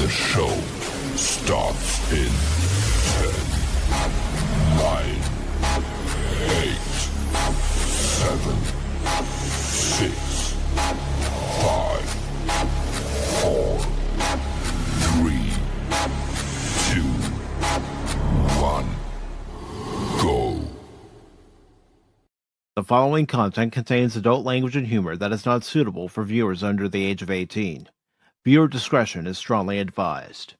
The show starts in 10, 9, 8, 7, 6, 5, 4, 3, 2, 1, go. The following content contains adult language and humor that is not suitable for viewers under the age of 18. Viewer discretion is strongly advised.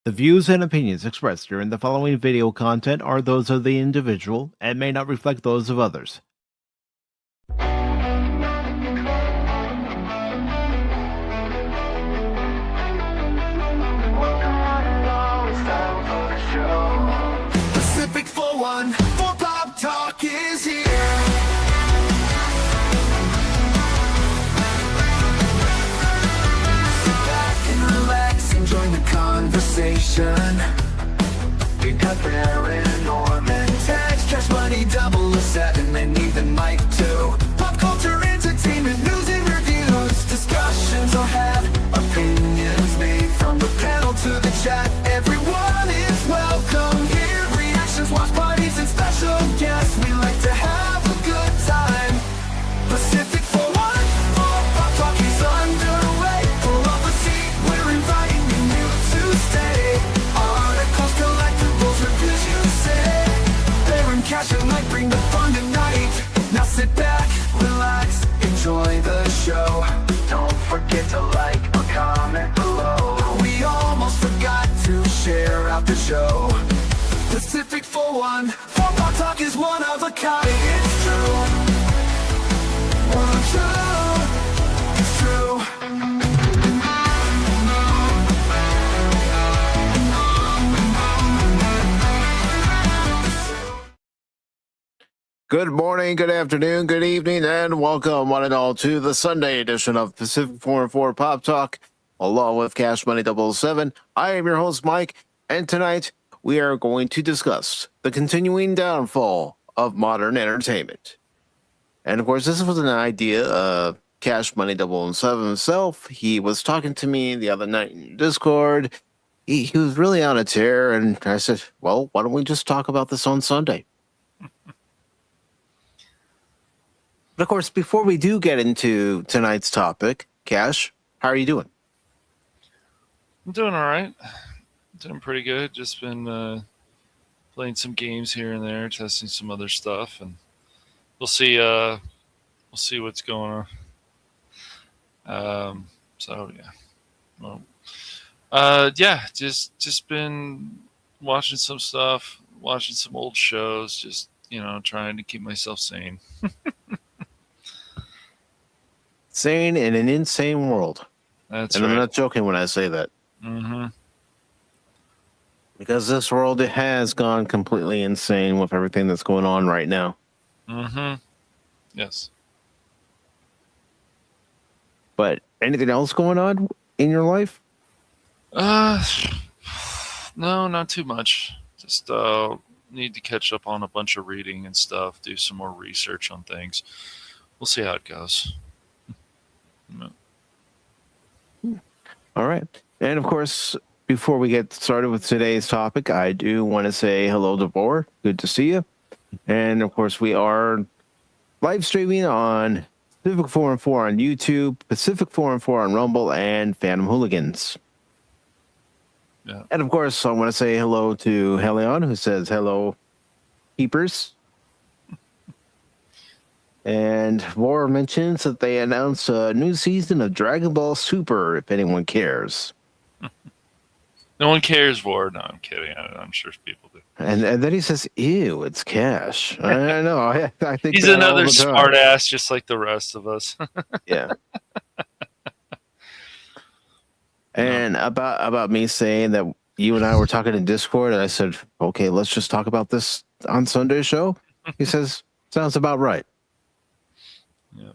The views and opinions expressed during the following video content are those of the individual and may not reflect those of others. Pacific414 Pop Talk is here. Sit back and relax and join the conversation. We got Baron, Norman, Tags, Cashmoney007, and even Mike too. Pop culture, entertainment, news and reviews. Discussions are had, opinions made. From the panel to the chat, everyone is welcome here. Reactions, watch parties, and special guests. We like to have a good time. Pacific414 Pop Talk is underway. Pull up a seat, we're inviting you to stay. Articles, collectibles, reviews, you say. Baron, Cash, and Mike bring the fun tonight. Now sit back, relax, enjoy the show. Don't forget to like or comment below. We almost forgot to share out the show. Pacific414 Pop Talk is one of a kind. It's true. It's true. Good morning, good afternoon, good evening, and welcome one and all to the Sunday edition of Pacific414 Pop Talk, along with Cashmoney007. I am your host, Mike, and tonight we are going to discuss the continuing downfall of modern entertainment. And of course, this was an idea of Cashmoney007 himself. He was talking to me the other night in Discord. He was really on a tear, and I said, well, why don't we just talk about this on Sunday? But of course, before we do get into tonight's topic, Cash, how are you doing? I'm doing all right. Doing pretty good. Just been playing some games here and there, testing some other stuff, and we'll see. We'll see what's going on. So yeah, well, yeah. Just been watching some stuff, watching some old shows. Just trying to keep myself sane. Sane in an insane world. That's and right. I'm not joking when I say that. Mm-hmm. Because this world has gone completely insane with everything that's going on right now. Mm-hmm. Yes. But anything else going on in your life? No, not too much. Just need to catch up on a bunch of reading and stuff, do some more research on things. We'll see how it goes. No. All right. And of course, before we get started with today's topic, I do want to say hello to Bor. Good to see you. And of course, we are live streaming on Pacific414 on YouTube, Pacific414 on Rumble, and Phantom Hooligans. Yeah. And of course, I want to say hello to Helion, who says hello, keepers. And Bor mentions that they announced a new season of Dragon Ball Super, if anyone cares. No one cares, Ward. No, I'm kidding. I'm sure people do. And then he says, ew, it's Cash. I know. I think he's another smart ass, just like the rest of us. Yeah. And about me saying that you and I were talking in Discord, and I said, okay, let's just talk about this on Sunday's show. He says, sounds about right. Yeah.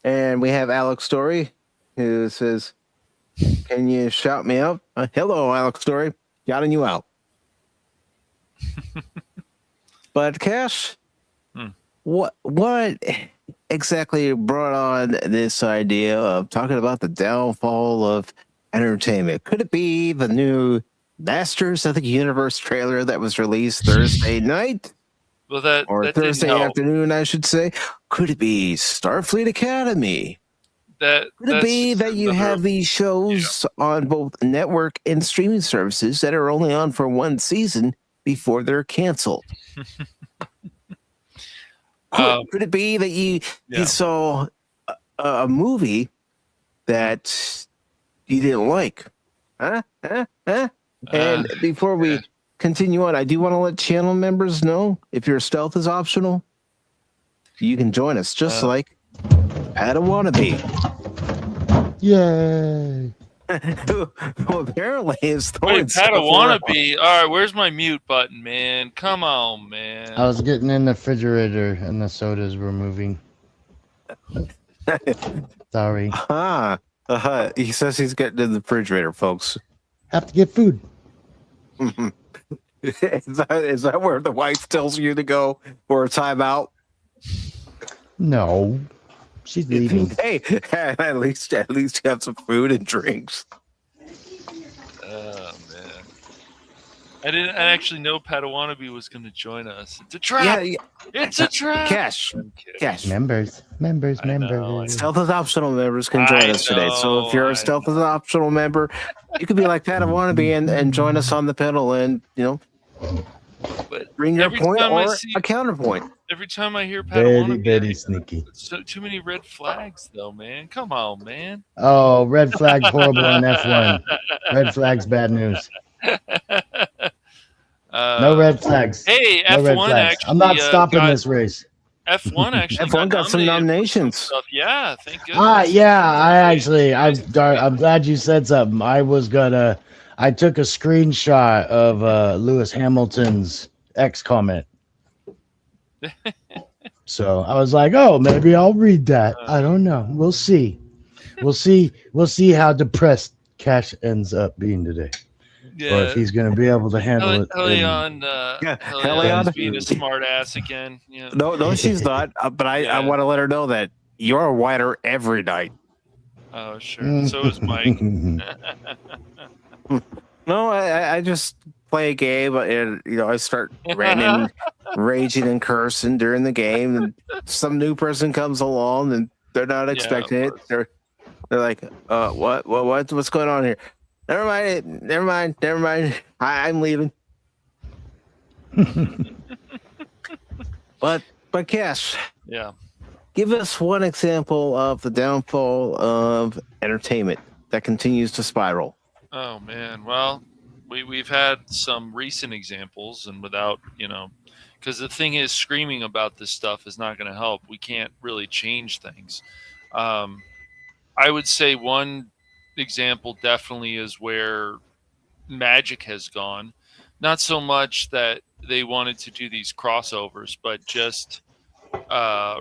And we have Alex Story, who says, can you shout me out? Hello, Alex Story. Shouting you out. But Cash, what exactly brought on this idea of talking about the downfall of entertainment? Could it be the new Masters of the Universe trailer that was released Thursday night Well, that or that didn't Thursday help. afternoon, I should say? Could it be Starfleet Academy? Could it That's be just that you another- have these shows on both network and streaming services that are only on for one season before they're canceled? Could it be that you saw a movie that you didn't like? Huh? And before we continue on, I do want to let channel members know if your stealth is optional, you can join us just like Padawannabe. Yay! Who apparently is throwing Wait, stuff around. Padawannabe. All right, where's my mute button, man? Come on, man. I was getting in the refrigerator and the sodas were moving. Sorry. He says he's getting in the refrigerator, folks. Have to get food. Is that where the wife tells you to go for a timeout? No. She's leaving. Hey, at least have some food and drinks. Oh man, I didn't actually know Padawannabe was going to join us. It's a trap. Yeah, It's a trap. Cash. Members. Stealth is optional members can join us today. So if you're a Stealth is optional member, you could be like Padawannabe and join us on the panel and, But bring your every point time I or see- a counterpoint. Every time I hear Very, Padawannabe, very sneaky. so too many red flags, though, man. Come on, man. Oh, red flag horrible in F1. Red flags bad news. No red flags. Hey, No red F1 flags. actually. I'm not stopping got, this race. F1 actually. F1 got some nominated for nominations. stuff. Yeah, thank goodness. Yeah, I'm glad you said something. I took a screenshot of Lewis Hamilton's X comment. So I was like, oh, maybe I'll read that. I don't know. We'll see. We'll see how depressed Cash ends up being today. Or if he's going to be able to handle it. Helion. Being a smart ass again. Yeah. No, she's not. But I want to let her know that you're a whiter every night. Oh, sure. So is Mike. No, I just play a game and I start ranting, raging and cursing during the game, and some new person comes along and they're not expecting it. They're like, what's going on here? Never mind. I'm leaving. But Cash, Yeah. give us one example of the downfall of entertainment that continues to spiral. Oh man, well, we've had some recent examples, and without because the thing is, screaming about this stuff is not going to help. We can't really change things. I would say one example definitely is where Magic has gone. Not so much that they wanted to do these crossovers, but just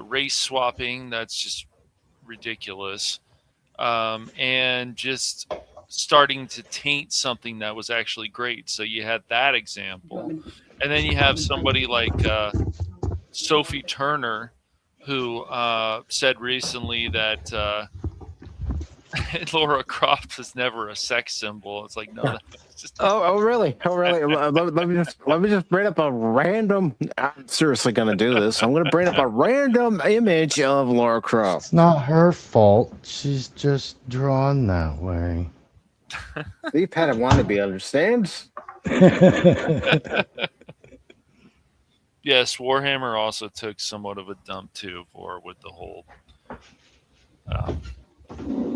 race swapping. That's just ridiculous, and just starting to taint something that was actually great. So you had that example, and then you have somebody like Sophie Turner, who said recently that Laura Croft was never a sex symbol. It's like, no, that's just Oh, really? let me just bring up a random. I'm seriously going to do this. I'm going to bring up a random image of Laura Croft. It's not her fault. She's just drawn that way. See, Padawannabe understands. Yes, Warhammer also took somewhat of a dump too with the whole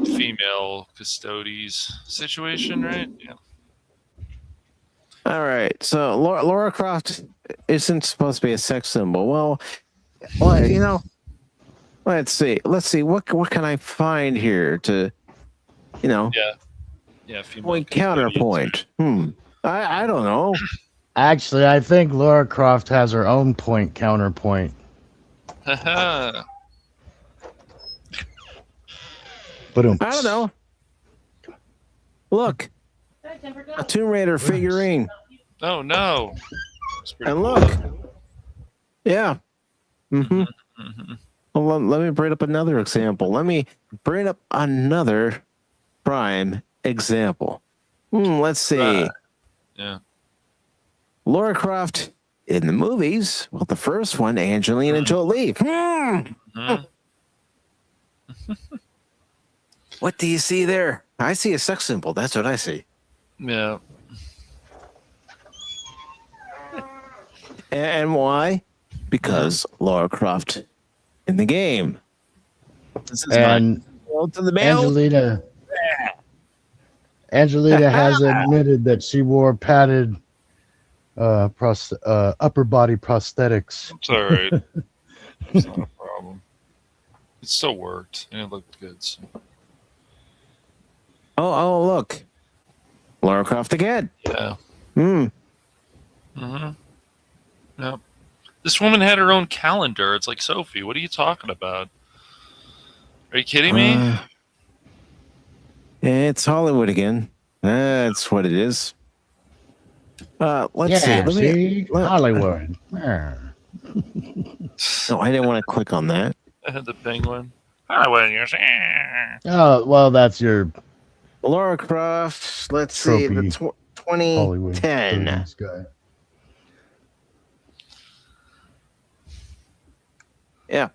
female custodes situation, right? Yeah. All right. So Laura Croft isn't supposed to be a sex symbol. Well, let's see. What can I find here to, Yeah, female point counterpoint. I don't know. Actually, I think Laura Croft has her own point counterpoint. Haha. But I don't know. Look, a Tomb Raider figurine. Oh no. It's pretty And cool. look. Yeah. Mhm. Well, let me bring up another example. Let me bring up another prime example. Let's see. Yeah. Lara Croft in the movies. Well, the first one, Angelina Jolie. What do you see there? I see a sex symbol. That's what I see. Yeah. And why? Because Lara Croft in the game. This is And to the mail. Angelina has admitted that she wore padded upper body prosthetics. It's all right. It's not a problem. It still worked, and it looked good. So. Oh, look. Lara Croft again. Yeah. Yep. This woman had her own calendar. It's like, Sophie, what are you talking about? Are you kidding me? It's Hollywood again. That's what it is. Let's see. Hollywood. No, I didn't want to click on that. I had the penguin. Hollywood, you're Oh, well, that's your Lara Croft. Let's see. Trophy The 2010. guy. Yeah.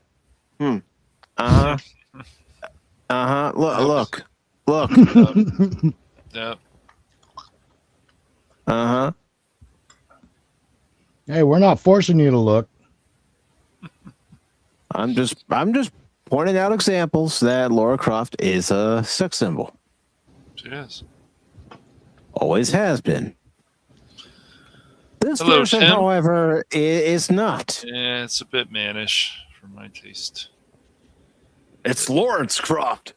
Look. Yep. Hey, we're not forcing you to look. I'm just pointing out examples that Lara Croft is a sex symbol. She is. Always has been. This Hello, person, Tim. however, is not. Yeah, it's a bit mannish for my taste. It's Lawrence Croft.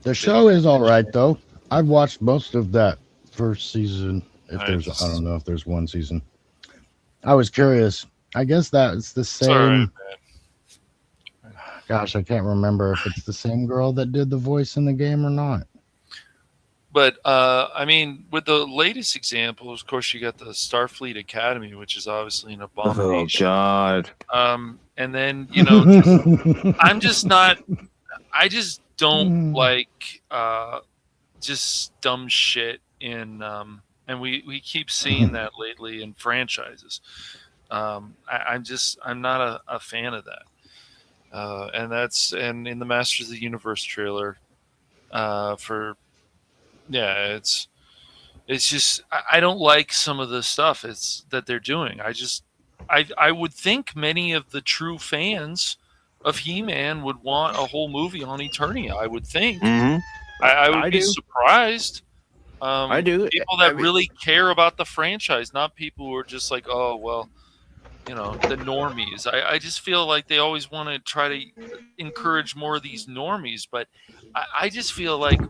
The show is all right, though. I've watched most of that first season. I don't know if there's one season. I was curious. I guess that's the same. Sorry, man. Gosh, I can't remember if it's the same girl that did the voice in the game or not. But I mean, with the latest example, of course, you got the Starfleet Academy, which is obviously an abomination. Oh God! And then I'm just not. I just don't like just dumb shit in. And we keep seeing that lately in franchises. I'm not a fan of that. And in the Masters of the Universe trailer, it's just I don't like some of the stuff that they're doing. I would think many of the true fans of He-Man would want a whole movie on Eternia. I would think. I would be surprised. I do. People that really care about the franchise, not people who are just like, oh well, the normies. I just feel like they always want to try to encourage more of these normies, but I just feel like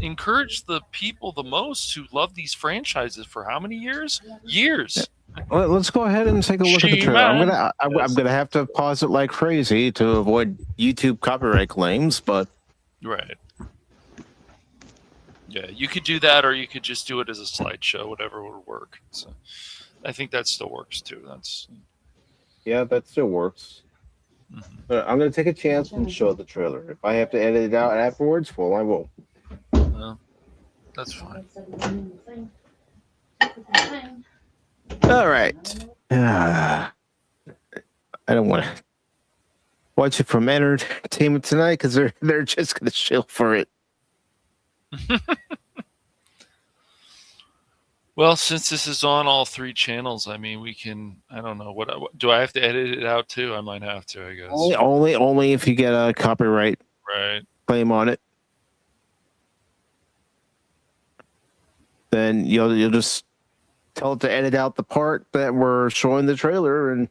encourage the people the most who love these franchises for how many years? Years. Well, let's go ahead and take a look at the trailer. I'm gonna have to pause it like crazy to avoid YouTube copyright claims, but right. Yeah, you could do that, or you could just do it as a slideshow. Whatever would work. So, I think that still works too. That still works. But I'm gonna take a chance and show the trailer. If I have to edit it out afterwards, well, I will. That's fine. All right. I don't want to watch it from entertainment tonight because they're just gonna chill for it. Well, since this is on all three channels, I mean, we can. I don't know what do I have to edit it out too? I might have to. I guess only if you get a copyright claim on it. Then you'll just tell it to edit out the part that we're showing the trailer, and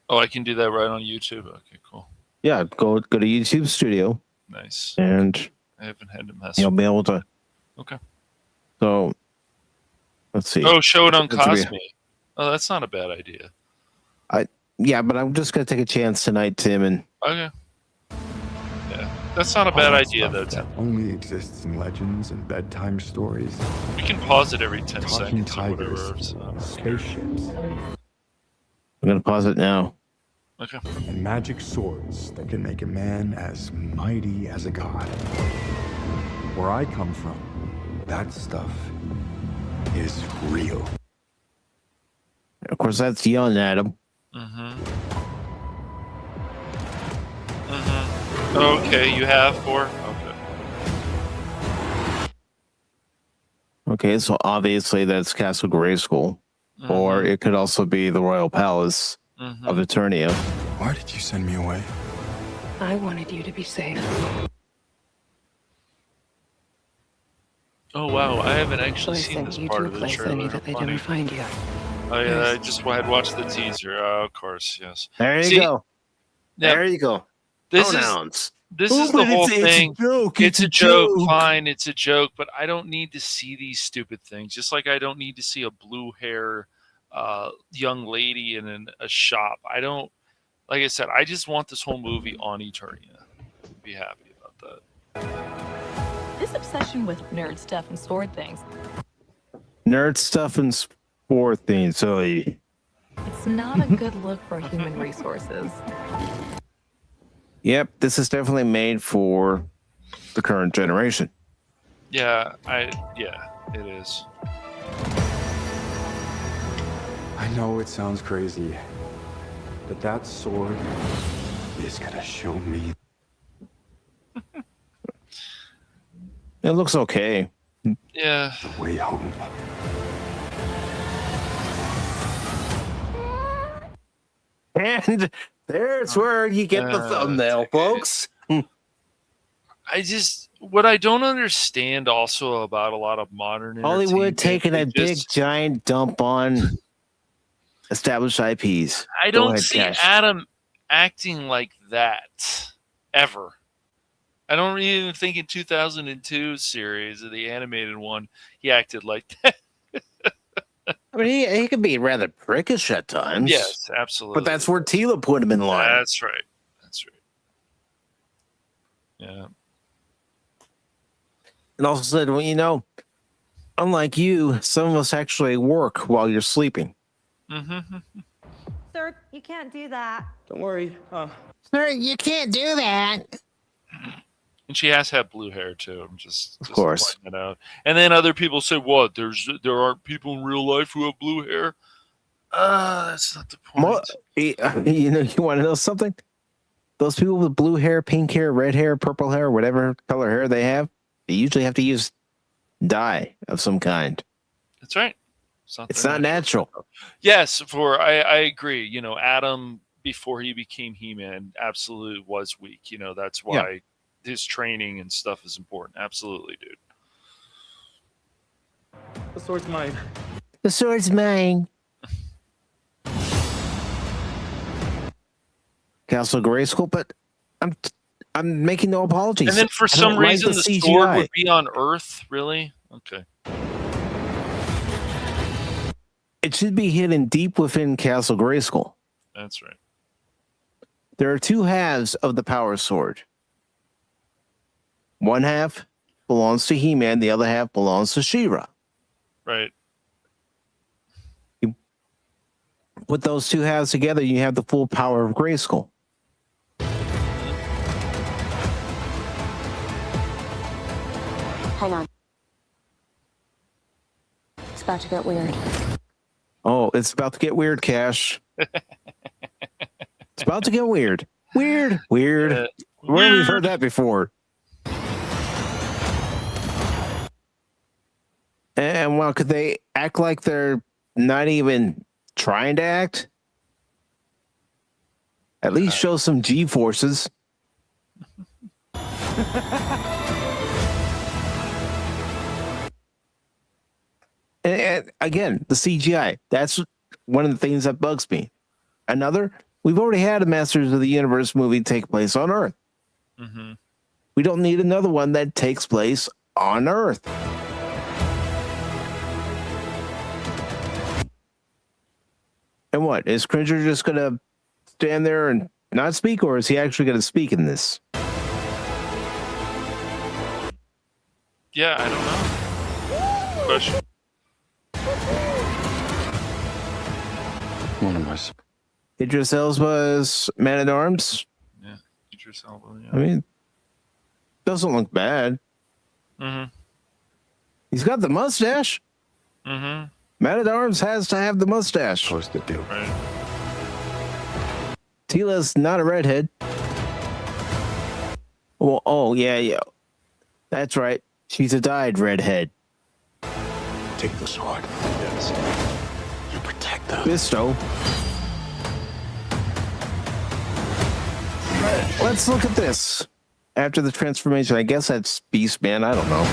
I can do that right on YouTube. Okay, cool. Yeah, go to YouTube Studio. Nice. And I haven't had to mess. You'll be able to. Okay. So let's see. Oh, show it on Cosme. Oh, that's not a bad idea. Yeah, but I'm just gonna take a chance tonight, Tim, and okay. Yeah, that's not a bad idea though, Tim. Only exists in legends and bedtime stories. We can pause it every 10 Talking seconds or tigers, whatever. So. spaceships. I'm gonna pause it now. Okay. and magic swords that can make a man as mighty as a god. Where I come from, that stuff is real. Of course, that's young Adam. Okay, you have 4. Okay. Okay, so obviously that's Castle Grayskull. Or it could also be the Royal Palace of Eternia. Why did you send me away? I wanted you to be safe. Oh wow, I haven't So actually I seen sent this you part to a of the place I trailer. knew that they Funny. didn't find you. I just had watched the teaser. Oh, of course, yes. There you See, go. Now, There you go. this is Pronouns. this Oh, is the but whole it's a thing. joke. It's a joke. Fine, it's a joke, but I don't need to see these stupid things. Just like I don't need to see a blue hair young lady in a shop. I don't. Like I said, I just want this whole movie on Eternia. Be happy about that. This obsession with nerd stuff and sword things, Nerd stuff and sport things. So it's not a good look for human resources. yep, this is definitely made for the current generation. Yeah, it is. I know it sounds crazy, but that sword is gonna show me. It looks okay. Yeah. The way home. And there's where you get the thumbnail, folks. What I don't understand also about a lot of modern Hollywood entertainment, taking a they big just- giant dump on established IPs. I Go don't ahead, see Cash. Adam acting like that ever. I don't even think in 2002 series, the animated one, he acted like that. I mean, he can be rather prickish at times. Yes, absolutely. But that's where Tila put him in line. That's right. That's right. Yeah. And also said, well, you know, unlike you, some of us actually work while you're sleeping. Mm-hmm. Sir, you can't do that. Don't worry. Sir, you can't do that. And she has had blue hair too. I'm just Of course. pointing that out. And then other people say, "What? There aren't people in real life who have blue hair." That's not the point. You know, you want to know something? Those people with blue hair, pink hair, red hair, purple hair, whatever color hair they have, they usually have to use dye of some kind. That's right. It's not natural. Yes, I agree. You know, Adam before he became He-Man absolutely was weak. You know, that's why his training and stuff is important. Absolutely, dude. The sword's mine. The sword's mine. Castle Grayskull, but I'm making no apologies. And then for I some don't like reason the CGI. sword would be on Earth. Really? Okay. It should be hidden deep within Castle Grayskull. That's right. There are two halves of the power sword. One half belongs to He-Man, the other half belongs to She-Ra. Right. You put those two halves together, you have the full power of Grayskull. Hang on. It's about to get weird. Oh, it's about to get weird, Cash. It's about to get weird. Weird. Where we've heard that before. And well, could they act like they're not even trying to act? At least show some G forces. And again, the CGI. That's one of the things that bugs me. Another, we've already had a Masters of the Universe movie take place on Earth. Mm-hmm. We don't need another one that takes place on Earth. And what? Is Cringer just going to stand there and not speak, or is he actually going to speak in this? Yeah, I don't know. Question. One of us. Idris Elba's Man at Arms. Yeah, Idris Elba. Yeah. I mean, doesn't look bad. Mm-hmm. He's got the mustache. Mm-hmm. Man at Arms has to have the mustache. Supposed to do. Right. Tila's not a redhead. Well, oh yeah. That's right. She's a dyed redhead. Take the sword. Yes. You protect them. Bisto. Let's look at this. After the transformation, I guess that's Beast Man. I don't know.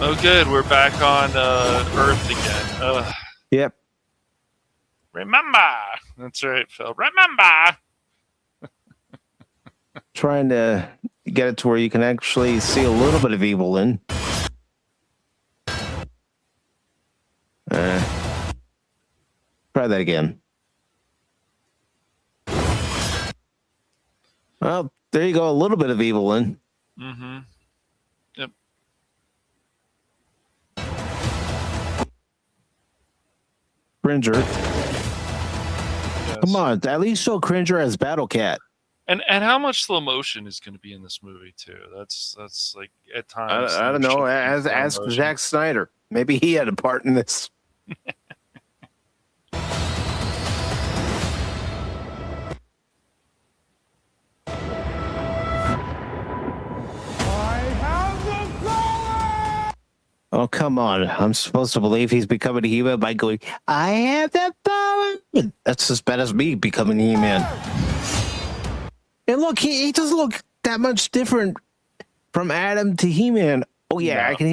Oh, good. We're back on Earth again. Yep. Remember. That's right, Phil. Remember. Trying to get it to where you can actually see a little bit of evil in. Try that again. Well, there you go. A little bit of evil in. Mm-hmm. Yep. Cringer. Yes. Come on. At least show Cringer as Battle Cat. And how much slow motion is going to be in this movie too? That's like at times. I don't know. Ask Zack Snyder. Maybe he had a part in this. Oh, come on. I'm supposed to believe he's becoming a He-Man by going, I have the power. That's as bad as me becoming He-Man. And look, he doesn't look that much different from Adam to He-Man. Oh, yeah, no. I can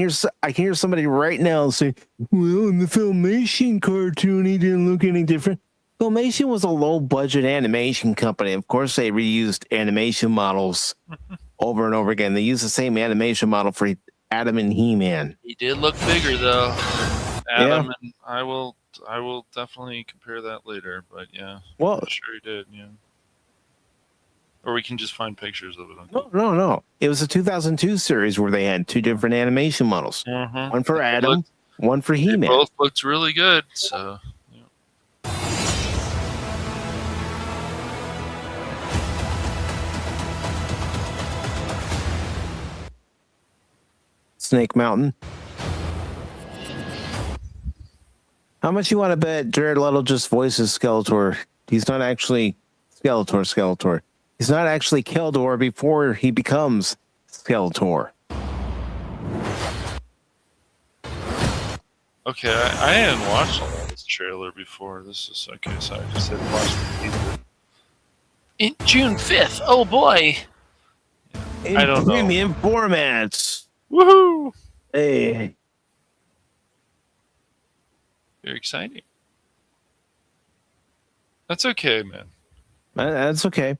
hear somebody right now say, well, in the Filmation cartoon, he didn't look any different. Filmation was a low-budget animation company. Of course, they reused animation models over and over again. They used the same animation model for Adam and He-Man. He did look bigger though. Adam, and I will definitely compare that later. But yeah, well, I'm sure he did. Yeah, or we can just find pictures of it. No. It was a 2002 series where they had two different animation models. Mm-hmm. One for Adam, one for He-Man. They both looked really good. So. Yeah. Snake Mountain. How much you want to bet Jared Leto just voices Skeletor? He's not actually Skeletor. He's not actually Keldor before he becomes Skeletor. Okay, I hadn't watched all this trailer before. This is okay, so I just had watched it. In June 5th. Oh boy. I don't know. Premium formats. Woohoo! Hey. Very exciting. That's okay, man. That's okay.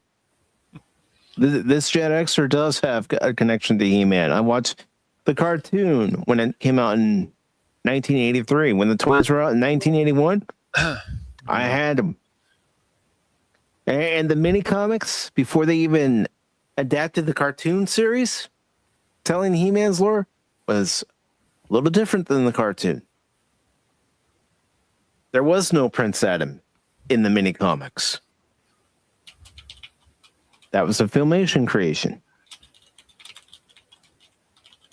This Jet Xer does have a connection to He-Man. I watched the cartoon when it came out in 1983. When the toys were out in 1981, I had them. And the mini comics, before they even adapted the cartoon series, telling He-Man's lore was a little different than the cartoon. There was no Prince Adam in the mini comics. That was a Filmation creation.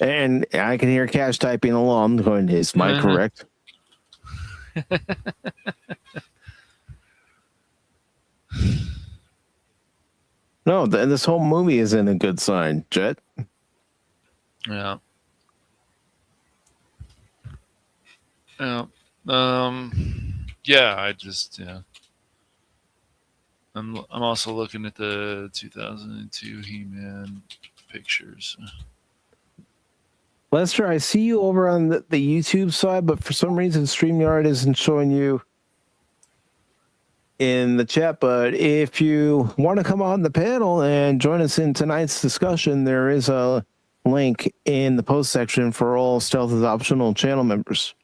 And I can hear Cash typing along, going, is Mike correct? No, this whole movie isn't a good sign, Jet. Yeah. Yeah, I'm also looking at the 2002 He-Man pictures. Lester, I see you over on the YouTube side, but for some reason StreamYard isn't showing you in the chat. But if you want to come on the panel and join us in tonight's discussion, there is a link in the post section for all Stealth is Optional channel members.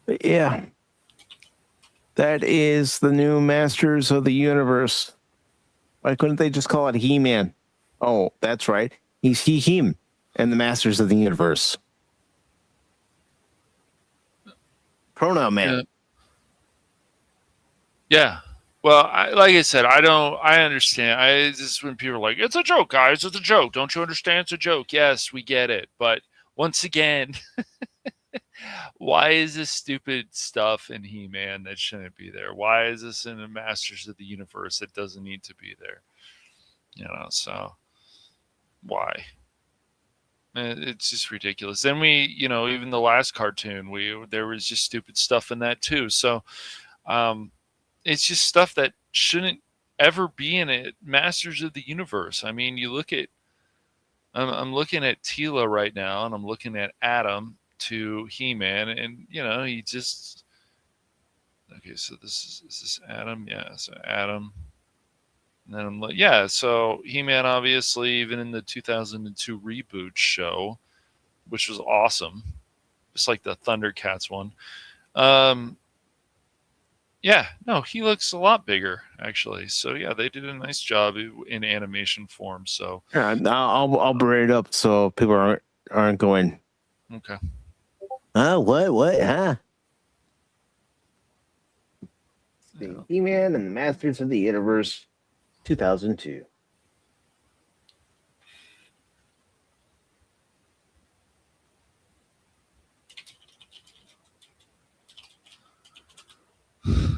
But yeah, that is the new Masters of the Universe. Why couldn't they just call it He-Man? Oh, that's right. He's him, and the Masters of the Universe. Pronoun man. Yeah. Well, like I said, I understand. I just when people are like, "It's a joke, guys. It's a joke. Don't you understand? It's a joke." Yes, we get it. But once again, why is this stupid stuff in He-Man that shouldn't be there? Why is this in the Masters of the Universe that doesn't need to be there? So why? It's just ridiculous. Then even the last cartoon, there was just stupid stuff in that too. So, it's just stuff that shouldn't ever be in it. Masters of the Universe. I mean, you look at, I'm looking at Tila right now, and I'm looking at Adam to He-Man, and he just. Okay, so is this Adam? Yeah, so Adam. And then I'm like, yeah, so He-Man, obviously, even in the 2002 reboot show, which was awesome, just like the Thundercats one. Yeah, no, he looks a lot bigger, actually. So, yeah, they did a nice job in animation form. So, yeah, I'll bring it up so people aren't going. Okay. What? Huh? The He-Man and the Masters of the Universe, 2002.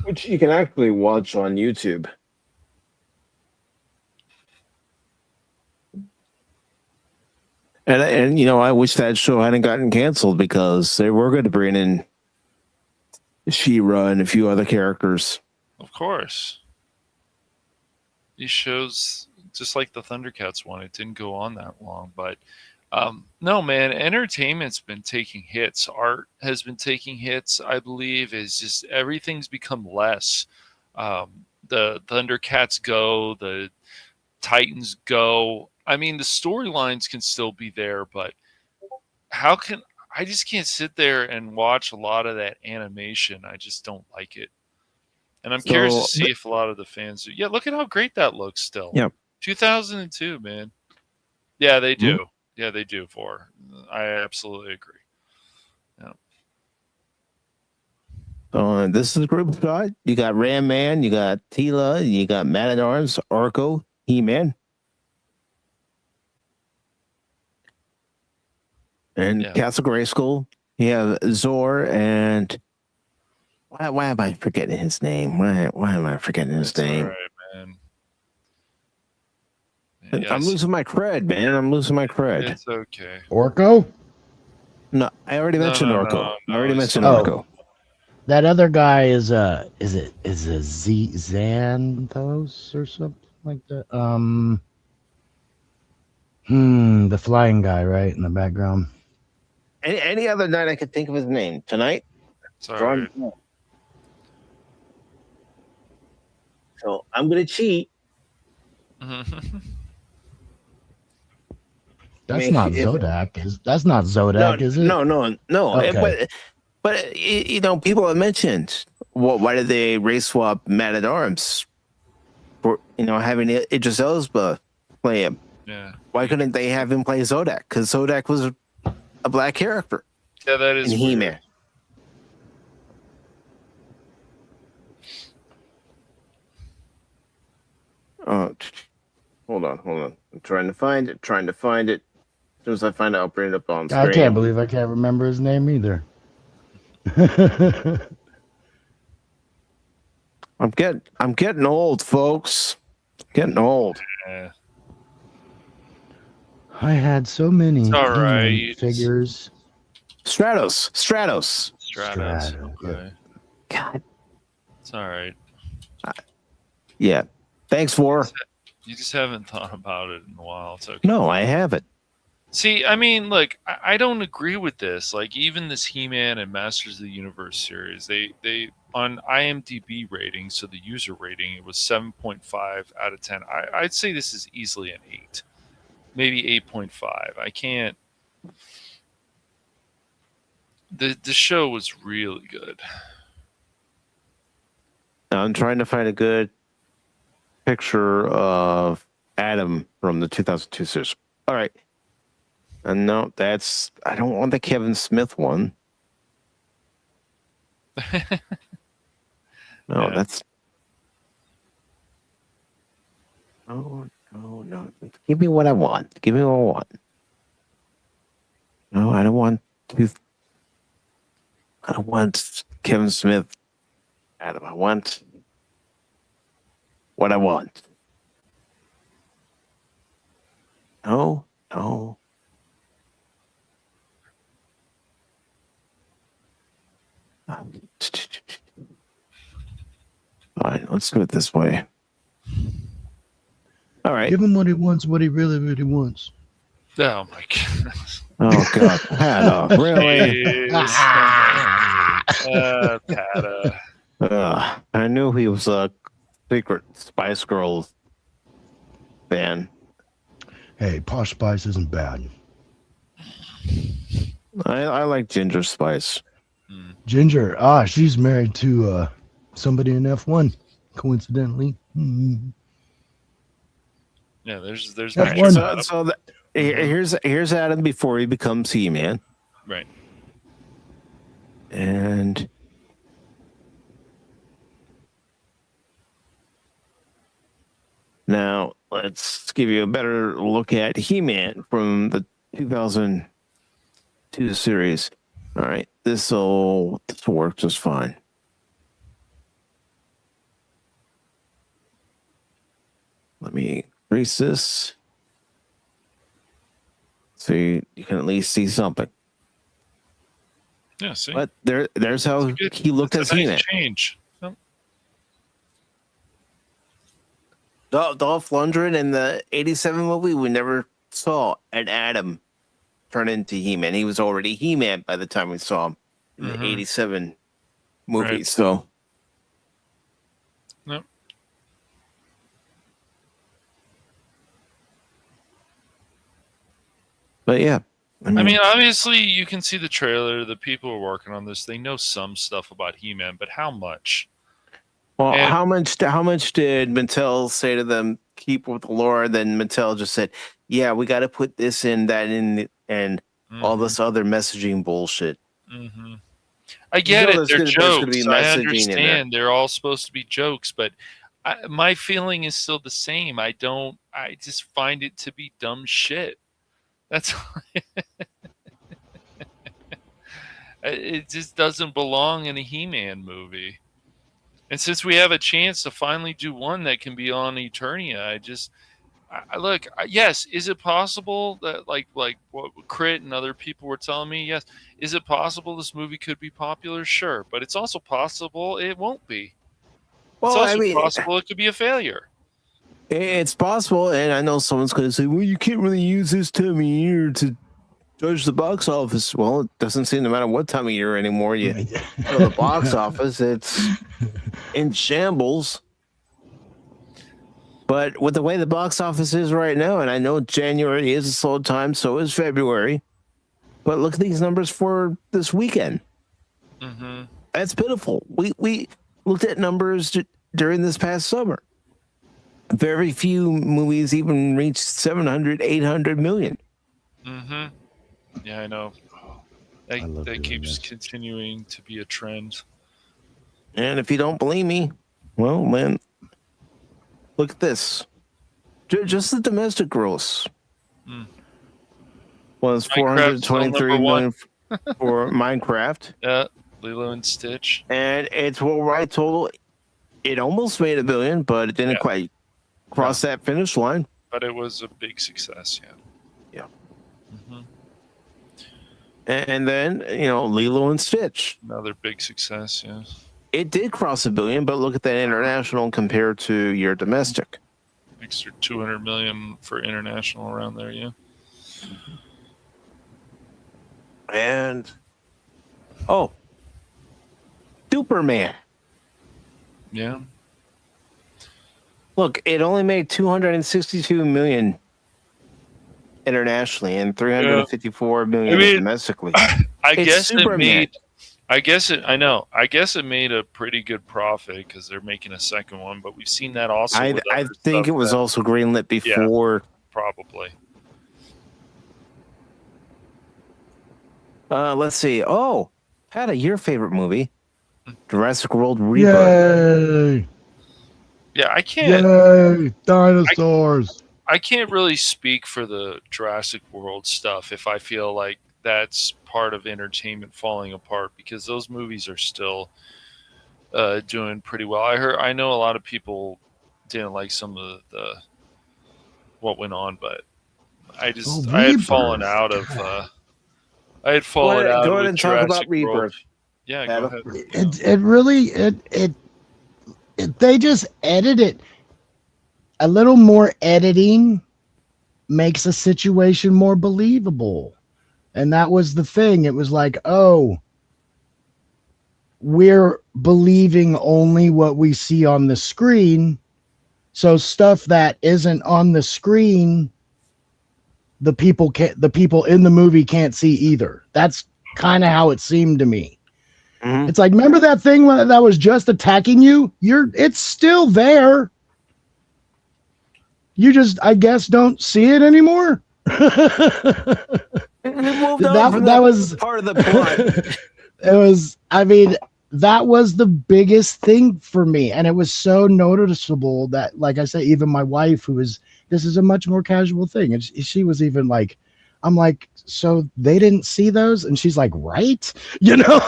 Which you can actually watch on YouTube. And I wish that show hadn't gotten canceled because they were going to bring in She-Ra and a few other characters. Of course. These shows, just like the Thundercats one, it didn't go on that long. But no, man, entertainment's been taking hits. Art has been taking hits, I believe. It's just everything's become less. The Thundercats go, the Titans go. I mean, the storylines can still be there, but I just can't sit there and watch a lot of that animation. I just don't like it. And I'm curious to see if a lot of the fans do. Yeah, look at how great that looks still. Yep. 2002, man. Yeah, they do. Mm-hmm. Yeah, they do. I absolutely agree. Yeah. This is a group shot. You got Ram Man, you got Tila, you got Man at Arms, Orko, He-Man. And Castle Grayskull. You have Zor and why am I forgetting his name? Why am I forgetting his name? All right, man. I'm losing my cred, man. I'm losing my cred. It's okay. Orko? No, I already mentioned Orko. I already mentioned Orko. That other guy is it Xanthos or something like that? The flying guy, right, in the background. Any other night I could think of his name. Tonight? Sorry. So I'm gonna cheat. That's not Zodak. That's not Zodak, is it? No. Okay. But people have mentioned, why did they race swap Man at Arms for having Idris Elba play him? Yeah. Why couldn't they have him play Zodak? Because Zodak was a black character. Yeah, that is in He-Man. Oh, hold on. I'm trying to find it. As soon as I find it, I'll bring it up on screen. I can't believe I can't remember his name either. I'm getting old, folks. Getting old. Yeah. I had so many figures. Stratos. Okay. God. It's all right. Yeah. Thanks for. You just haven't thought about it in a while. It's okay. No, I haven't. See, I mean, look, I don't agree with this. Like, even this He-Man and Masters of the Universe series, they on IMDb rating, so the user rating, it was 7.5 out of 10. I'd say this is easily an 8, maybe 8.5. I can't. The show was really good. I'm trying to find a good picture of Adam from the 2002 series. All right. No, I don't want the Kevin Smith one. No, Yeah. that's no. Give me what I want. Give me what I want. No, I don't want to. I don't want Kevin Smith. Adam, I want what I want. No. All right, let's do it this way. All right. Give him what he wants, what he really, really wants. Oh my goodness. Oh God, Pata, really? Pata. I knew he was a secret Spice Girls fan. Hey, Posh Spice isn't bad. I like Ginger Spice. Ginger, she's married to somebody in F1, coincidentally. Yeah, there's That's one. Here's Adam before he becomes He-Man. Right. And now let's give you a better look at He-Man from the 2002 series. All right, this will work just fine. Let me increase this so you can at least see something. Yeah, see. But there's how he looked as He-Man. Change. Oh. Dolph Lundgren in the '87 movie, we never saw an Adam turn into He-Man. He was already He-Man by the time we saw him in the '87 movie. Right. So, no. But yeah, I mean, obviously, you can see the trailer. The people who are working on this, they know some stuff about He-Man, but how much? Well, how much did Mattel say to them? Keep with the lore. Then Mattel just said, "Yeah, we got to put this in, that in, and all this other messaging bullshit." Mm-hmm. I get it. They're jokes. I In understand. They're all supposed to be jokes, but my feeling is still the same. I just find it to be dumb shit. That's it just doesn't belong in a He-Man movie. And since we have a chance to finally do one that can be on Eternia, look, yes, is it possible that like what Crit and other people were telling me? Yes. Is it possible this movie could be popular? Sure. But it's also possible it won't be. Well, it's also possible it could be a failure. It's possible, and I know someone's going to say, well, you can't really use this time of year to judge the box office. Well, it doesn't seem to matter what time of year anymore. You go to the box office, it's in shambles. But with the way the box office is right now, and I know January is a slow time, so is February. But look at these numbers for this weekend. Mm-hmm. That's pitiful. We looked at numbers during this past summer. Very few movies even reached 700, 800 million. Mm-hmm. Yeah, I know. That keeps continuing to be a trend. And if you don't believe me, well, man, look at this. Just the domestic gross was 423 million for Minecraft. Yeah, Lilo and Stitch. And its worldwide total, it almost made $1 billion, but it didn't quite cross that finish line. But it was a big success, yeah. Mm-hmm. And then, Lilo and Stitch. Another big success, yeah. It did cross $1 billion, but look at that international compared to your domestic. Extra 200 million for international around there, yeah. And Superman. Yeah. Look, it only made 262 million internationally and 354 million domestically. I guess it made a pretty good profit because they're making a second one, but we've seen that also. I think it was also greenlit before. Yeah, probably. Let's see. Pata, your favorite movie, Jurassic World Rebirth. Yay! Yeah, I can't. Yay! Dinosaurs. I can't really speak for the Jurassic World stuff if I feel like that's part of entertainment falling apart, because those movies are still doing pretty well. I know a lot of people didn't like some of the what went on, but I had fallen out of Go ahead with and Jurassic talk about World. Rebirth. Yeah, go Adam. ahead. It really they just edit it a little more. Editing makes a situation more believable, and that was the thing. It was like, oh, we're believing only what we see on the screen, so stuff that isn't on the screen, the people in the movie can't see either. That's kind of how it seemed to me. Mhm. It's like, remember that thing that was just attacking you? It's still there. You just, I guess, don't see it anymore. That was part of the plot. It was, I mean, that was the biggest thing for me. And it was so noticeable that, like I said, even my wife, this is a much more casual thing. And she was even like, I'm like, so they didn't see those? And she's like, right? You know,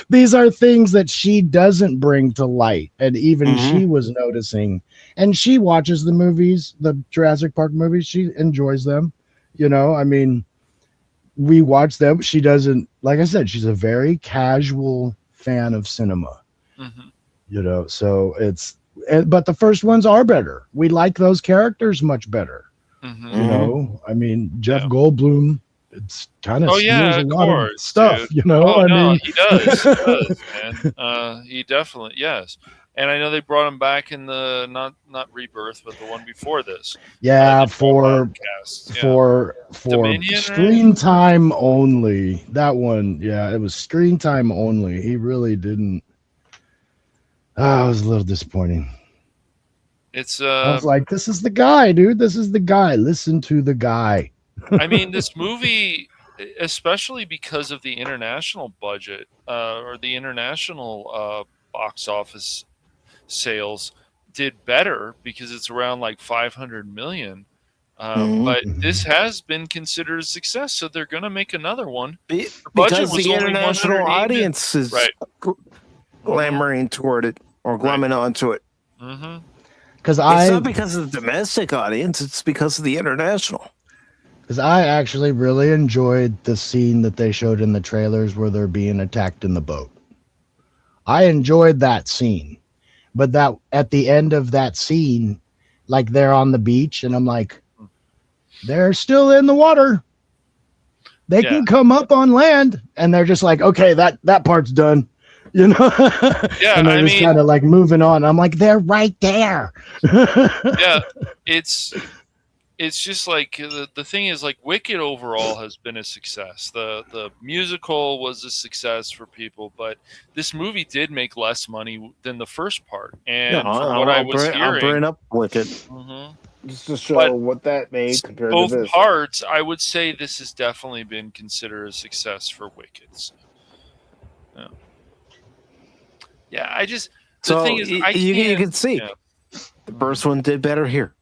these are things that she doesn't bring to light. And even she was noticing. And she watches the movies, the Jurassic Park movies. She enjoys them. You know, I mean, we watch them. She doesn't, like I said, she's a very casual fan of cinema. You know, so but the first ones are better. We like those characters much better. You know, I mean, Jeff Goldblum, it's kind of steals a lot of stuff, dude. You know. Oh, I no, mean, he does, man. He definitely, yes. And I know they brought him back in the not Rebirth, but the one before this. Yeah, for Dominion, screen time only. That one, yeah, it was screen time only. He really didn't. It was a little disappointing. It's I was like, this is the guy, dude. This is the guy. Listen to the guy. I mean, this movie, especially because of the international budget or the international box office sales, did better because it's around like 500 million. But this has been considered a success, so they're going to make another one. Because the international audience is clamoring toward it or glumming onto it. It's not because of the domestic audience, it's because of the international. Because I actually really enjoyed the scene that they showed in the trailers where they're being attacked in the boat. I enjoyed that scene. But that at the end of that scene, like they're on the beach, and I'm like, they're still in the water. They can come up on land, and they're just like, okay, that part's done. You know, and they're just kind of like moving on. I'm like, they're right there. Yeah, it's just like the thing is, like, Wicked overall has been a success. The musical was a success for people, but this movie did make less money than the first part. And from what I was hearing, I'll bring up Wicked just to show what that made compared to this. Both parts, I would say this has definitely been considered a success for Wicked. So, yeah. Yeah, I just the thing is, you can see the first one did better here,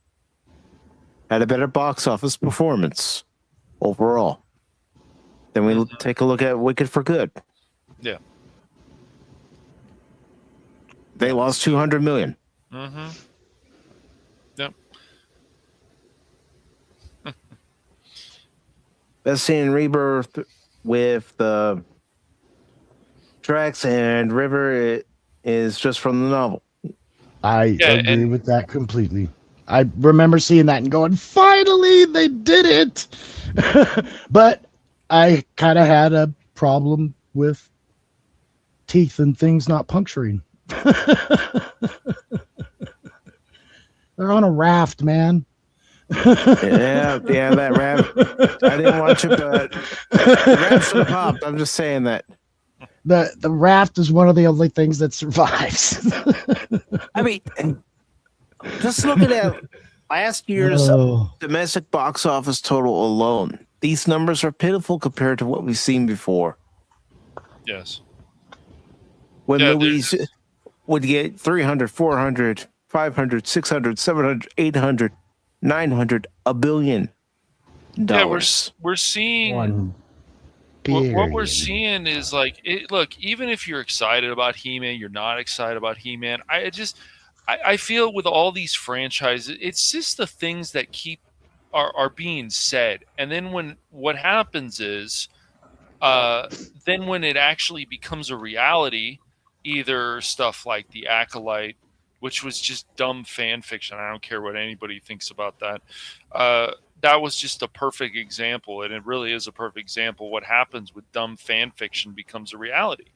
had a better box office performance overall. Then we take a look at Wicked for Good. Yeah, they lost 200 million. Yep. Best scene in Rebirth with the tracks and River is just from the novel. I agree with that completely. I remember seeing that and going, finally, they did it. But I kind of had a problem with teeth and things not puncturing. They're on a raft, man. yeah, that raft. I didn't watch it, but the raft should have popped. I'm just saying that. The raft is one of the only things that survives. I mean, just looking at last year's domestic box office total alone, these numbers are pitiful compared to what we've seen before. Yes. when Yeah, movies would get 300, 400, 500, 600, 700, 800, 900, $1 billion. yeah, we're seeing One what we're billion. seeing is like look, even if you're excited about He-Man, you're not excited about He-Man. I feel with all these franchises, it's just the things that keep are being said, and then when what happens is then when it actually becomes a reality, either stuff like The Acolyte, which was just dumb fan fiction. I don't care what anybody thinks about that. That was just a perfect example, and it really is a perfect example. What happens with dumb fan fiction becomes a reality.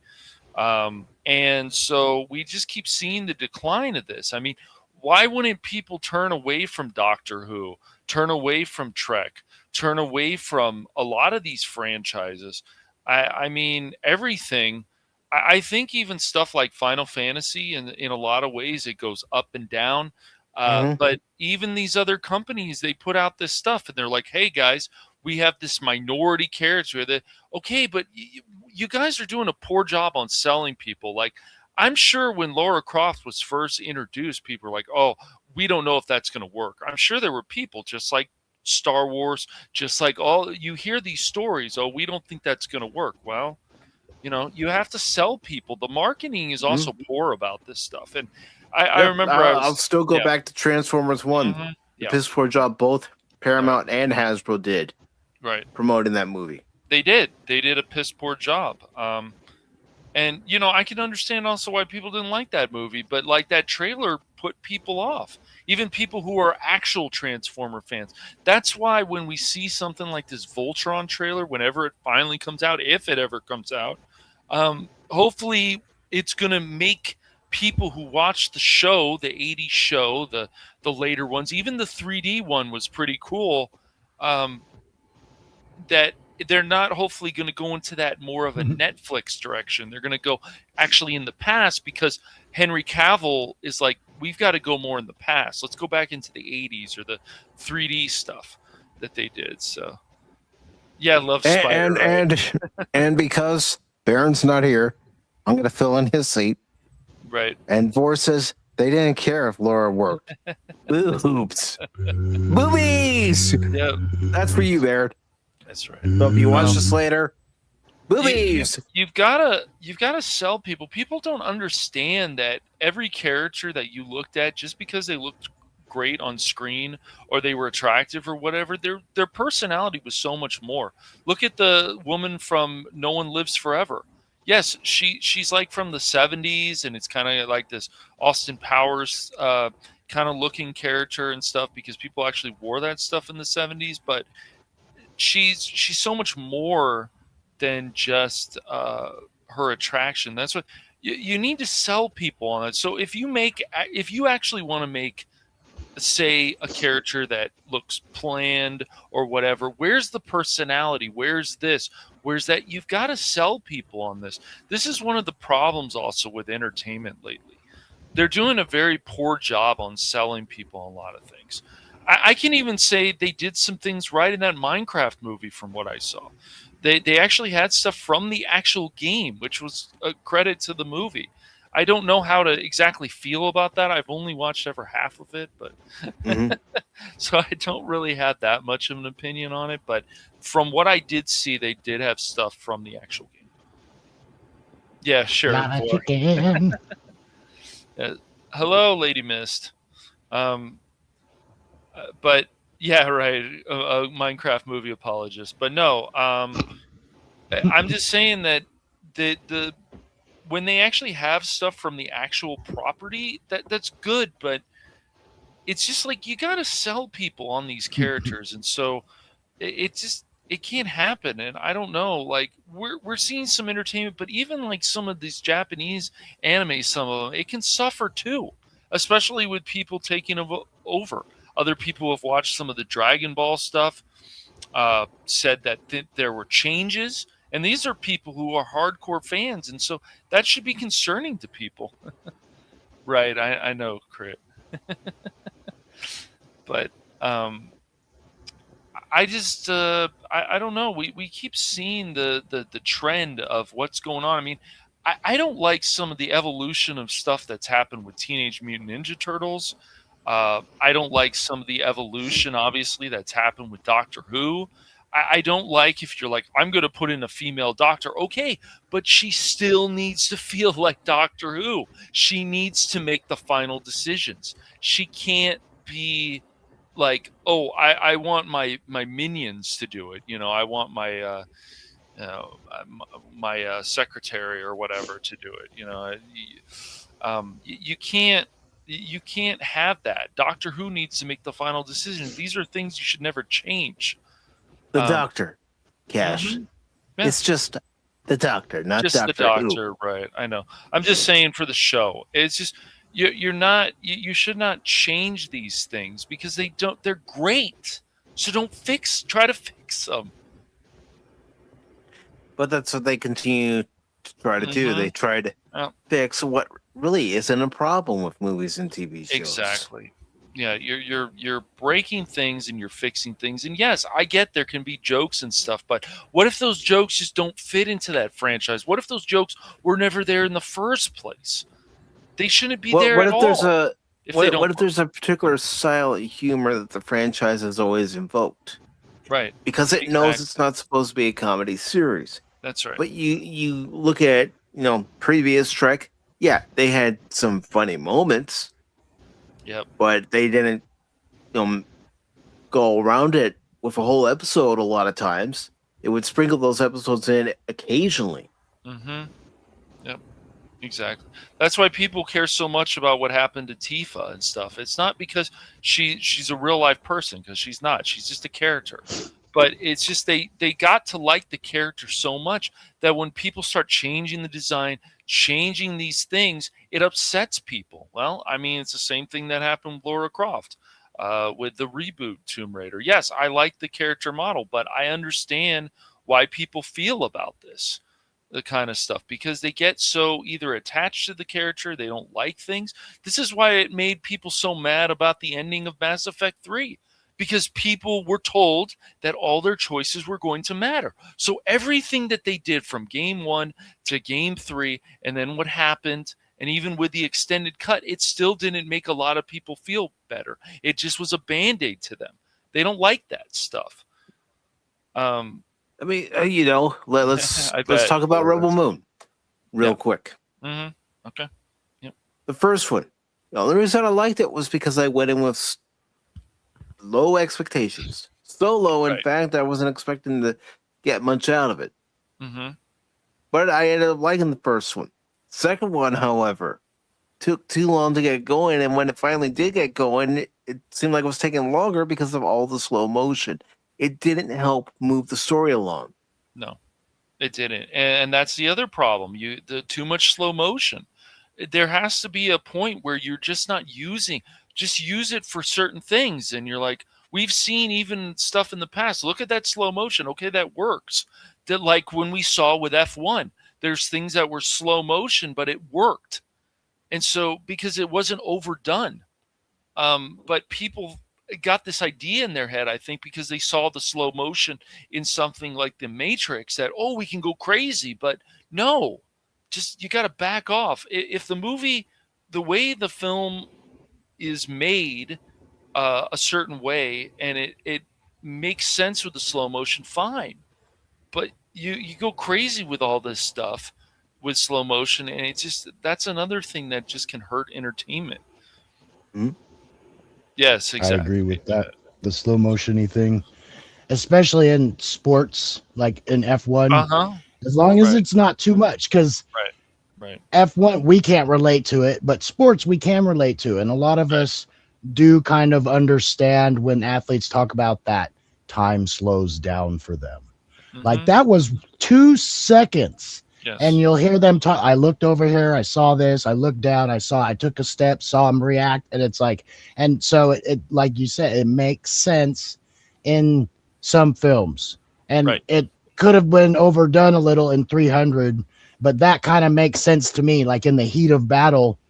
And so we just keep seeing the decline of this. I mean, why wouldn't people turn away from Doctor Who, turn away from Trek, turn away from a lot of these franchises? I mean, everything. I think even stuff like Final Fantasy, in a lot of ways, it goes up and down. But even these other companies, they put out this stuff, and they're like, "Hey guys, we have this minority character that okay, but you guys are doing a poor job on selling people." Like, I'm sure when Laura Croft was first introduced, people were like, "Oh, we don't know if that's going to work." I'm sure there were people just like Star Wars, just like all you hear these stories. Oh, we don't think that's going to work. Well, you have to sell people. The marketing is also poor about this stuff. And I remember I'll still go back to Transformers 1. Mhm. The Yeah. piss poor job both Paramount and Hasbro did Right. promoting that movie. They did a piss poor job. And I can understand also why people didn't like that movie, but like that trailer put people off, even people who are actual Transformer fans. That's why when we see something like this Voltron trailer, whenever it finally comes out, if it ever comes out, hopefully it's going to make people who watch the show, the 80s show, the later ones, even the 3D one was pretty cool, that they're not hopefully going to go into that more of a Netflix direction. They're going to go actually in the past, because Henry Cavill is like, we've got to go more in the past. Let's go back into the 80s or the 3D stuff that they did. So, yeah, I love Spider. And because Baron's not here, I'm going to fill in his seat. Right. And Vor says they didn't care if Laura worked. Oops. Boobies! Yeah, That's for you, Baron. that's right. So if you watch this later, boobies! You've gotta sell people. People don't understand that every character that you looked at, just because they looked great on screen or they were attractive or whatever, their personality was so much more. Look at the woman from No One Lives Forever. Yes, she's like from the 70s, and it's kind of like this Austin Powers kind of looking character and stuff, because people actually wore that stuff in the 70s, but she's so much more than just her attraction. That's what you need to sell people on it. So if you actually want to make, say, a character that looks bland or whatever, where's the personality? Where's this? Where's that? You've got to sell people on this. This is one of the problems also with entertainment lately. They're doing a very poor job on selling people on a lot of things. I can even say they did some things right in that Minecraft movie from what I saw. They actually had stuff from the actual game, which was a credit to the movie. I don't know how to exactly feel about that. I've only watched ever half of it, but so I don't really have that much of an opinion on it. But from what I did see, they did have stuff from the actual game. Yeah, sure. Lot of chicken. Hello, Lady Mist. But yeah, right. A Minecraft movie apologist, but no. I'm just saying that the when they actually have stuff from the actual property, that's good, but it's just like you got to sell people on these characters, and so it can't happen. And I don't know, like we're seeing some entertainment, but even like some of these Japanese anime, some of them, it can suffer too, especially with people taking over. Other people have watched some of the Dragon Ball stuff, said that there were changes. And these are people who are hardcore fans. And so that should be concerning to people. Right. I know, Crit. But I just, I don't know. We keep seeing the trend of what's going on. I mean, I don't like some of the evolution of stuff that's happened with Teenage Mutant Ninja Turtles. I don't like some of the evolution, obviously, that's happened with Doctor Who. I don't like if you're like, I'm going to put in a female doctor. Okay, but she still needs to feel like Doctor Who. She needs to make the final decisions. She can't be like, oh, I want my minions to do it. I want my my secretary or whatever to do it. You can't have that. Doctor Who needs to make the final decision. These are things you should never change. The Doctor, Cash. Mhm. Yeah. It's just the Doctor, not Just the Doctor Who. Doctor, right? I know. I'm just saying for the show. It's just you're not. You should not change these things because they don't. They're great. So don't try to fix them. But that's what they continue to try to do. They try to fix what really isn't a problem with movies and TV shows. Exactly. Yeah, you're breaking things and you're fixing things. And yes, I get there can be jokes and stuff, but what if those jokes just don't fit into that franchise? What if those jokes were never there in the first place? They shouldn't be there at all. What if there's a particular style of humor that the franchise has always invoked? Right. Because it knows it's not supposed to be a comedy series. That's right. But you look at, previous Trek, yeah, they had some funny moments. Yep. But they didn't go around it with a whole episode a lot of times. It would sprinkle those episodes in occasionally. Mm-hmm. Yep. Exactly. That's why people care so much about what happened to Tifa and stuff. It's not because she's a real life person, because she's not. She's just a character. But it's just they got to like the character so much that when people start changing the design, changing these things, it upsets people. Well, I mean, it's the same thing that happened with Lara Croft with the reboot Tomb Raider. Yes, I like the character model, but I understand why people feel about this. The kind of stuff, because they get so either attached to the character, they don't like things. This is why it made people so mad about the ending of Mass Effect 3, because people were told that all their choices were going to matter. So everything that they did from game 1 to game 3, and then what happened, and even with the extended cut, it still didn't make a lot of people feel better. It just was a Band-Aid to them. They don't like that stuff. I mean, let's talk about Rebel Moon real quick. Mm-hmm. Okay. Yep. The first one. The only reason I liked it was because I went in with low expectations. So low, in fact, I wasn't expecting to get much out of it. Mm-hmm. But I ended up liking the first one. Second one, however, took too long to get going, and when it finally did get going, it seemed like it was taking longer because of all the slow motion. It didn't help move the story along. No, it didn't. And that's the other problem. The too much slow motion. There has to be a point where you're just not just use it for certain things. And you're like, we've seen even stuff in the past. Look at that slow motion. Okay, that works. That, like when we saw with F1, there's things that were slow motion, but it worked. And so, because it wasn't overdone. But people got this idea in their head, I think, because they saw the slow motion in something like The Matrix, that, oh, we can go crazy. But no, just you got to back off. If the movie, the way the film is made a certain way, and it makes sense with the slow motion, fine. But you go crazy with all this stuff with slow motion, and it's just, that's another thing that just can hurt entertainment. Mm-hmm. Yes, exactly. I agree with that. The slow motion-y thing, especially in sports, like in F1, as long as it's not too much, because F1, we can't relate to it, but sports we can relate to. And a lot of us do kind of understand when athletes talk about that time slows down for them. Mm-hmm. Like that was 2 seconds. Yes. And you'll hear them talk. I looked over here. I saw this. I looked down. I took a step, saw him react. And it's like, and so it like you said, it makes sense in some films. And it could have been overdone a little in 300, but that kind of makes sense to me. Like in the heat of battle,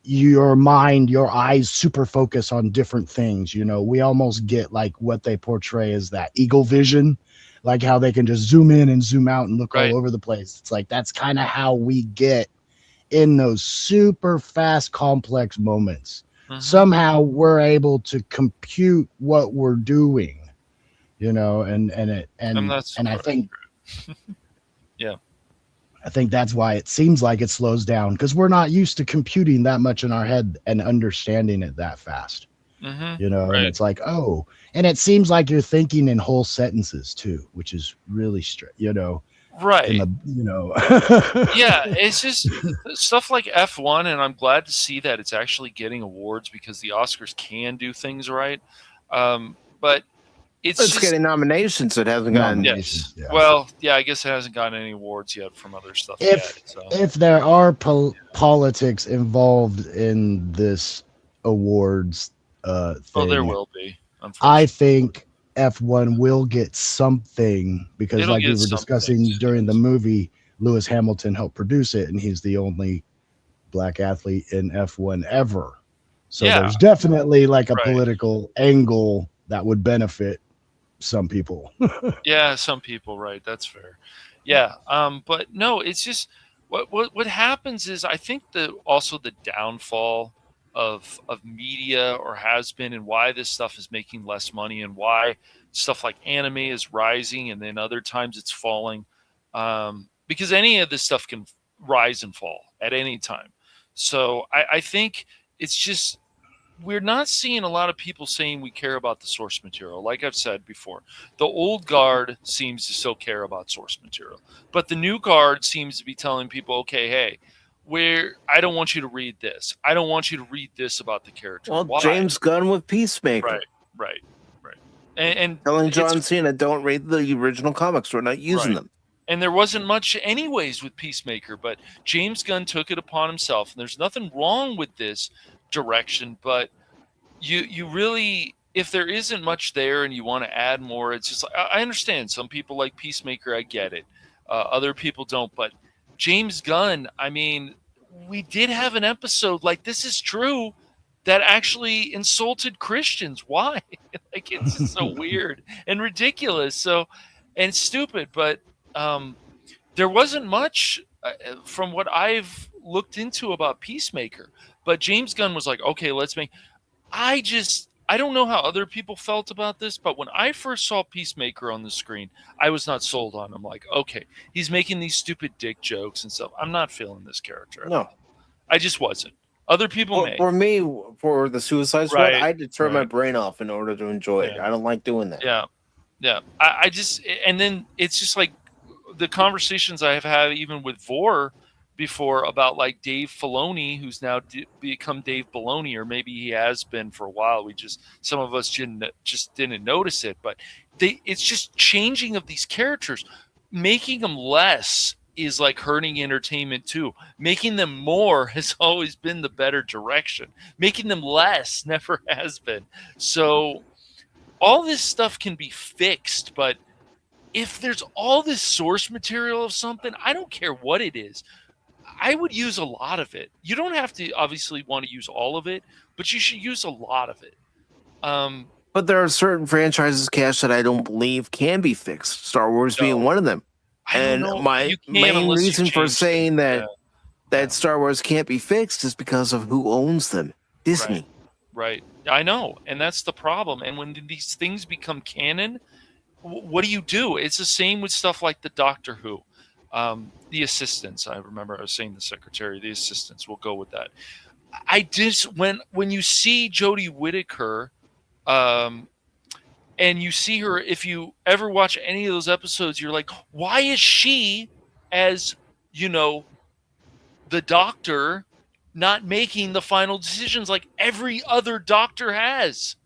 your mind, your eyes super focus on different things. We almost get like what they portray as that eagle vision. like how they can just zoom in and zoom out and look Right. all over the place. It's like that's kind of how we get in those super fast, complex moments. Mhm. Somehow we're able to compute what we're doing, and that's I think Yeah. I think that's why it seems like it slows down, because we're not used to computing that much in our head and understanding it that fast. Mhm. And Right. it's like, oh, and it seems like you're thinking in whole sentences too, which is really strict, Right. in the, Yeah, it's just stuff like F1, and I'm glad to see that it's actually getting awards because the Oscars can do things right. But it's It's just getting nominations. It hasn't gotten. yes. Yeah. Well, yeah, I guess it hasn't gotten any awards yet from other stuff if yet. So if there are politics involved in this awards thing, there will be. I think F1 will get something, because It'll like we get were something, discussing yes. during the movie, Lewis Hamilton helped produce it, and he's the only black athlete in F1 ever. So Yeah. there's definitely like a Right. political angle that would benefit some people. Yeah, some people, right? That's fair. Yeah, but no, it's just what happens is I think also the downfall of media, or has been, and why this stuff is making less money, and why stuff like anime is rising, and then other times it's falling, because any of this stuff can rise and fall at any time. So I think it's just we're not seeing a lot of people saying we care about the source material. Like I've said before, the old guard seems to still care about source material, but the new guard seems to be telling people, okay, hey, I don't want you to read this. I don't want you to read this about the character. Well, Why? James Gunn with Peacemaker. Right. And Telling it's- John Cena, don't read the original comics. We're not using Right. them. And there wasn't much anyways with Peacemaker, but James Gunn took it upon himself. And there's nothing wrong with this direction, but you really, if there isn't much there and you want to add more, it's just like, I understand some people like Peacemaker. I get it. Other people don't. But James Gunn, I mean, we did have an episode like This Is True that actually insulted Christians. Why? Like, it's just so weird and ridiculous. So, and stupid, but there wasn't much from what I've looked into about Peacemaker. But James Gunn was like, okay, let's make. I don't know how other people felt about this, but when I first saw Peacemaker on the screen, I was not sold on him. Like, okay, he's making these stupid dick jokes and stuff. I'm not feeling this character. No. I just wasn't. Other people may. For me, for the Suicide Squad, Right, I had to turn my right. brain off in order to enjoy it. Yeah. I don't like doing that. Yeah. I just, and then it's just like the conversations I have had even with Vor before about like Dave Filoni, who's now become Dave Baloney, or maybe he has been for a while. Some of us just didn't notice it, but it's just changing of these characters, making them less is like hurting entertainment too. Making them more has always been the better direction. Making them less never has been. So all this stuff can be fixed, but if there's all this source material of something, I don't care what it is. I would use a lot of it. You don't have to obviously want to use all of it, but you should use a lot of it. But there are certain franchises, Cash, that I don't believe can be fixed. Star Wars being one of them. I don't And know. my You can't main unless you reason for change saying things. that Star Wars can't be fixed is because of who owns them. Disney. Right. I know. And that's the problem. And when these things become canon, what do? It's the same with stuff like the Doctor Who. The assistants. I remember I was saying the secretary, the assistants. We'll go with that. When you see Jodie Whittaker, and you see her, if you ever watch any of those episodes, you're like, why is she, as the Doctor, not making the final decisions like every other Doctor has?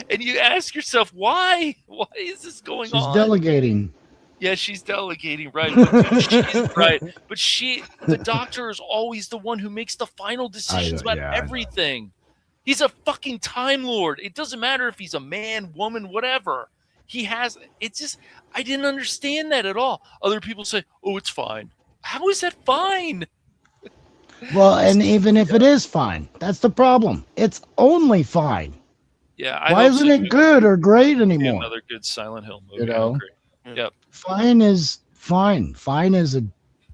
And you ask yourself, why? Why is this going on? She's delegating. Yeah, she's delegating, right? But she's right. But the Doctor is always the one who makes the final decisions about everything. He's a fucking Time Lord. It doesn't matter if he's a man, woman, whatever. It's just, I didn't understand that at all. Other people say, oh, it's fine. How is that fine? Well, and even if it is fine, that's the problem. It's only fine. Yeah. Why isn't it good or great anymore? Another good Silent Hill movie. You know? Yep. Fine is fine. Fine is a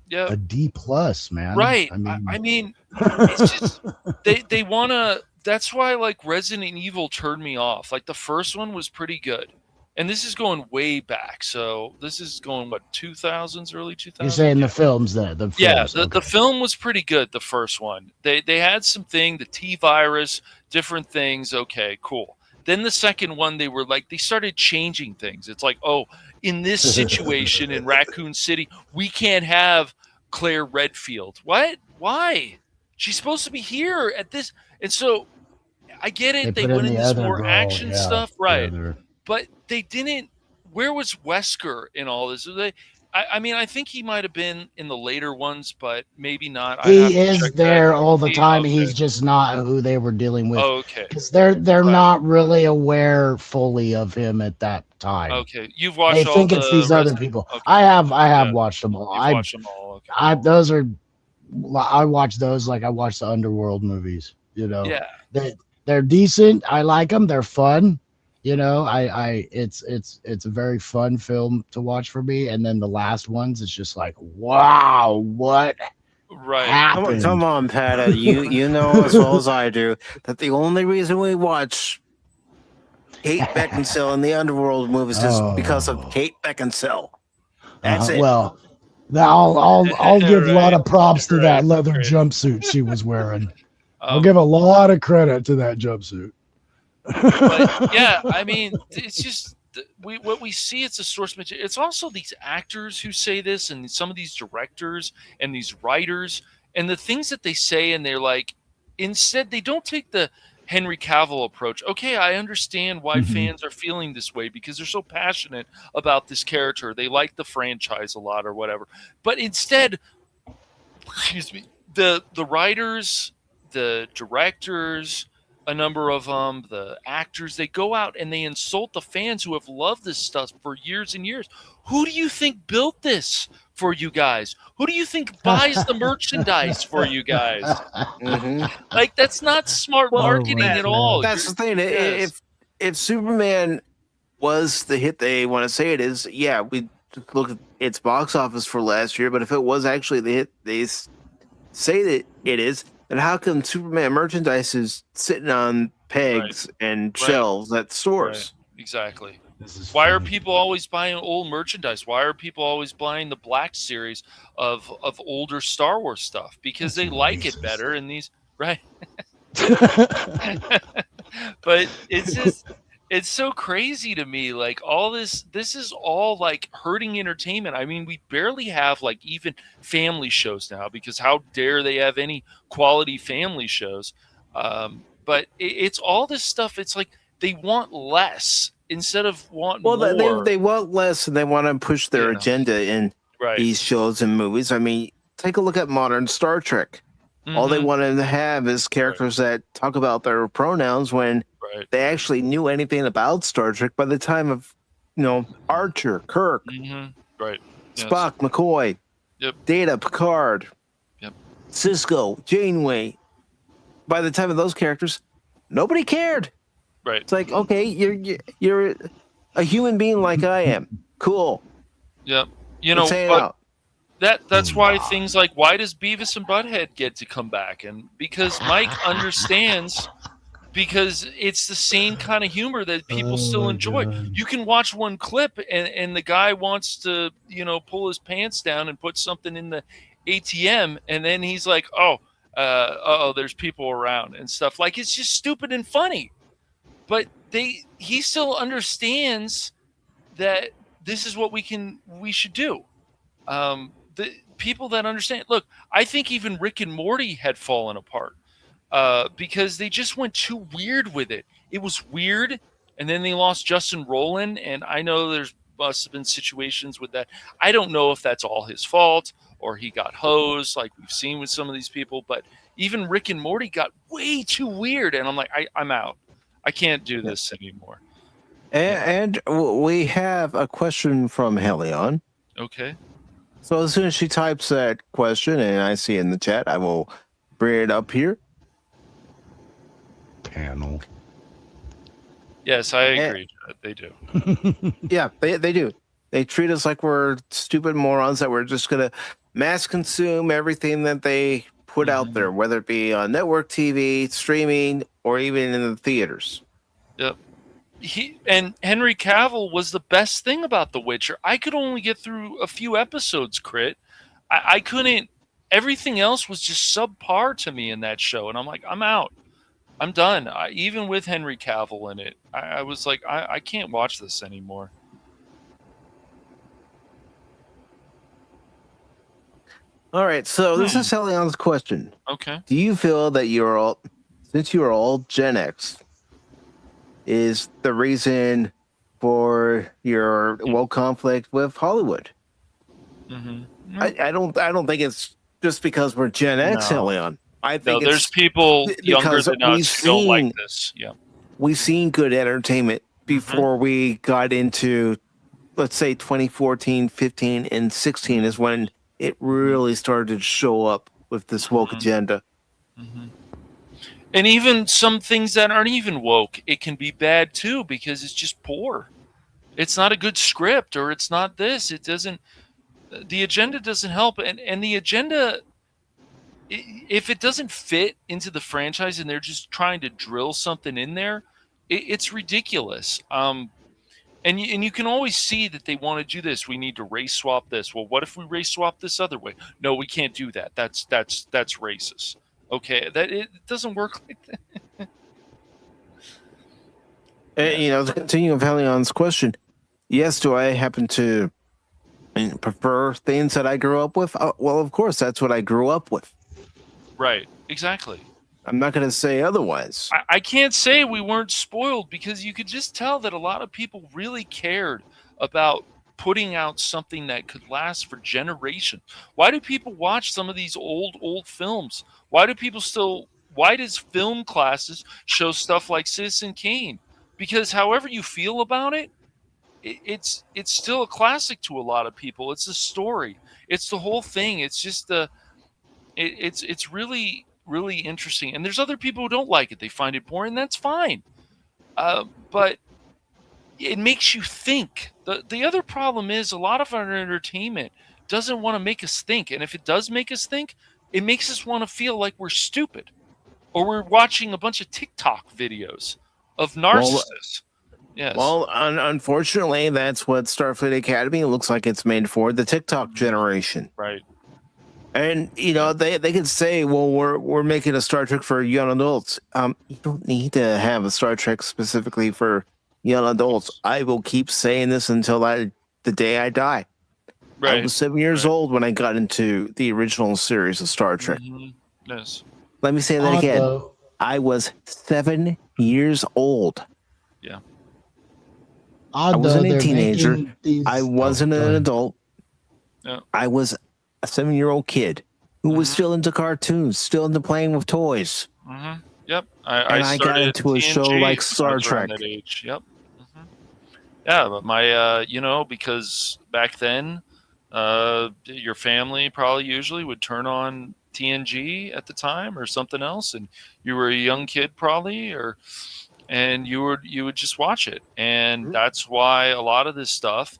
Yep. D plus, man. Right. I I mean, mean, it's just they want to. That's why like Resident Evil turned me off. Like the first one was pretty good, and this is going way back. So this is going what 2000s, early 2000s. you're saying the films there, the Yeah, films. the film was pretty good. The first one, they had some thing, the T virus, different things. Okay, cool. Then the second one, they were like they started changing things. It's like, oh, in this situation in Raccoon City, we can't have Claire Redfield. What? Why? She's supposed to be here at this. And so I get it. They put went in in the this other more girl, action yeah, stuff, the right? other- But they didn't. Where was Wesker in all this? I mean, I think he might have been in the later ones, but maybe not. I'd have He to is check there that. all the time. Okay. He's just not who they were dealing with. Okay. Because they're Right. not really aware fully of him at that time. Okay. You've They watched all think the it's these other Resident- people. Okay. I have Yeah. watched them all. You've watched them all. Okay. I watch those like I watch the Underworld movies. You know, Yeah. they're decent. I like them. They're fun. You know, it's a very fun film to watch for me. And then the last ones, it's just like, wow, what Right. happened? Come on, Pata. You know as well as I do that the only reason we watch Kate Beckinsale in the Underworld movies is because of Kate Beckinsale. That's it. Well, I'll give a lot of props to that Right, leather right. jumpsuit she was wearing. I'll Um, give a lot of credit to that jumpsuit. but yeah, I mean, it's just what we see. It's a source material. It's also these actors who say this, and some of these directors and these writers, and the things that they say, and they're like, instead they don't take the Henry Cavill approach. Okay, I understand why fans are feeling this way because they're so passionate about this character. They like the franchise a lot or whatever. But instead, excuse me, the writers, the directors, a number of the actors, they go out and they insult the fans who have loved this stuff for years and years. Who do you think built this for you guys? Who do you think buys the merchandise for you guys? Like, that's not smart marketing at all. That's the thing. Yes. If Superman was the hit they want to say it is, yeah, we look at its box office for last year. But if it was actually the hit they say that it is, then how come Superman merchandise is sitting on pegs and shelves at stores? Right. Exactly. Why are people always buying old merchandise? Why are people always buying the Black series of older Star Wars stuff? Because they like it better in these, right? But it's just, it's so crazy to me. Like all this is all like hurting entertainment. I mean, we barely have like even family shows now because how dare they have any quality family shows? But it's all this stuff. It's like they want less instead of want more. They want less and they want to push their agenda in these shows and movies. I mean, take a look at modern Star Trek. All they wanted to have is characters that talk about their pronouns when they actually knew anything about Star Trek by the time of, Archer, Kirk, Right. Spock, McCoy, Data, Picard, Cisco, Janeway. By the time of those characters, nobody cared. Right. It's like, okay, you're a human being like I am. Cool. Yep. Let's hang out. That's why things like, why does Beavis and Butthead get to come back? And because Mike understands, because it's the same kind of humor that people still enjoy. God. You can watch one clip and the guy wants to, pull his pants down and put something in the ATM, and then he's like, there's people around and stuff. Like, it's just stupid and funny. But he still understands that this is what we should do. The people that understand. Look, I think even Rick and Morty had fallen apart because they just went too weird with it. It was weird, and then they lost Justin Roiland, and I know there's must have been situations with that. I don't know if that's all his fault or he got hosed, like we've seen with some of these people. But even Rick and Morty got way too weird, and I'm like, I'm out. I can't do this anymore. And we have a question from Helion. Okay. So as soon as she types that question and I see it in the chat, I will bring it up here. Panel. Yes, I agree. They do. Yeah, they do. They treat us like we're stupid morons that we're just gonna mass consume everything that they put out there, whether it be on network TV, streaming, or even in the theaters. Yep. And Henry Cavill was the best thing about The Witcher. I could only get through a few episodes, Crit. I couldn't. Everything else was just subpar to me in that show, and I'm like, I'm out. I'm done. Even with Henry Cavill in it, I was like, I can't watch this anymore. All right, so this is Leon's question. Okay. Do you feel that since you are all Gen X, is the reason for your woke conflict with Hollywood? I don't think it's just because we're Gen X, Leon. I think there's people younger than us who don't like this. Yeah, we've seen good entertainment before we got into, let's say, 2014, 15, and 16 is when it really started to show up with this woke agenda. And even some things that aren't even woke, it can be bad too because it's just poor. It's not a good script, or it's not this. It doesn't. The agenda doesn't help, and the agenda, if it doesn't fit into the franchise and they're just trying to drill something in there, it's ridiculous. And you can always see that they want to do this. We need to race swap this. Well, what if we race swap this other way? No, we can't do that. That's racist. Okay, that it doesn't work like that. And, to continue with Leon's question, yes, do I happen to prefer things that I grew up with? Well, of course, that's what I grew up with. Right, exactly. I'm not going to say otherwise. I can't say we weren't spoiled because you could just tell that a lot of people really cared about putting out something that could last for generations. Why do people watch some of these old films? Why does film classes show stuff like Citizen Kane? Because however you feel about it, it's still a classic to a lot of people. It's a story. It's the whole thing. It's just it's really, really interesting. And there's other people who don't like it. They find it boring. That's fine. But it makes you think. The other problem is a lot of our entertainment doesn't want to make us think. And if it does make us think, it makes us want to feel like we're stupid. Or we're watching a bunch of TikTok videos of narcissists. Yes. Well, unfortunately, that's what Starfleet Academy looks like it's made for, the TikTok generation. Right. And, they could say, well, we're making a Star Trek for young adults. You don't need to have a Star Trek specifically for young adults. I will keep saying this until the day I die. Right. I was 7 years old when I got into the original series of Star Trek. Yes. Let me say that again. I was 7 years old. Yeah. I wasn't a teenager. I wasn't an adult. Yeah. I was a 7-year-old kid who was still into cartoons, still into playing with toys. Yep. I got into a show like Star Trek. That age. Yep. Yeah, but my, because back then, your family probably usually would turn on TNG at the time or something else, and you were a young kid probably, and you would just watch it, and that's why a lot of this stuff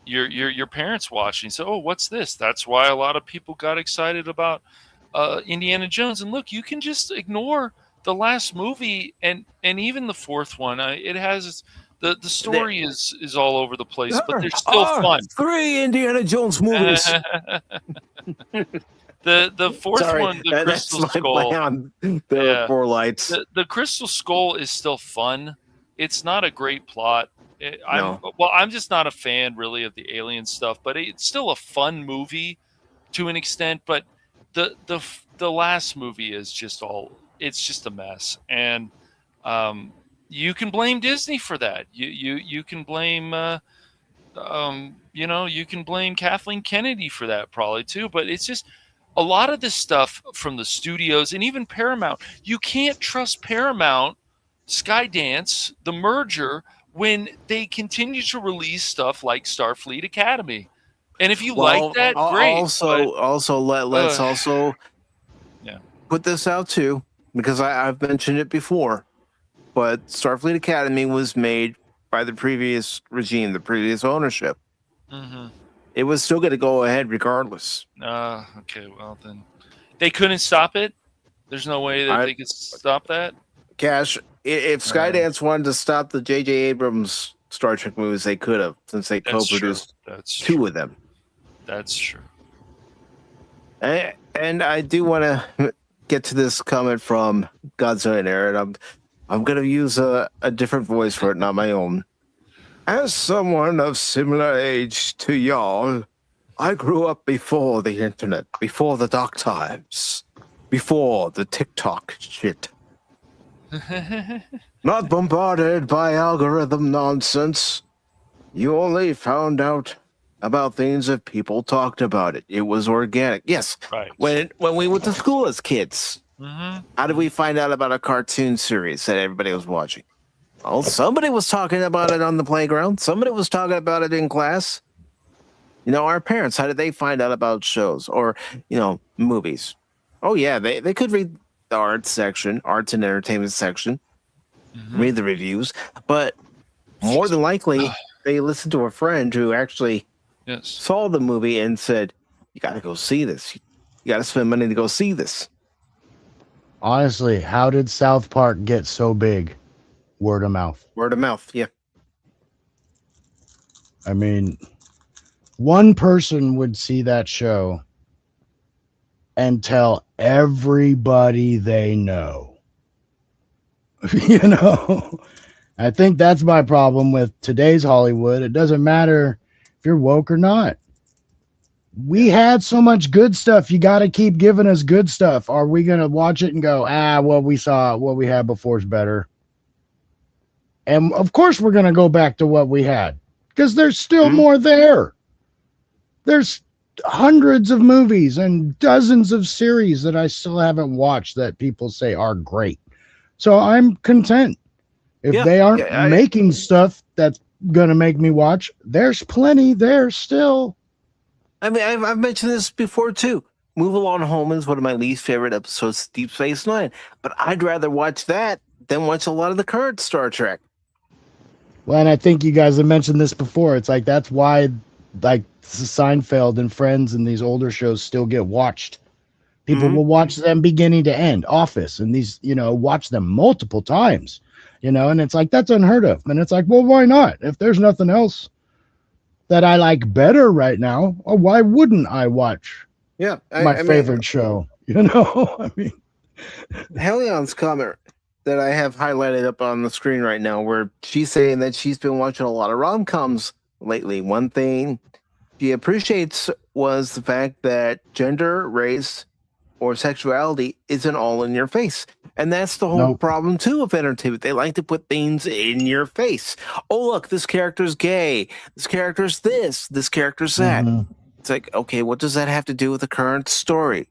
your parents watching. So, what's this? That's why a lot of people got excited about Indiana Jones. And look, you can just ignore the last movie and even the fourth one. It has the story is all over the place, but they're still fun. 3 Indiana Jones movies. The fourth one, the Crystal Skull. There are 4 lights. The Crystal Skull is still fun. It's not a great plot. I'm just not a fan really of the alien stuff, but it's still a fun movie to an extent. But the last movie is just it's just a mess, and you can blame Disney for that. You can blame you can blame Kathleen Kennedy for that probably too. But it's just a lot of this stuff from the studios and even Paramount. You can't trust Paramount, Skydance, the merger, when they continue to release stuff like Starfleet Academy. And if you like that, great. Let's put this out too, because I've mentioned it before, but Starfleet Academy was made by the previous regime, the previous ownership. Mm-hmm. It was still going to go ahead regardless. Okay, well then. They couldn't stop it? There's no way that they could stop that? Cash, if Skydance wanted to stop the J.J. Abrams Star Trek movies, they could have, since they co-produced two of them. That's true. And I do want to get to this comment from Godzilla and Aaron. I'm going to use a different voice for it, not my own. As someone of similar age to y'all, I grew up before the internet, before the dark times, before the TikTok shit. Not bombarded by algorithm nonsense. You only found out about things if people talked about it. It was organic. Yes. Right. When we went to school as kids, Mm-hmm. how did we find out about a cartoon series that everybody was watching? Well, somebody was talking about it on the playground. Somebody was talking about it in class. You know, our parents, how did they find out about shows or, movies? Oh, yeah, they could read the arts section, arts and entertainment section, read the reviews, but more than likely, they listened to a friend who actually saw the movie and said, you got to go see this. You got to spend money to go see this. Honestly, how did South Park get so big? Word of mouth. Word of mouth, yeah. I mean, one person would see that show and tell everybody they know. I think that's my problem with today's Hollywood. It doesn't matter if you're woke or not. We had so much good stuff. You got to keep giving us good stuff. Are we going to watch it and go, what we had before is better? And of course we're going to go back to what we had because there's still more there. There's hundreds of movies and dozens of series that I still haven't watched that people say are great. So I'm content. If they aren't making stuff that's going to make me watch, there's plenty there still. I mean, I've mentioned this before, too. Move Along Home is one of my least favorite episodes of Deep Space Nine. But I'd rather watch that than watch a lot of the current Star Trek. Well, and I think you guys have mentioned this before. It's like that's why, like, Seinfeld and Friends and these older shows still get watched. People will watch them beginning to end. Office and these, watch them multiple times. And it's like, that's unheard of. And it's like, well, why not? If there's nothing else that I like better right now, why wouldn't I watch my favorite show? I mean, Helion's comment that I have highlighted up on the screen right now, where she's saying that she's been watching a lot of rom-coms lately. One thing she appreciates was the fact that gender, race, or sexuality isn't all in your face. And that's the whole problem, too, of entertainment. They like to put things in your face. Oh, look, this character's gay. This character's this. This character's that. It's like, okay, what does that have to do with the current story?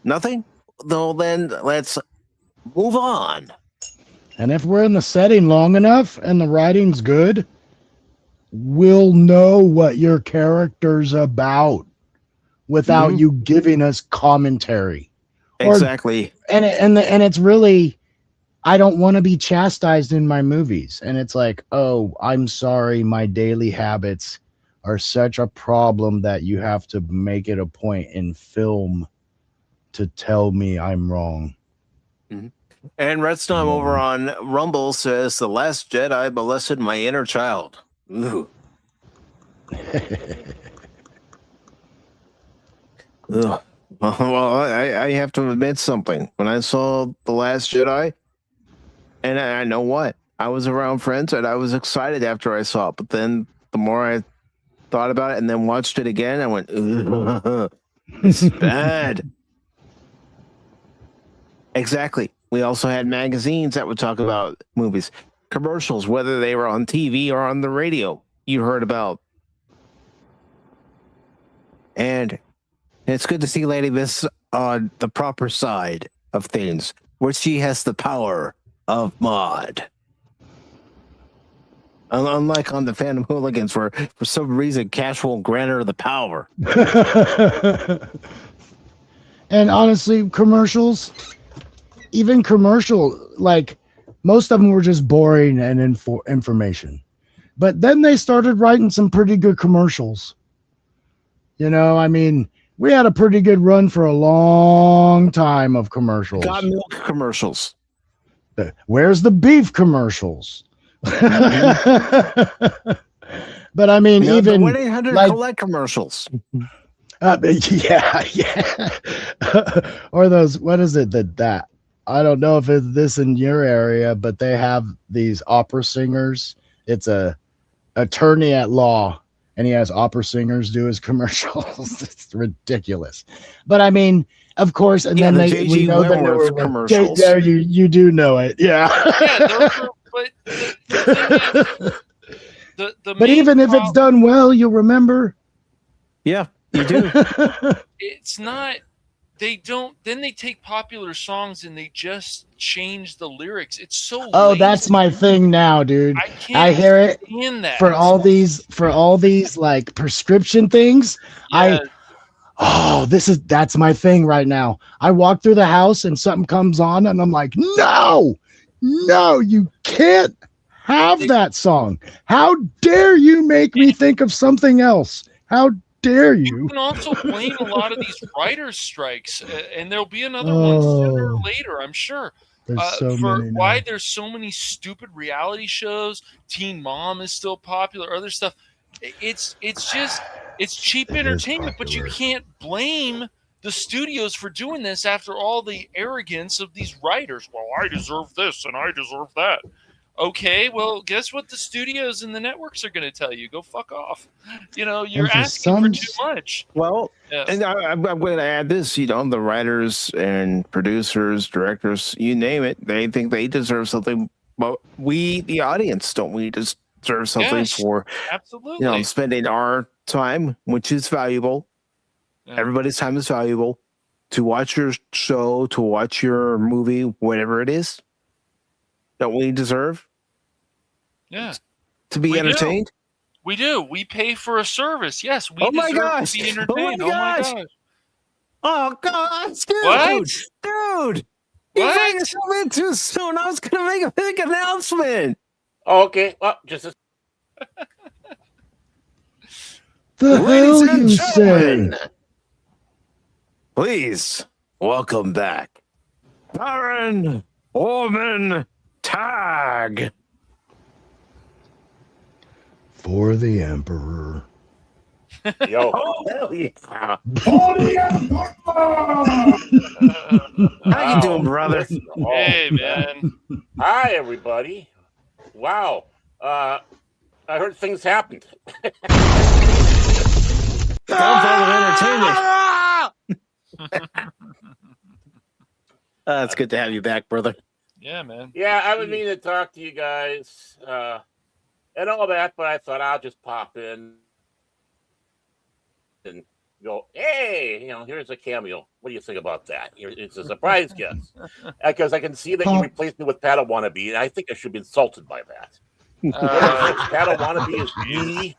Nothing? No, then let's move on. And if we're in the setting long enough and the writing's good, we'll know what your character's about without you giving us commentary. Exactly. And it's really, I don't want to be chastised in my movies. And it's like, oh, I'm sorry, my daily habits are such a problem that you have to make it a point in film to tell me I'm wrong. And Redstone over on Rumble says, The Last Jedi molested my inner child. Ooh. Ugh. Well, I have to admit something. When I saw The Last Jedi, and I know what, I was around friends and I was excited after I saw it. But then the more I thought about it and then watched it again, I went, ugh, it's bad. Exactly. We also had magazines that would talk about movies, commercials, whether they were on TV or on the radio, you heard about. And it's good to see Lady Miss on the proper side of things, where she has the power of mod. Unlike on the Phantom Hooligans, where for some reason Cash won't grant her the power. And honestly, commercials, even like most of them were just boring and information. But then they started writing some pretty good commercials. You know, I mean, we had a pretty good run for a long time of commercials. Got milk commercials. Where's the beef commercials? But I mean, No, even the 1-800 like, collect commercials. yeah. Or those, what is it that I don't know if it's this in your area, but they have these opera singers. It's a attorney at law, and he has opera singers do his commercials. It's ridiculous. But I mean, of course, and then we know that there were commercials. There you do know it, yeah. Yeah, those are, but the thing is, the but even if it's done well, you'll remember. Yeah, you do. It's not. They don't. Then they take popular songs and they just change the lyrics. It's so. Oh, lazy. that's my thing now, dude. I hear it that. for all these like prescription things. Yes. That's my thing right now. I walk through the house and something comes on and I'm like, no, you can't have that song. How dare you make me think of something else? How dare you? You can also blame a lot of these writers' strikes, and there'll be another one sooner or later, I'm sure. There's so for many now. why there's so many stupid reality shows. Teen Mom is still popular. Other stuff. It's cheap entertainment, but you can't blame the studios for doing this after all the arrogance of these writers. Well, I deserve this and I deserve that. Okay, well, guess what the studios and the networks are going to tell you? Go fuck off. You know, you're asking for too much. Well, and I'm going to add this, you know, the writers and producers, directors, you name it, they think they deserve something, but we, the audience, don't we deserve something for, absolutely, you know, spending our time, which is valuable. Yeah. Everybody's time is valuable to watch your show, to watch your movie, whatever it is. Don't we deserve? Yeah. To be entertained? We do. We pay for a service. Yes, we deserve to be entertained. Oh my gosh. Oh gosh, dude. What? Dude. You're bringing something too soon. I was going to make a big announcement. Okay. Well, just a... The hell you say? Please welcome back Baron Orman Tag. For the Emperor. Yo. Oh, hell yeah. For the Emperor! How you doing, brother? Hey, man. Hi, everybody. Wow. I heard things happened. It's good to have you back, brother. Yeah, man. Yeah, I would mean to talk to you guys and all that, but I thought I'll just pop in and go, hey, you know, here's a cameo. What do you think about that? It's a surprise guest. Because I can see that you replaced me with Pata Wannabe, and I think I should be insulted by that. Pata Wannabe is me.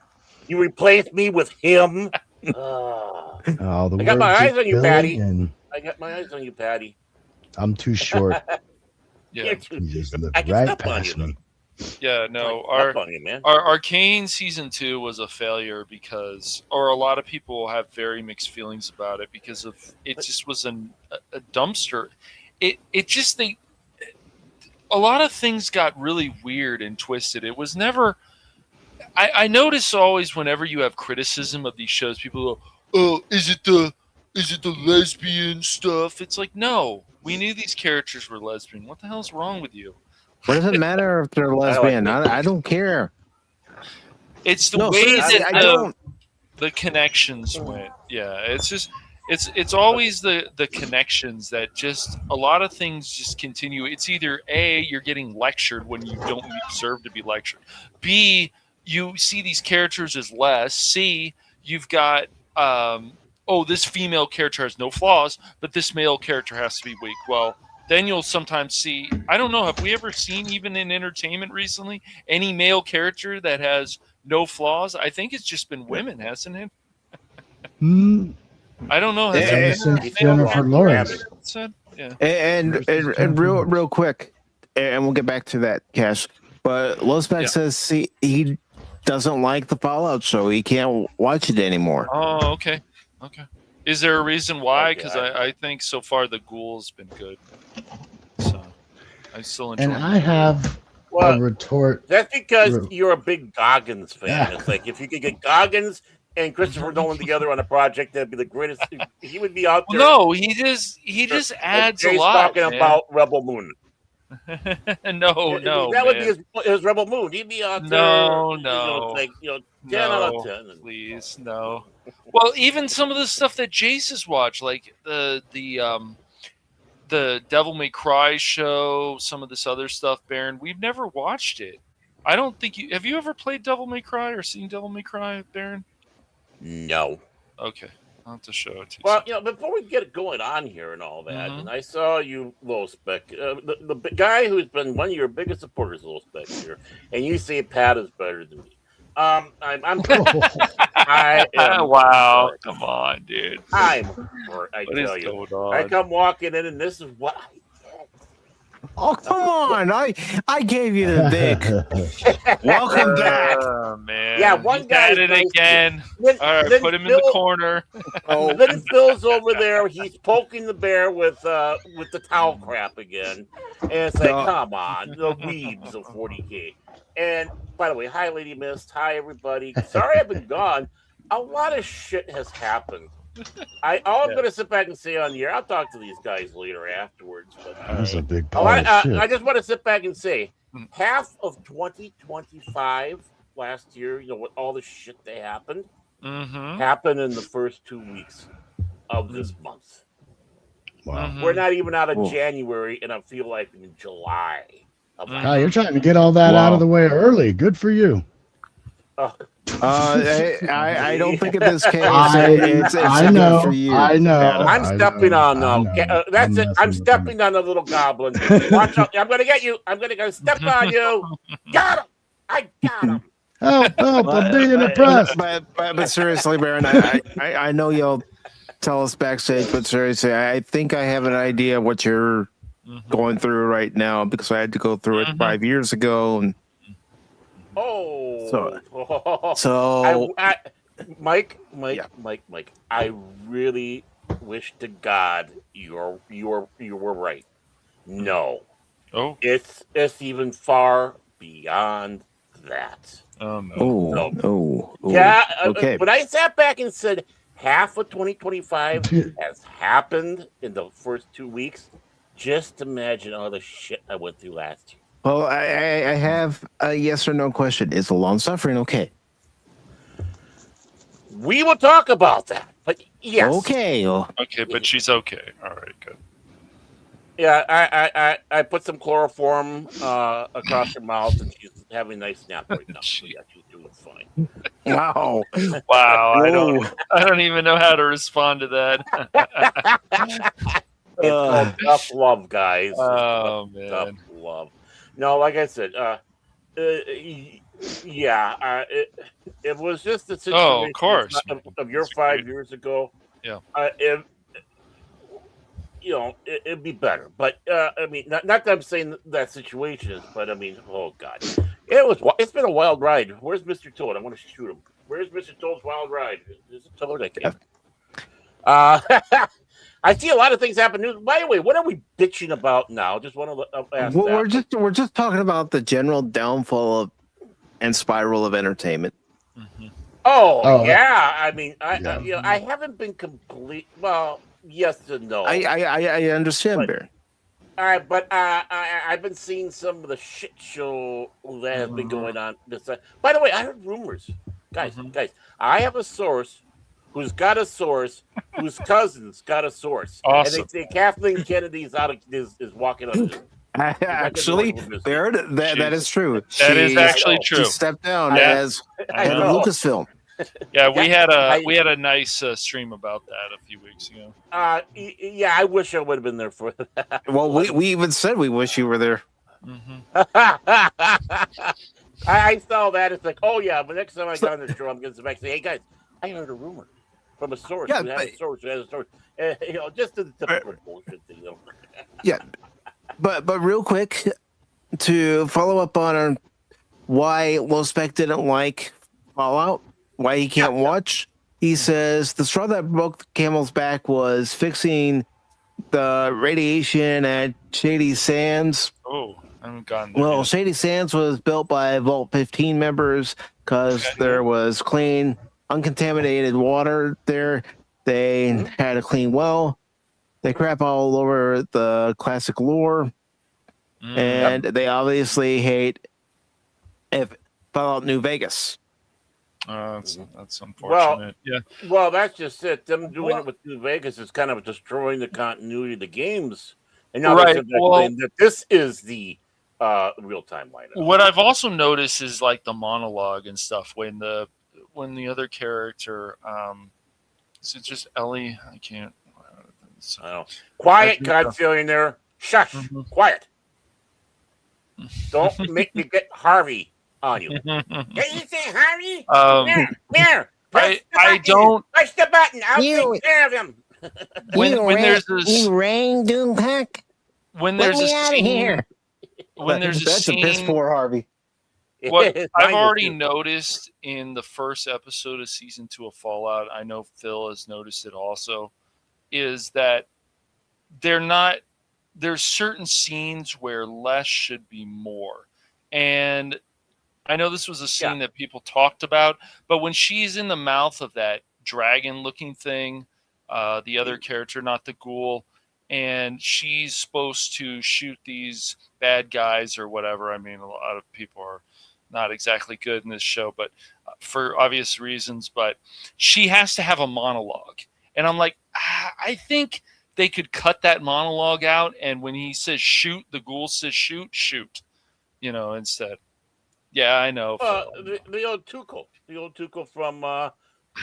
You replaced me with him. I got my eyes on you, Patty. I got my eyes on you, Patty. I'm too short. Yeah, you just look right past me. Yeah, no, our Arcane season 2 was a failure because, or a lot of people have very mixed feelings about it because of it just was a dumpster. A lot of things got really weird and twisted. It was never. I notice always whenever you have criticism of these shows, people go, "Oh, is it the lesbian stuff?" It's like, no, we knew these characters were lesbian. What the hell's wrong with you? What does it matter if they're lesbian? I don't care. It's the way that the connections went. Yeah, it's just it's always the connections that just a lot of things just continue. It's either A, you're getting lectured when you don't deserve to be lectured. B, you see these characters as less. C, you've got this female character has no flaws, but this male character has to be weak. Well, then you'll sometimes see, I don't know, have we ever seen, even in entertainment recently, any male character that has no flaws? I think it's just been women, hasn't it? I don't know. Jennifer Lawrence. Yeah. And real quick, and we'll get back to that, Cash. But Losbeck says he doesn't like the Fallout show. He can't watch it anymore. Oh, okay. Okay. Is there a reason why? Okay, Because I think so far the Ghoul's been good. So I still enjoy. And I have Well, a retort. that's because you're a big Goggins fan. It's like if you could get Goggins and Christopher Nolan together on a project, that'd be the greatest. He would be out there. No, he just adds a Jay's lot. talking Man. about Rebel Moon. no, that would be his Rebel Moon. He'd be out there. No, like 10 out of 10. Please, no. Well, even some of the stuff that Jace has watched, like the Devil May Cry show, some of this other stuff, Baron, we've never watched it. I don't think you have. You ever played Devil May Cry or seen Devil May Cry, Baron? No. Okay, I'll have to show it to you. Well, before we get it going on here and all that, and I saw you, Low Spec, the guy who's been one of your biggest supporters, Low Spec here, and you say Pat is better than me. I'm I am wow, come on, dude. I tell you, I come walking in, and this is what I get. Oh, come on. I gave you the big. Welcome back. Oh, man. Yeah, one guy at it again. All right, put him in the corner. Then Phil's over there. He's poking the bear with the towel crap again. And it's like, come on, the weebs of 40K. And by the way, hi, Lady Mist. Hi, everybody. Sorry I've been gone. A lot of shit has happened. I'm going to sit back and say on here, I'll talk to these guys later afterwards. But That's a big part of shit. I just want to sit back and say, half of 2025 last year, with all the shit that happened, happened in the first 2 weeks of this month. Wow. We're not even out of January, and I feel like in July. You're trying to get all that out of the way early. Good for you. I don't think in this case it's I know. good for you. I know. I'm stepping on that's it. I'm stepping on a little goblin. Watch out! I'm gonna get you. I'm gonna step on you. Got him! I got him. Help! I'm being oppressed. But seriously, Baron, I know you'll tell us backstage, but seriously, I think I have an idea what you're going through right now because I had to go through it 5 years ago. And so Mike, I really wish to God you were right. No. Oh. It's even far beyond that. Oh no. Oh. Yeah. Okay. But I sat back and said half of 2025 has happened in the first 2 weeks. Just imagine all the shit I went through last year. Well, I have a yes or no question. Is the long suffering okay? We will talk about that. But yes. Okay. Okay, but she's okay. All right, good. Yeah, I put some chloroform across her mouth, and she's having a nice nap right now. So yeah, she's doing fine. Wow. Wow. I don't even know how to respond to that. It's called tough love, guys. Oh, man. Tough love. No, like I said, it was just a situation of course. of your 5 years ago. Yeah. It'd be better. But I mean, not that I'm saying that situation is, but I mean, oh God, it's been a wild ride. Where's Mr. Toad? I want to shoot him. Where's Mr. Toad's wild ride? Is it Toad? I can't. I see a lot of things happen. By the way, what are we bitching about now? Just want to ask that. We're just talking about the general downfall and spiral of entertainment. Oh yeah, I mean, I haven't been complete. Well, yes and no. I understand, Bear. All right, but I've been seeing some of the shit show that has been going on. By the way, I heard rumors, guys. I have a source who's got a source, whose cousin's got a source. Awesome. And they say Kathleen Kennedy's is walking on this. Actually, Bear, that is true. That is actually true. She stepped down as head of Lucasfilm. Yeah, we had a nice stream about that a few weeks ago. Yeah, I wish I would have been there for that. Well, we even said we wish you were there. I saw that. It's like, oh yeah, but next time I got on the show, I'm going to back and say, hey guys, I heard a rumor from a source. Yeah, who has a source. Who has a source. Just the typical bullshit thing. Yeah, but real quick to follow up on why Low Spec didn't like Fallout, why he can't watch. He says the straw that broke the camel's back was fixing the radiation at Shady Sands. Oh, I haven't gotten there Well, yet. Shady Sands was built by Vault 15 members because there was clean, uncontaminated water there. They had a clean well. They crap all over the classic lore. And they obviously hate Fallout New Vegas. That's unfortunate. Well, that's just it. Them doing it with New Vegas is kind of destroying the continuity of the games. And now they're claim that this is the real-time lineup. What I've also noticed is like the monologue and stuff when the other character, is it just Ellie? I can't. I don't know. Quiet, Godfillionaire. Shush. Quiet. Don't make me get Harvey on you. Did you say Harvey? Here. I don't. Push the button. I'll take care of him. When there's this, rain Doomcock. When there's a scene, here. When there's a that's scene, a piss poor Harvey. What I've already noticed in the first episode of season 2 of Fallout, I know Phil has noticed it also, is that there's certain scenes where less should be more. And I know this was a scene that people talked about, but when she's in the mouth of that dragon looking thing, the other character, not the ghoul, and she's supposed to shoot these bad guys or whatever. I mean, a lot of people are not exactly good in this show, but for obvious reasons, but she has to have a monologue. And I'm like, I think they could cut that monologue out. And when he says shoot, the ghoul says shoot, instead. Yeah, I know. The old Tuchel from The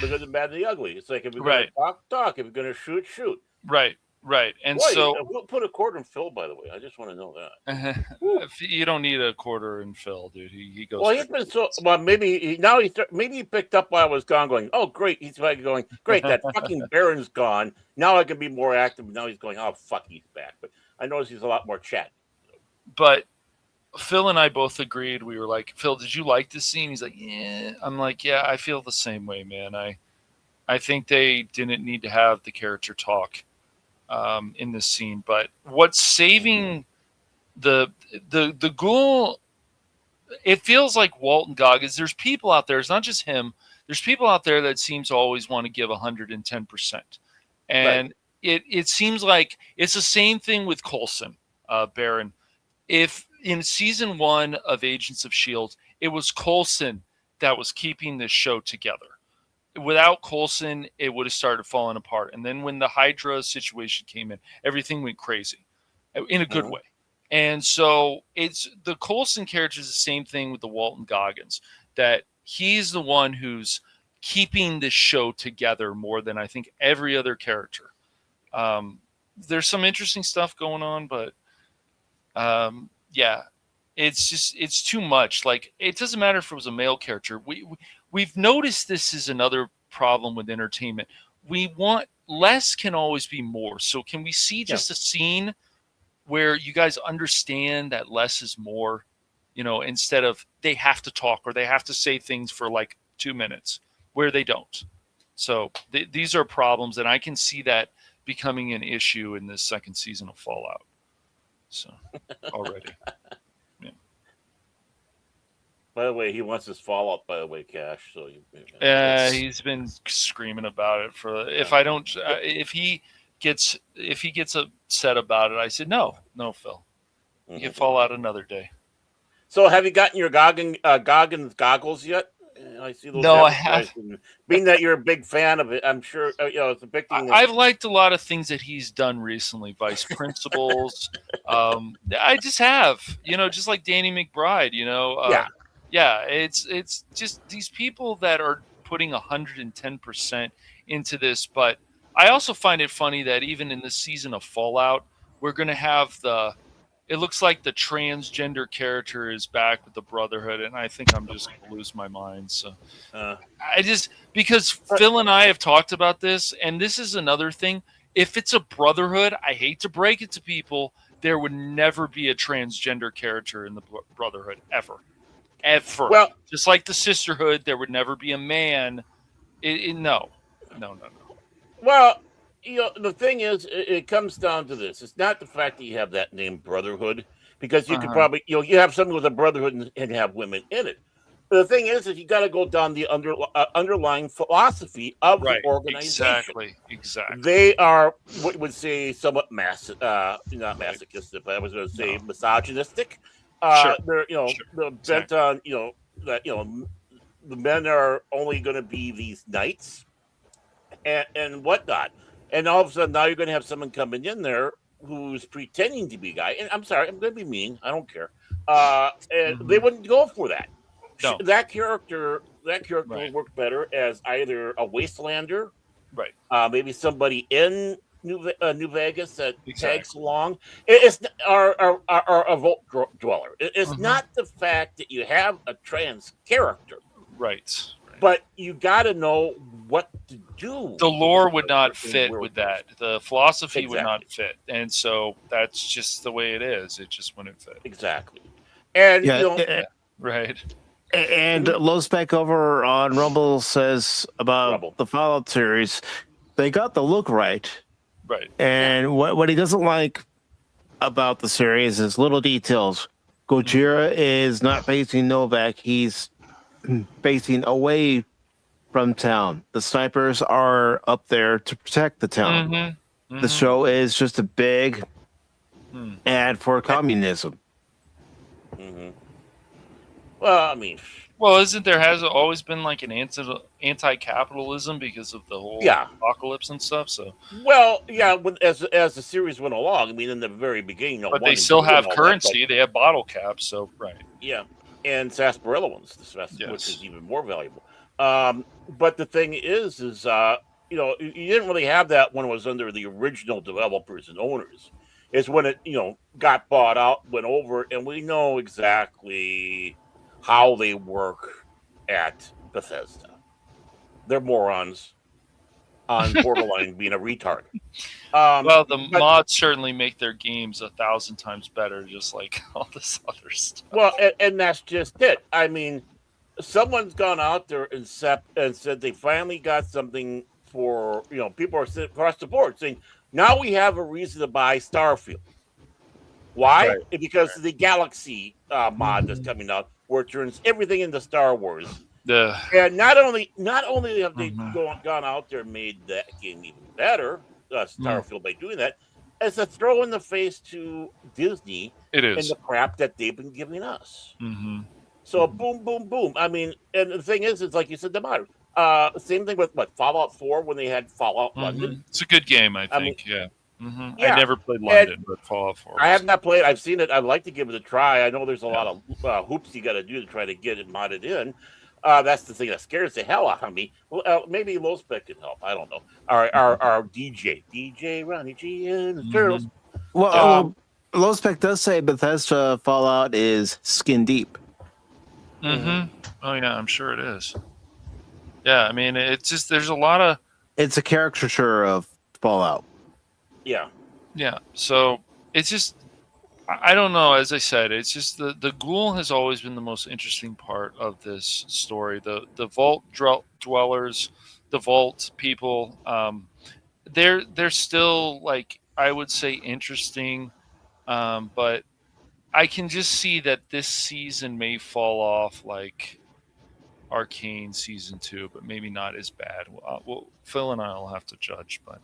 Good, the Bad, and the Ugly. It's like if we're going to talk. If we're going to shoot. Right. And Boy, so we'll put a quarter in Phil. By the way, I just want to know that. You don't need a quarter in Phil, dude. He goes. Well, he's been so well. Maybe he picked up while I was gone. Going, oh great. He's like going, great. That fucking Baron's gone. Now I can be more active. Now he's going, oh fuck, he's back. But I noticed he's a lot more chat. But Phil and I both agreed. We were like, Phil, did you like this scene? He's like, yeah. I'm like, yeah, I feel the same way, man. I think they didn't need to have the character talk in this scene. But what's saving the ghoul, it feels like Walton Goggins. There's people out there. It's not just him. There's people out there that seems to always want to give 110%. And it seems like it's the same thing with Coulson, Baron. If in season 1 of Agents of S.H.I.E.L.D., it was Coulson that was keeping this show together. Without Coulson, it would have started falling apart. And then when the Hydra situation came in, everything went crazy in a good way. And so it's the Coulson character is the same thing with the Walton Goggins, that he's the one who's keeping this show together more than I think every other character. There's some interesting stuff going on, but it's too much. Like, it doesn't matter if it was a male character. We've noticed this is another problem with entertainment. We want less can always be more. So can we see just a scene where you guys understand that less is more, instead of they have to talk or they have to say things for like 2 minutes where they don't. So these are problems, and I can see that becoming an issue in this second season of Fallout. So already. By the way, he wants his Fallout. By the way, Cash. So he's been screaming about it for. If he gets upset about it, I said no, Phil. You can Fallout another day. So, have you gotten your Goggins goggles yet? I see those. No, I haven't. Being that you're a big fan of it, I'm sure it's a big thing. I've liked a lot of things that he's done recently. Vice Principals. I just have, just like Danny McBride. Yeah, it's just these people that are putting 110% into this. But I also find it funny that even in this season of Fallout, we're going to have it looks like the transgender character is back with the Brotherhood, and I think I'm just going to lose my mind. So because Phil and I have talked about this, and this is another thing. If it's a Brotherhood, I hate to break it to people, there would never be a transgender character in the Brotherhood ever. Well, just like the Sisterhood, there would never be a man. No. No. Well, the thing is, it comes down to this. It's not the fact that you have that name Brotherhood, because you could probably, you have something with a Brotherhood and have women in it. But the thing is you got to go down the underlying philosophy of the organization. Exactly. They are what would say somewhat not masochistic, but I was going to say misogynistic. Sure. They're they're bent on that the men are only going to be these knights and whatnot. And all of a sudden, now you're going to have someone coming in there who's pretending to be a guy. And I'm sorry, I'm going to be mean. I don't care. And they wouldn't go for that. No. That character would work better as either a wastelander, right? Maybe somebody in New Vegas that tags along. It's a vault dweller. It's not the fact that you have a trans character, right? But you got to know what to do. The lore would not fit with that. The philosophy would not fit, and so that's just the way it is. It just wouldn't fit. Exactly. And right. And Low Spec over on Rumble says about the Fallout series, they got the look right. Right. And what he doesn't like about the series is little details. Gojira is not facing Novak. He's facing away from town. The snipers are up there to protect the town. The show is just a big ad for communism. Well, I mean, isn't there has always been like an anti-capitalism because of the whole apocalypse and stuff? So as the series went along, I mean, in the very beginning, but they still have currency. They have bottle caps, so and sarsaparilla ones, which is even more valuable. But the thing is you didn't really have that when it was under the original developers and owners. It's when it got bought out, went over, and we know exactly how they work at Bethesda. They're morons on borderline being a retard. The mods certainly make their games 1,000 times better, just like all this other stuff. Well, and that's just it. I mean, someone's gone out there and said they finally got something for, people are sitting across the board saying, now we have a reason to buy Starfield. Why? Right. Because the Galaxy mod that's coming out, where it turns everything into Star Wars. And not only have they gone out there and made that game even better, Starfield, by doing that, it's a throw in the face to Disney and the crap that they've been giving us. So boom, boom, boom. I mean, and the thing is, it's like you said, the mod. Same thing with Fallout 4 when they had Fallout London. It's a good game, I think. I never played London, but Fallout 4. I have not played. I've seen it. I'd like to give it a try. I know there's a lot of hoops you got to do to try to get it modded in. That's the thing that scares the hell out of me. Well, maybe Low Spec can help. I don't know. Our DJ Ronnie G and the Turtles. Well, Low Spec does say Bethesda Fallout is skin deep. Oh yeah, I'm sure it is. Yeah, I mean, it's just there's a lot of. It's a caricature of Fallout. Yeah. So it's just, I don't know. As I said, it's just the ghoul has always been the most interesting part of this story. The vault dwellers, the vault people, they're still, like, I would say, interesting, but I can just see that this season may fall off like Arcane season 2, but maybe not as bad. Well, Phil and I will have to judge, but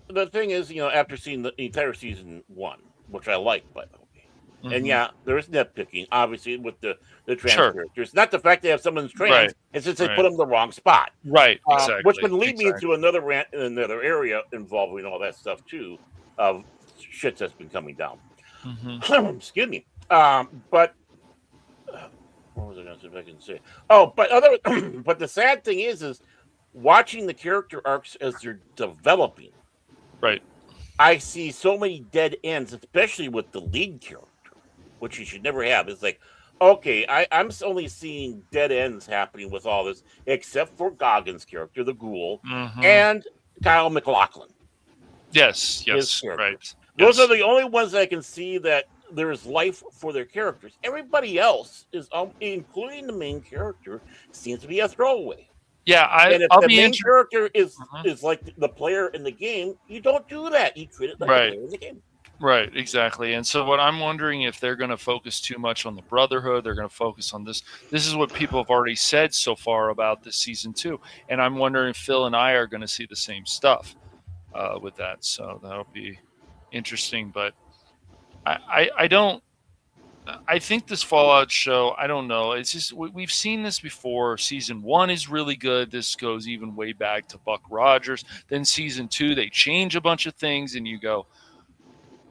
the thing is, after seeing the entire season 1, which I like, by the way, and there is nitpicking, obviously, with the trans characters. Not the fact they have someone's trans; it's just they put them in the wrong spot, exactly. Which would lead me to another rant in another area involving all that stuff too, of shit that's been coming down. Excuse me, but. What was I going to see if I can say? Oh, but the sad thing is watching the character arcs as they're developing. Right. I see so many dead ends, especially with the lead character, which you should never have. It's like, okay, I'm only seeing dead ends happening with all this, except for Goggins' character, the ghoul, and Kyle MacLachlan. Yes, right. Those are the only ones I can see that there's life for their characters. Everybody else is, including the main character, seems to be a throwaway. Yeah, And if I'll the be main interested. character is like the player in the game, you don't do that. You treat it like the Right. player in the game. Right, exactly. And so what I'm wondering if they're going to focus too much on the Brotherhood, they're going to focus on this. This is what people have already said so far about this season 2. And I'm wondering if Phil and I are going to see the same stuff with that. So that'll be interesting. But I don't. I think this Fallout show, I don't know. It's just we've seen this before. Season 1 is really good. This goes even way back to Buck Rogers. Then season 2, they change a bunch of things, and you go,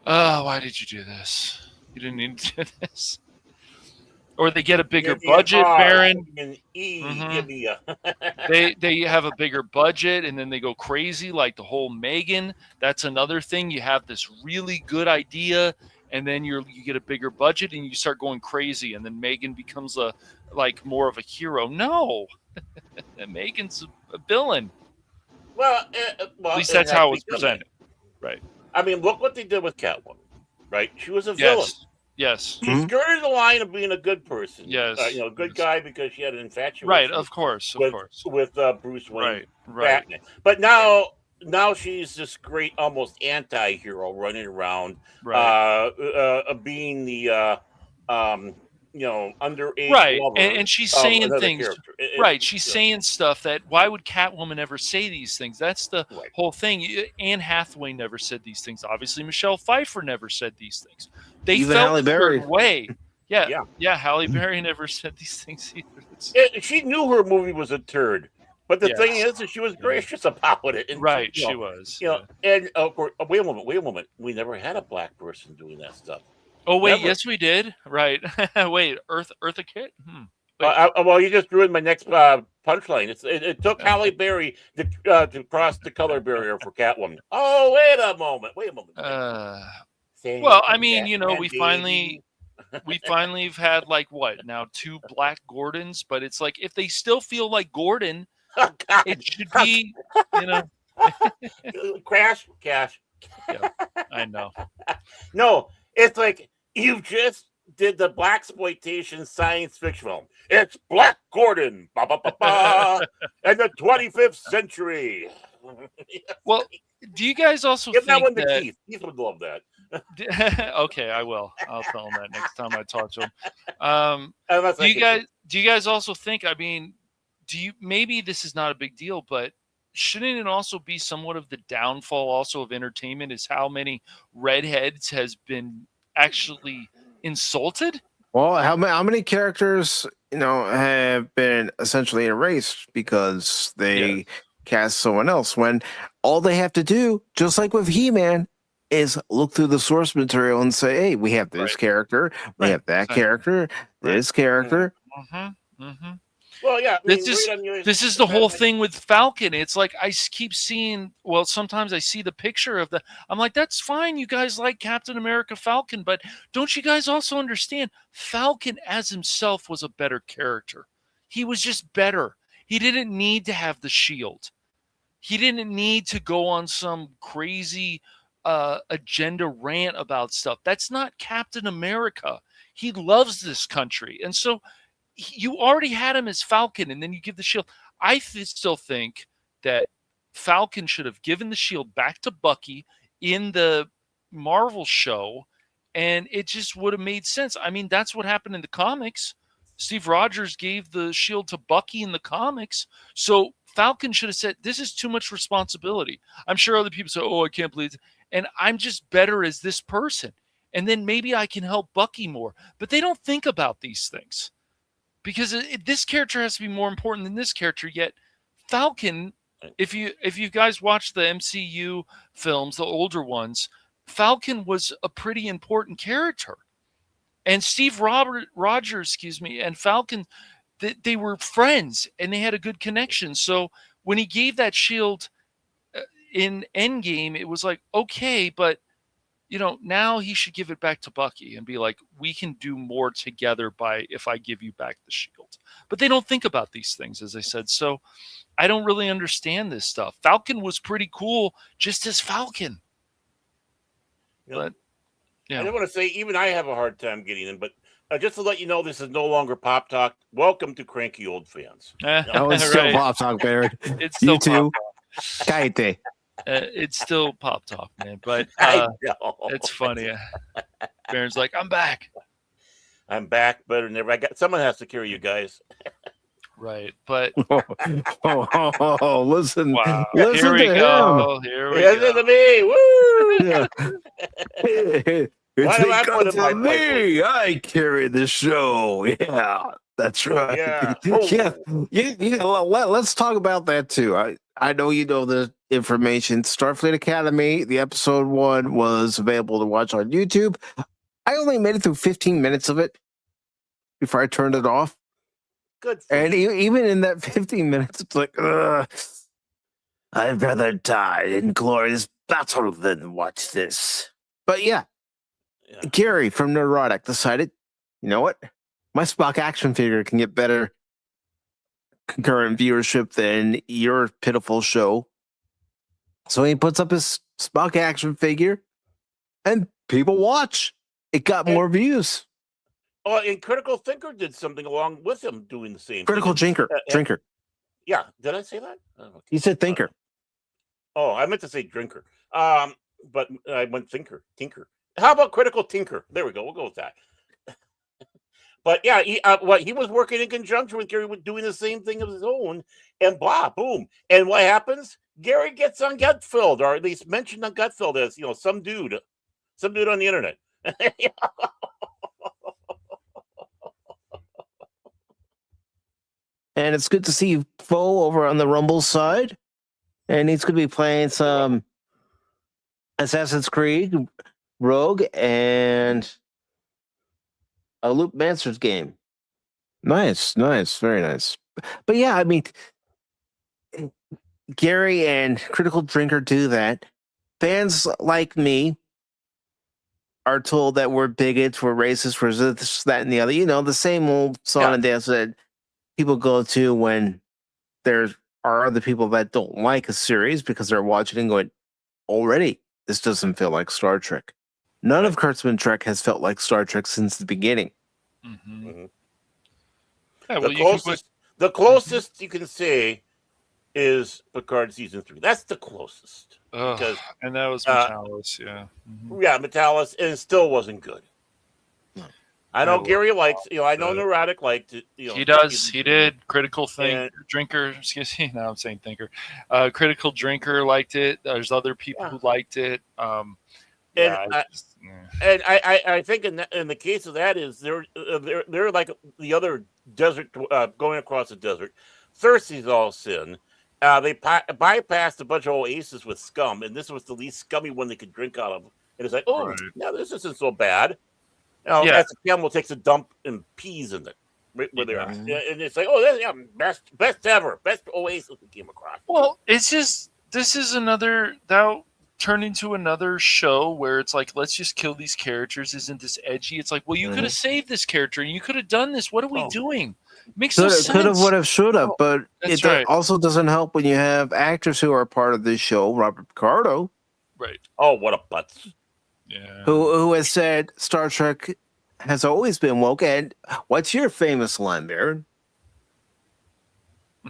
"Oh, why did you do this? You didn't need to do this." Or they get a bigger budget, Baron. Give me a. They have a bigger budget, and then they go crazy, like the whole Megan. That's another thing. You have this really good idea, and then you get a bigger budget, and you start going crazy, and then Megan becomes more of a hero. No, Megan's a villain. Well, at least that's how it was presented. Right. I mean, look what they did with Catwoman. Right, she was a villain. Yes. She skirted the line of being a good person. Yes. Good guy because she had an infatuation. Right, of course. With Bruce Wayne. Right. Batman. But now she's this great, almost anti-hero running around, being the underage lover. And she's saying things. She's saying stuff that why would Catwoman ever say these things? That's the whole thing. Anne Hathaway never said these things. Obviously, Michelle Pfeiffer never said these things. They Even felt Halle Berry. a certain way. Yeah. Halle Berry never said these things either. She knew her movie was a turd. But the thing is that she was gracious about it. And she was. And of course, wait a moment. We never had a black person doing that stuff. Oh, wait, Never. yes, we did. Right. Wait, Eartha Kitt? Well, you just ruined my next punchline. It took Halle Berry to cross the color barrier for Catwoman. Oh, wait a moment. Well, I mean, we finally have had now 2 Black Gordons, but it's like if they still feel like Gordon, it should be, Cash. Yeah, I know. No, it's like you just did the blaxploitation science fiction film. It's Black Gordon, and the 25th century. Well, do you guys also give think that one to Keith? Keith would love that. Okay, I will. I'll tell him that next time I talk to him. Do you guys also think? I mean, maybe this is not a big deal, but shouldn't it also be somewhat of the downfall also of entertainment is how many redheads has been actually insulted? Well, how many characters, have been essentially erased because they cast someone else when all they have to do, just like with He-Man, is look through the source material and say, hey, we have this character, we have that character, this character. Well, yeah. This is the whole thing with Falcon. It's like I keep seeing. Well, sometimes I see the picture of I'm like, that's fine. You guys like Captain America, Falcon, but don't you guys also understand? Falcon as himself was a better character. He was just better. He didn't need to have the shield. He didn't need to go on some crazy agenda rant about stuff. That's not Captain America. He loves this country, and so. You already had him as Falcon, and then you give the shield. I still think that Falcon should have given the shield back to Bucky in the Marvel show, and it just would have made sense. I mean, that's what happened in the comics. Steve Rogers gave the shield to Bucky in the comics, so Falcon should have said, this is too much responsibility. I'm sure other people say, oh, I can't believe it. And I'm just better as this person, and then maybe I can help Bucky more. But they don't think about these things. Because this character has to be more important than this character. Yet Falcon, if you guys watch the MCU films, the older ones, Falcon was a pretty important character. And Steve Rogers, and Falcon, they were friends and they had a good connection. So when he gave that shield in Endgame, it was like, okay, but now he should give it back to Bucky and be like, we can do more together if I give you back the shield. But they don't think about these things, as I said. So I don't really understand this stuff. Falcon was pretty cool just as Falcon. But I don't want to say even I have a hard time getting in, but just to let you know, this is no longer Pop Talk. Welcome to Cranky Old Fans. Oh, it's still Right. Pop Talk, Barrett. It's still You too. Pop Kaite. It's still Pop Talk, man. But I know. it's funny. Baron's like, I'm back. I'm back better than ever. Someone has to carry you guys. Right. But Listen. wow. Listen Here we to go. Here we Listen go. to me. Woo! him. Yeah. Why do I put Because in my of me. I carry the show. Yeah, that's right. Yeah. yeah. Let's talk about that too. I know you know the information. Starfleet Academy, the episode 1 was available to watch on YouTube. I only made it through 15 minutes of it before I turned it off. Good. For And you. even in that 15 minutes, it's like, I'd rather die in glorious battle than watch this. But yeah, Gary from Neurotic decided, you know what? My Spock action figure can get better concurrent viewership than your pitiful show. So he puts up his Spock action figure and people watch. It got more views. Oh, and Critical Thinker did something along with him doing the same Critical thing. Drinker. Yeah. Did I say that? Oh, okay. He said thinker. Oh, I meant to say drinker. But I went tinker. How about Critical Tinker? There we go. We'll go with that. But yeah, he was working in conjunction with Gary, doing the same thing of his own, and blah, boom. And what happens? Gary gets on Gutfeld, or at least mentioned on Gutfeld as some dude on the internet. And it's good to see Foe over on the Rumble side. And he's going to be playing some Assassin's Creed, Rogue, and a Loop Masters game. Nice, very nice. But yeah, I mean, Gary and Critical Drinker do that. Fans like me are told that we're bigots, we're racist, we're this, that, and the other. The same old song and dance that people go to when there are other people that don't like a series because they're watching and going, already, this doesn't feel like Star Trek. None of Kurtzman Trek has felt like Star Trek since the beginning. Mm-hmm. Mm-hmm. Yeah, well, the closest you can say is Picard season 3. That's the closest. Because, and that was Metalis, yeah. Mm-hmm. Yeah, Metalis, and it still wasn't good. I know Gary likes, I know Neurotic liked it. He does. He did. Critical Drinker, excuse me. Now I'm saying Thinker. Critical Drinker liked it. There's other people who liked it. I think in the case of that is they're like the other desert going across the desert. Thirsty's all sin. They bypassed a bunch of oases with scum, and this was the least scummy one they could drink out of. And it's like, no, this isn't so bad. As the camel takes a dump and peas in it, right where they are, and it's like, best ever, best oasis we came across. Well, it's just this is another that turned into another show where it's like, let's just kill these characters. Isn't this edgy? It's like, well, you could have saved this character and you could have done this. What are we doing? Makes no sense. Could have, would have, should have, but it also doesn't help when you have actors who are part of this show. Robert Picardo, right? Oh, what a putz! Yeah, who has said Star Trek has always been woke. And what's your famous line, Baron?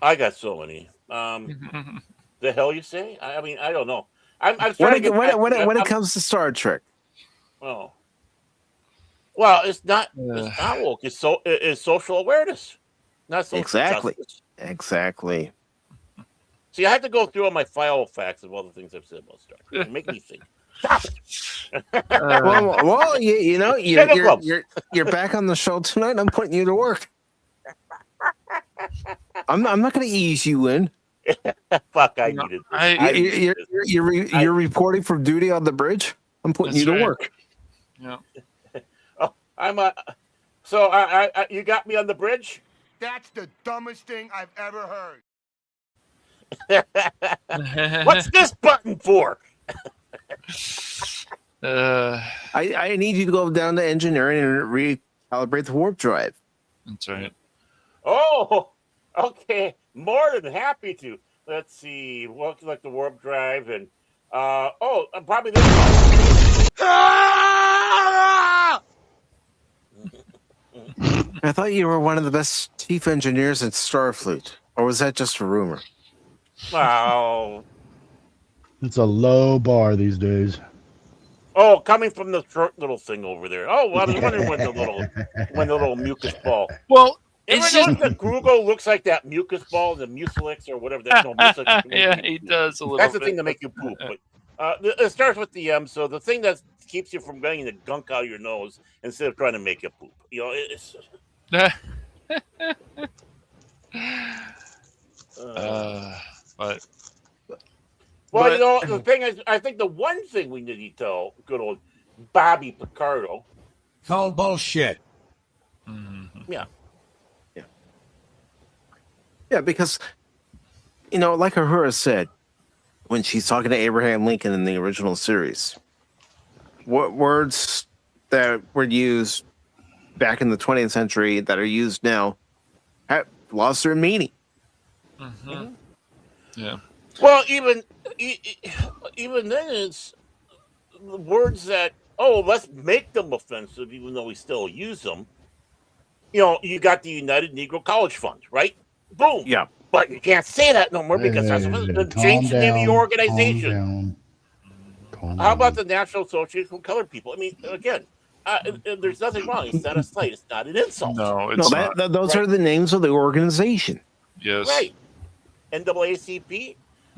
I got so many. The hell you say? I mean, I don't know. I'm trying when it comes to Star Trek. Oh, well, it's not woke. It's social awareness. Not social justice. Exactly. See, I had to go through all my file facts of all the things I've said about Star Trek. Make me think. Stop it. Well, you're back on the show tonight. I'm putting you to work. I'm not going to ease you in. Fuck, I needed this. You're reporting from duty on the bridge. I'm putting you to work. Yeah. Oh, So you got me on the bridge? That's the dumbest thing I've ever heard. What's this button for? I need you to go down to engineering and recalibrate the warp drive. That's right. Oh, okay. More than happy to. Let's see. Looks like the warp drive and probably this one. I thought you were one of the best chief engineers in Starfleet, or was that just a rumor? Wow. It's a low bar these days. Oh, coming from the short little thing over there. Oh, well, I was wondering when the little mucus ball. Well, Ever it's notice just that Grugo looks like that mucus ball, the mucilix or whatever? That, no, mucilix yeah, he does a little. That's the bit. thing to make you poop. But it starts with the M. So the thing that keeps you from getting the gunk out of your nose instead of trying to make you poop. You know, it's. But Well, you know, the thing is, I think the one thing we need to tell good old Bobby Picardo. It's all bullshit. Yeah. Yeah, because, you know, like Uhura said, when she's talking to Abraham Lincoln in the original series, what words that were used back in the 20th century that are used now have lost their meaning. Mm-hmm. Yeah. Well, even then, it's words that let's make them offensive, even though we still use them. You know, you got the United Negro College Fund, right? Boom. Yeah. But you can't say that no more because that's changed the name of the organization. How about the National Association of Colored People? I mean, again, there's nothing wrong. It's not a slight. It's not an insult. No, it's not. Those are the names of the organization. Yes. Right. NAACP.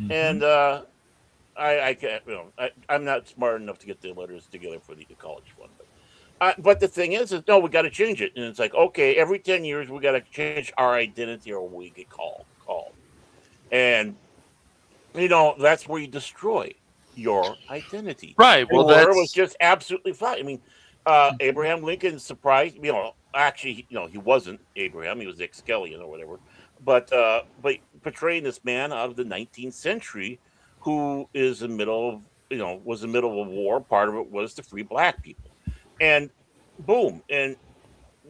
And I can't, I'm not smart enough to get the letters together for the college one. But the thing is no, we got to change it. And it's like, okay, every 10 years, we got to change our identity or we get called. And, you know, that's where you destroy your identity. Right. Well, that was just absolutely fine. I mean, Abraham Lincoln surprised, actually, he wasn't Abraham. He was Excalibur or whatever. But portraying this man out of the 19th century who is in the middle of, was in the middle of a war. Part of it was to free black people. And boom. And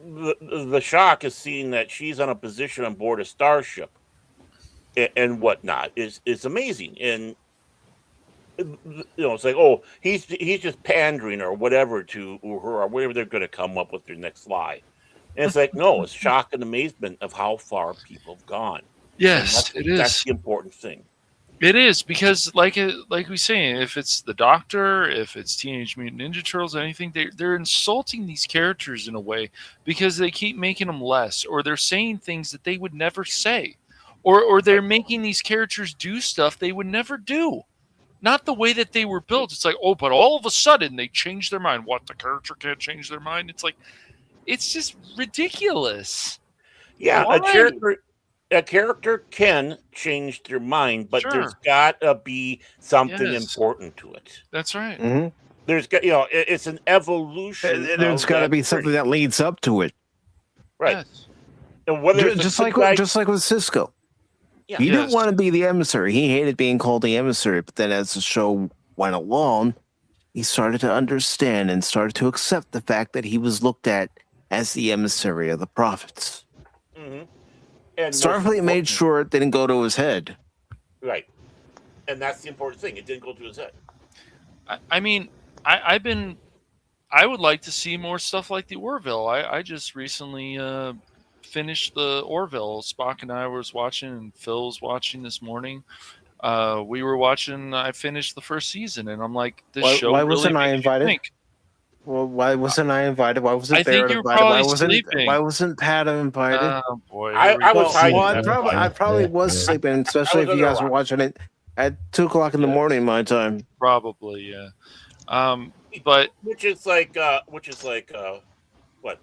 the shock is seeing that she's on a position on board a starship and whatnot is amazing. And, it's like, he's just pandering or whatever to her or whatever they're going to come up with their next lie. And it's like, no, it's shock and amazement of how far people have gone. Yes, it is. That's the important thing. It is because, like we say, if it's the Doctor, if it's Teenage Mutant Ninja Turtles, anything, they're insulting these characters in a way because they keep making them less, or they're saying things that they would never say, or they're making these characters do stuff they would never do. Not the way that they were built. It's like, but all of a sudden they change their mind. What, the character can't change their mind? It's like, it's just ridiculous. Yeah, Why? a character can change their mind, but there's got to be something important to it. That's right. Mm-hmm. There's got, it's an evolution. There's got to be something that leads up to it, right? Yes. And whether just like with Cisco, he didn't want to be the emissary. He hated being called the emissary, but then as the show went along, he started to understand and started to accept the fact that he was looked at as the emissary of the prophets. Mm-hmm. And Starfleet made sure it didn't go to his head. Right. And that's the important thing. It didn't go to his head. I mean, I would like to see more stuff like the Orville. I just recently finished the Orville. Spock and I was watching, and Phil was watching this morning. We were watching. I finished the first season, and I'm like, this show. Why really wasn't I made me invited? think. Well, why wasn't I invited? Why wasn't I Barrett think you're invited? probably sleeping. Why wasn't Pat invited? Oh boy, I was hiding. I probably was sleeping, especially if you guys were watching it at 2:00 in the morning my time. Probably, yeah. But which is like what?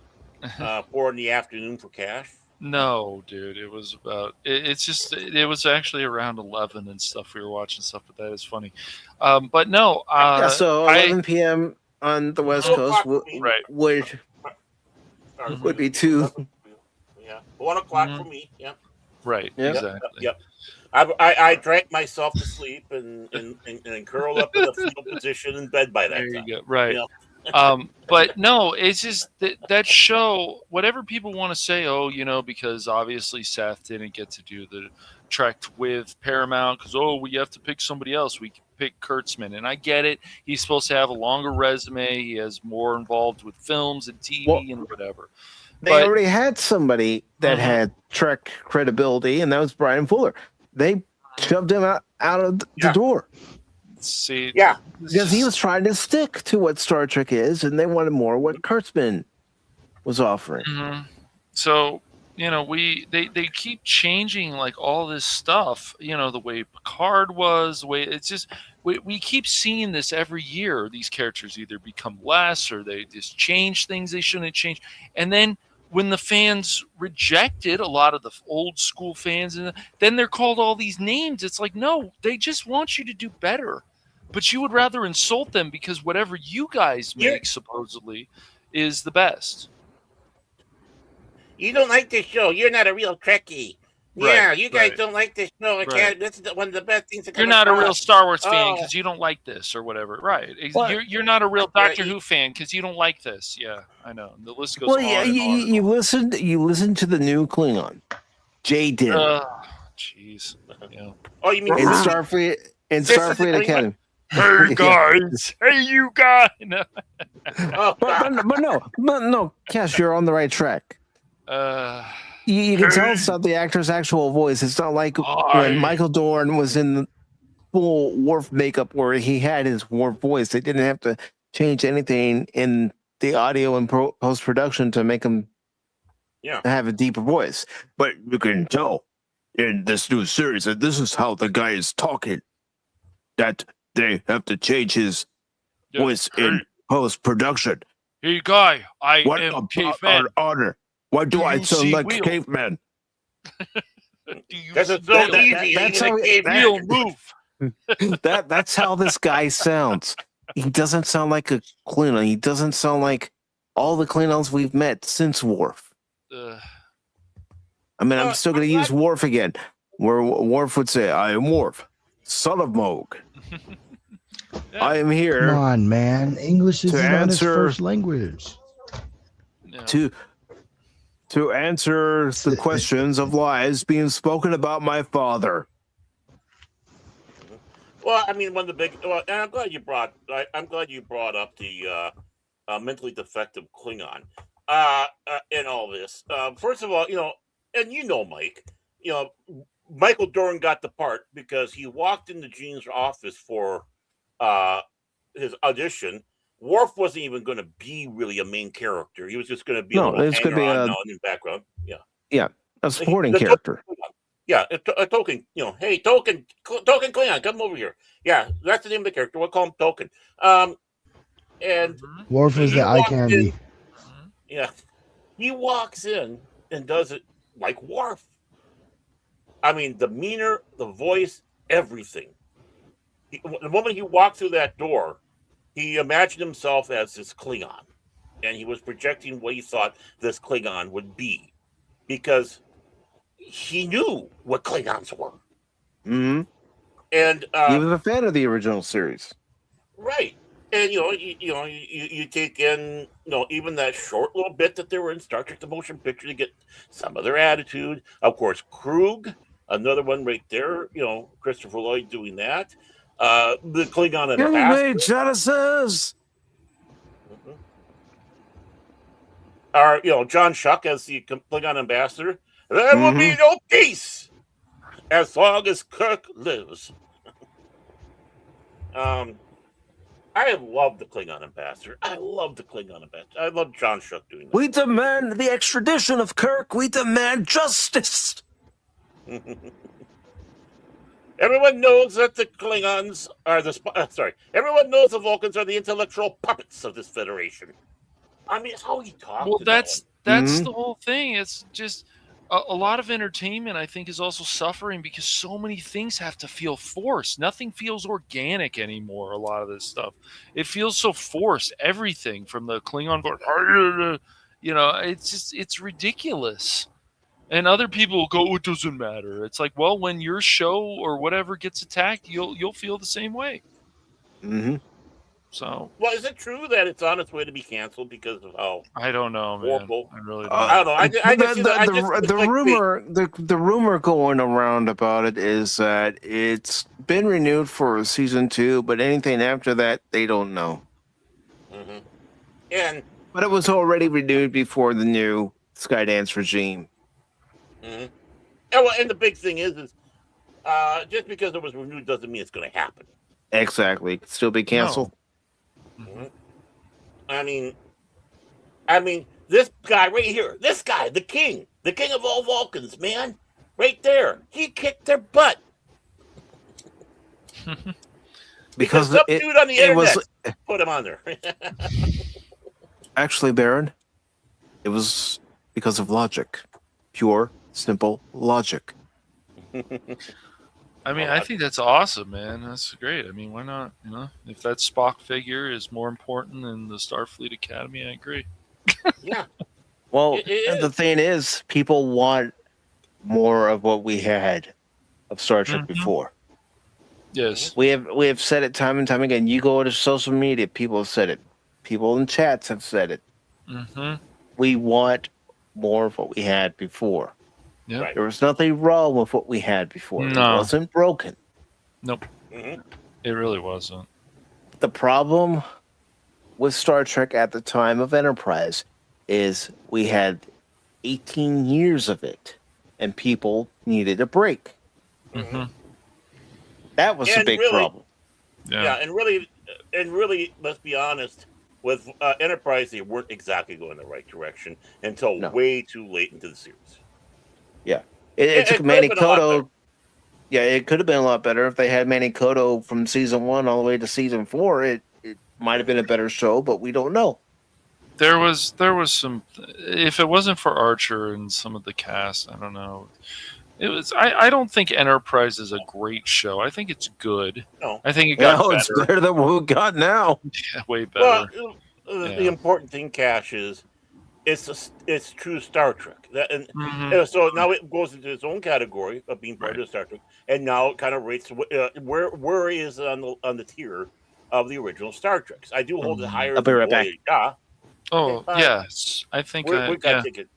4 in the afternoon for Cash. No, dude, it was about. It was actually around 11 and stuff. We were watching stuff, but that is funny. But no, so 11 p.m. on the West Coast would be 2. Yeah, 1 o'clock for me. Yeah. Right. Yep. Exactly. Yep. I drank myself to sleep and curled up in a fetal position in bed by that time. There you go. Right. You know? But no, it's just that show, whatever people want to say, because obviously Seth didn't get to do the Trek with Paramount because, we have to pick somebody else. We pick Kurtzman. And I get it. He's supposed to have a longer resume. He has more involved with films and TV and whatever. They But- already had somebody that had Trek credibility, and that was Brian Fuller. They shoved him out of the door. See, Yeah, because he was trying to stick to what Star Trek is, and they wanted more what Kurtzman was offering. So, they keep changing like all this stuff, the way Picard was, the way it's just, we keep seeing this every year. These characters either become less or they just change things they shouldn't change. And then when the fans rejected, a lot of the old school fans, and then they're called all these names. It's like, no, they just want you to do better. But you would rather insult them because whatever you guys make supposedly is the best. You don't like this show. You're not a real Trekkie. Yeah, you guys don't like this show. Right. This is one of the best things that You're not a real Star Wars fan because you don't like this or whatever. Right. You're not a real Doctor Who fan because you don't like this. Yeah, I know. The list goes on and on. You listened to the new Klingon, Jaden. Jeez. Yeah. Oh, you mean in Starfleet Academy? Hey guys, hey you guys. No. but no, Cash, you're on the right track. You can tell it's not the actor's actual voice. It's not like when Michael Dorn was in the full Worf makeup where he had his Worf voice. They didn't have to change anything in the audio and post-production to make him have a deeper voice. But you can tell in this new series that this is how the guy is talking, that they have to change his voice in post-production. Hey guy, I what am about caveman. our honor? Why do I sound like a caveman? Because it's so easy. That's how Wheel move. That's how this guy sounds. He doesn't sound like a Klingon. He doesn't sound like all the Klingons we've met since Worf. I mean, I'm still going to use Worf again, where Worf would say, "I am Worf, son of Moog. I am here." Come on, man. English is not his first language. To answer the questions of lies being spoken about my father. Well, I mean, one of the big. Well, and I'm glad you brought up the mentally defective Klingon in all this. First of all, Mike, Michael Dorn got the part because he walked into Gene's office for his audition. Worf wasn't even going to be really a main character. He was just going to be in the background. Yeah, a supporting character. A token. Hey, token Klingon, come over here. Yeah, that's the name of the character. We'll call him Token. And Worf is the eye candy. He walks in and does it like Worf. I mean, the demeanor, the voice, everything. The moment he walked through that door, he imagined himself as this Klingon, and he was projecting what he thought this Klingon would be, because he knew what Klingons were. Mm-hmm. And he was a fan of the original series, right? And you take in even that short little bit that they were in Star Trek: The Motion Picture to get some of their attitude. Of course, Krug, another one right there. Christopher Lloyd doing that. The Klingon ambassador. Genesis. Or John Shuck as the Klingon ambassador. There will be no peace as long as Kirk lives. I love the Klingon ambassador. I love John Shuck doing that. We demand the extradition of Kirk. We demand justice. Everyone knows that the Klingons are everyone knows the Vulcans are the intellectual puppets of this Federation. I mean, how he talks. Well, that's the whole thing. It's just a lot of entertainment, I think, is also suffering because so many things have to feel forced. Nothing feels organic anymore. A lot of this stuff, it feels so forced. Everything from the Klingon going, it's ridiculous. And other people will go, it doesn't matter. It's like, well, when your show or whatever gets attacked, you'll feel the same way. Mm-hmm. So, well, is it true that it's on its way to be canceled because of how? I don't know, man. Horrible. I really don't. I don't know. The rumor going around about it is that it's been renewed for season 2, but anything after that, they don't know. But it was already renewed before the new Skydance regime. Mm-hmm. And the big thing is just because it was renewed doesn't mean it's going to happen. Exactly. It could still be canceled. No. Mm-hmm. I mean, this guy right here, this guy, the king of all Vulcans, man, right there, he kicked their butt. because some dude on the internet put him on there. Actually, Baron, it was because of logic. Pure, simple logic. I mean, I think that's awesome, man. That's great. I mean, why not? You know, if that Spock figure is more important than the Starfleet Academy, I agree. Yeah. Well, the thing is, people want more of what we had of Star Trek before. Yes. We have said it time and time again. You go to social media, people have said it. People in chats have said it. Mm-hmm. We want more of what we had before. Yeah. Right. There was nothing wrong with what we had before. No. It wasn't broken. Nope. Mm-hmm. It really wasn't. The problem with Star Trek at the time of Enterprise is we had 18 years of it, and people needed a break. Mm-hmm. That was the big problem. Yeah, and really, let's be honest. With Enterprise, they weren't exactly going the right direction until way too late into the series. Yeah, it took Manny Koto. Yeah, it could have been a lot better if they had Manny Koto from season 1 all the way to season 4. It might have been a better show, but we don't know. There was some. If it wasn't for Archer and some of the cast, I don't know. It was. I don't think Enterprise is a great show. I think it's good. No, I think it got better. It's better than what we got now. Yeah, way better. Well, the important thing, Cash, is it's true Star Trek. So now it goes into its own category of being part of Star Trek, and now it kind of rates where is it on the tier of the original Star Treks. I do hold it higher. I'll be right back. Oh yes, I think we got to take it.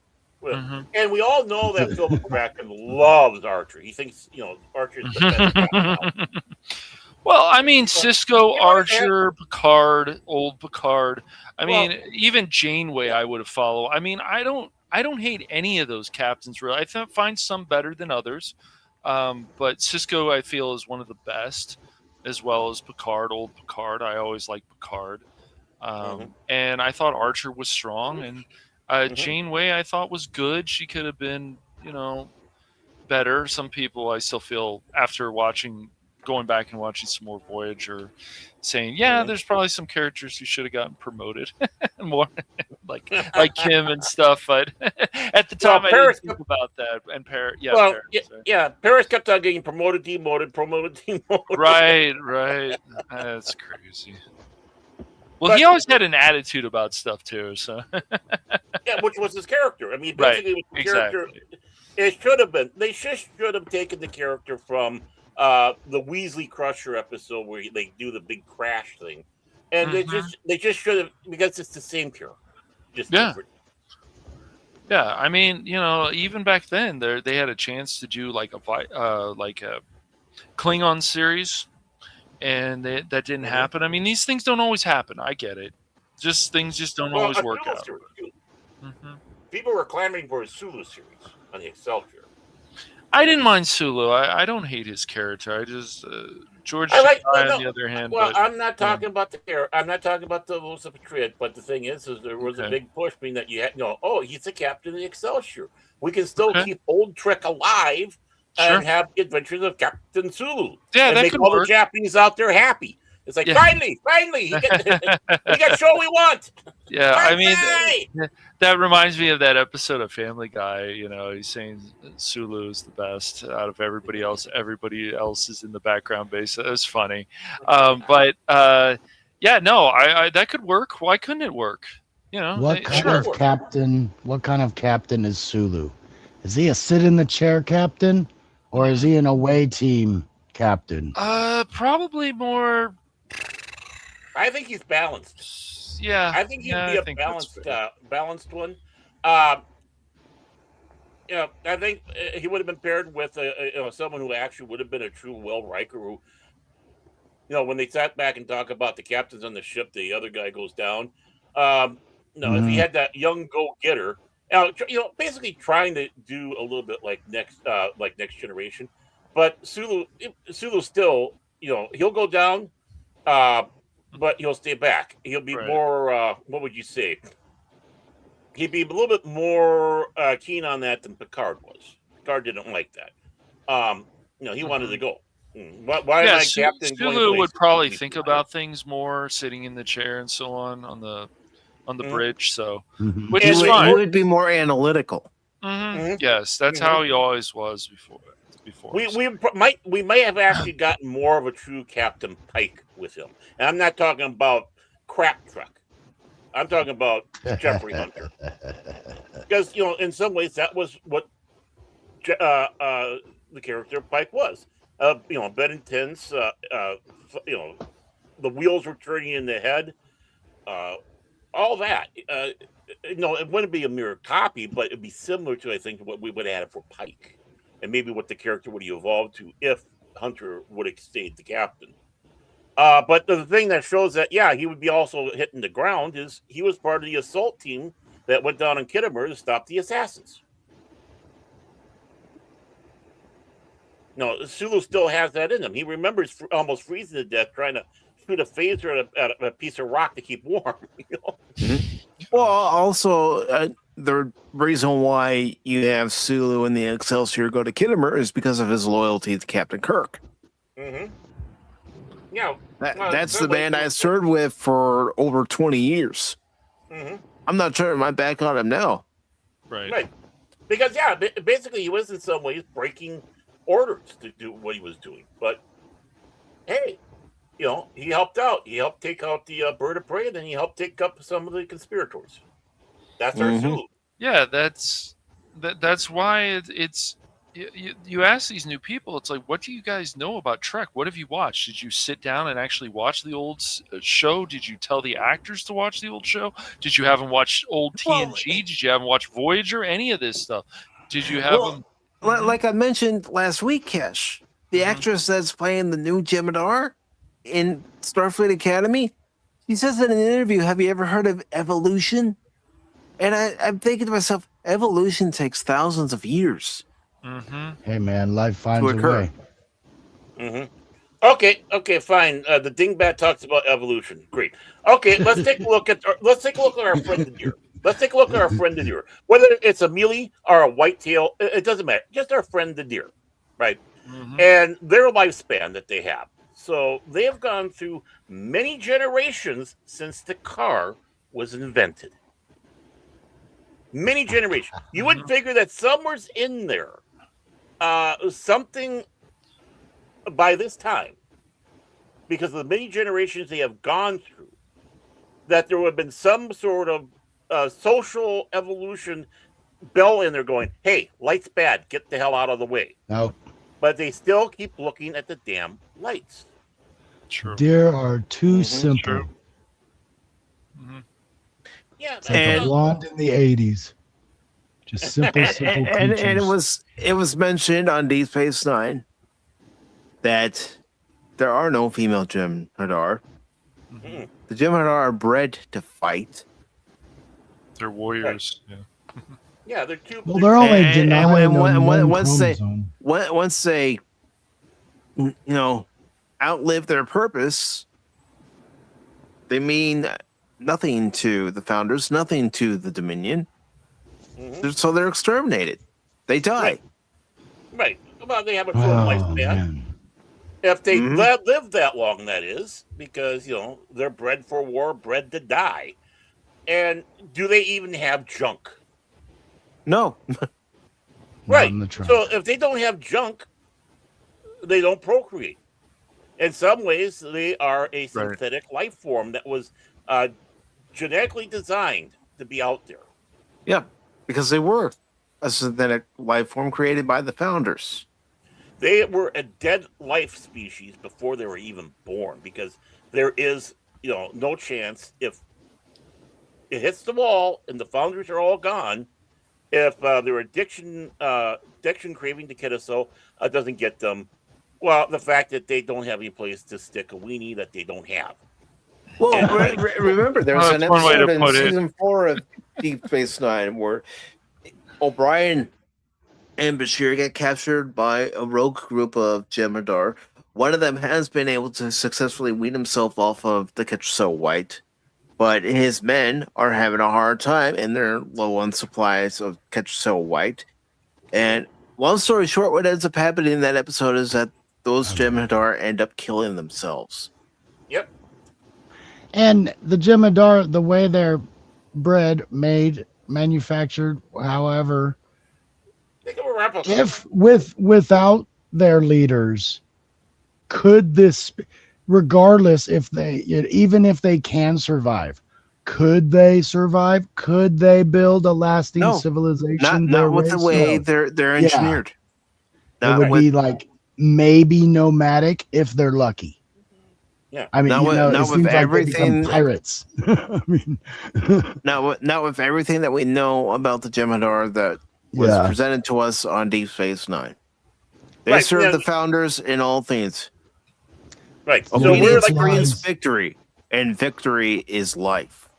And we all know that Phil McCracken loves Archer. He thinks Archer's the best guy. Well, I mean, Cisco, Archer, Picard, old Picard. I mean, even Janeway, I would have followed. I mean, I don't hate any of those captains. Really, I find some better than others. But Cisco, I feel, is one of the best, as well as Picard, old Picard. I always liked Picard. And I thought Archer was strong, and Janeway I thought was good. She could have been, better. Some people I still feel after going back and watching some more Voyager, saying, there's probably some characters who should have gotten promoted more, like Kim and stuff. But at the time, I didn't think about that. And Paris, Paris kept on getting promoted, demoted. Right. That's crazy. Well, he always had an attitude about stuff too. So which was his character. I mean, basically, it was the character. It should have been. They should have taken the character from the Weasley Crusher episode where they do the big crash thing, and they just should have, because it's the same character, just different. Yeah, I mean, even back then, they had a chance to do like a Klingon series, and that didn't happen. I mean, these things don't always happen. I get it. Things just don't always work out. People were clamoring for a Sulu series on the Excelsior. I didn't mind Sulu. I don't hate his character. I just George on the other hand. Well, I'm not talking about the character. I'm not talking about the Los Patriot. But the thing is there was a big push being that you had he's the captain of the Excelsior. We can still keep old Trek alive and have the adventures of Captain Sulu. Yeah, and that make could all work. the Japanese out there happy. It's like finally, he got show we want. Yeah, I mean that reminds me of that episode of Family Guy. He's saying Sulu is the best out of everybody else. Everybody else is in the background base. It was funny, but that could work. Why couldn't it work? What kind of captain is Sulu? Is he a sit in the chair captain, or is he an away team captain? Probably more. I think he's balanced. Yeah, I think he'd be a balanced one. I think he would have been paired with someone who actually would have been a true Will Riker. Who, when they sat back and talk about the captains on the ship, the other guy goes down. If he had that young go-getter Basically trying to do a little bit like Next Generation, but Sulu still, he'll go down, but he'll stay back. He'll be more, what would you say? He'd be a little bit more keen on that than Picard was. Picard didn't like that. He wanted to go. Why am I captain? Sulu would probably think about things more, sitting in the chair and so on the bridge. So, which is fine. He would be more analytical. Yes, that's how he always was before. We might have actually gotten more of a true Captain Pike with him, and I'm not talking about crap truck. I'm talking about Jeffrey Hunter, because in some ways that was what the character Pike was. Bed intense. The wheels were turning in the head. All that. It wouldn't be a mirror copy, but it'd be similar to, I think, what we would have had for Pike, and maybe what the character would have evolved to if Hunter would have stayed the captain. But the thing that shows that, he would be also hitting the ground is he was part of the assault team that went down on Kittimer to stop the assassins. No, Sulu still has that in him. He remembers almost freezing to death trying to shoot a phaser at a piece of rock to keep warm. Well, also, the reason why you have Sulu and the Excelsior go to Kittimer is because of his loyalty to Captain Kirk. Yeah, that's the band I served with for over 20 years. I'm not turning my back on him now. Right. Because, basically he was in some ways breaking orders to do what he was doing. But, hey, he helped out. He helped take out the bird of prey, and then he helped take up some of the conspirators. That's our Sulu. Yeah, that's why it's you ask these new people, it's like, what do you guys know about Trek? What have you watched? Did you sit down and actually watch the old show? Did you tell the actors to watch the old show? Did you have them watch old TNG? Did you have them watch Voyager? Any of this stuff? Did you have them? Like I mentioned last week, Kesh, the actress that's playing the new Jemadar in Starfleet Academy, she says in an interview, "Have you ever heard of evolution?" And I'm thinking to myself, evolution takes thousands of years. Hey man, life finds a way. Okay, fine. The Dingbat talks about evolution. Great. Okay, let's take a look at our friend the deer. Let's take a look at our friend the deer. Whether it's a mealy or a whitetail, it doesn't matter. Just our friend the deer, right? And their lifespan that they have. So they have gone through many generations since the car was invented. Many generations. You would figure that somewhere's in there, something by this time, because of the many generations they have gone through, that there would have been some sort of social evolution bell in there going, "Hey, light's bad. Get the hell out of the way." No. But they still keep looking at the damn lights. True. Deer are too simple. Yeah, it's like a blonde in the 80s. Just simple and creatures. it was mentioned on Deep Space Nine that there are no female Jem'Hadar. The Jem'Hadar are bred to fight. They're warriors. Right. Yeah, they're too. Well, they're only denying once they outlive their purpose, they mean nothing to the Founders, nothing to the Dominion. So they're exterminated. They die. Right. Well, they have a short lifespan. If they live that long, that is, because they're bred for war, bred to die. And do they even have junk? No. Right. So if they don't have junk, they don't procreate. In some ways, they are a synthetic life form that was genetically designed to be out there. Yeah, because they were a synthetic life form created by the Founders. They were a dead life species before they were even born, because there is, no chance if it hits the wall and the Founders are all gone, if their addiction craving to Kitaso doesn't get them, well, the fact that they don't have any place to stick a weenie that they don't have. Well, remember, there was an episode in season 4 of Deep Space Nine where O'Brien and Bashir get captured by a rogue group of Jem'Hadar. One of them has been able to successfully wean himself off of the Ketchup White, but his men are having a hard time and they're low on supplies of Ketchup White. And long story short, what ends up happening in that episode is that those Jem'Hadar end up killing themselves. Yep. And the Jem'Hadar, the way they're bred, made, manufactured, however, if without their leaders, could this, regardless if they, even if they can survive, could they survive? Could they build a lasting civilization? Not with the way they're engineered. It would be like maybe nomadic if they're lucky. Yeah, I mean, it seems like they become pirates. I mean, not with everything that we know about the Jem'Hadar that was presented to us on Deep Space Nine. They serve the founders in all things. Right. Obedience brings victory, and victory is life.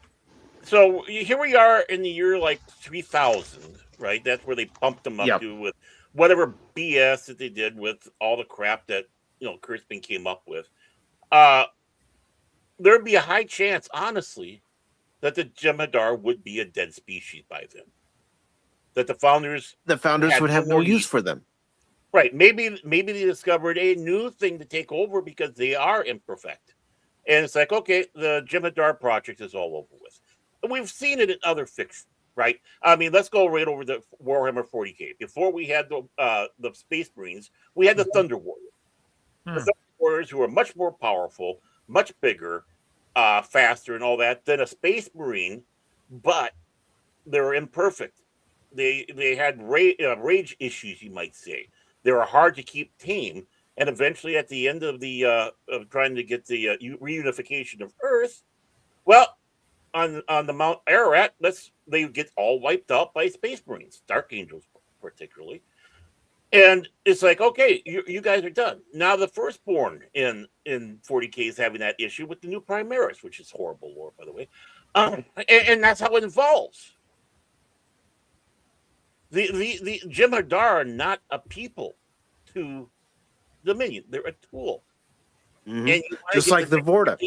So here we are in the year like 3000, right? That's where they pumped them up to with whatever BS that they did with all the crap that Crispin came up with. There'd be a high chance, honestly, that the Jem'Hadar would be a dead species by then. That the founders would have no use for them. Right. Maybe they discovered a new thing to take over because they are imperfect. And it's like, okay, the Jem'Hadar project is all over with. And we've seen it in other fiction, right? I mean, let's go right over the Warhammer 40K. Before we had the Space Marines, we had the Thunder Warriors. The Thunder Warriors who are much more powerful, much bigger, faster and all that than a Space Marine, but they were imperfect. They had rage issues, you might say. They were hard to keep tame, and eventually, at the end of the of trying to get the reunification of Earth, well, on the Mount Ararat, they get all wiped out by Space Marines, Dark Angels particularly, and it's like, okay, you guys are done. Now the Firstborn in 40K is having that issue with the new Primaris, which is horrible lore, by the way, and that's how it evolves. The Jem'Hadar are not a people to Dominion. They're a tool. Mm-hmm. And just like the Vorta.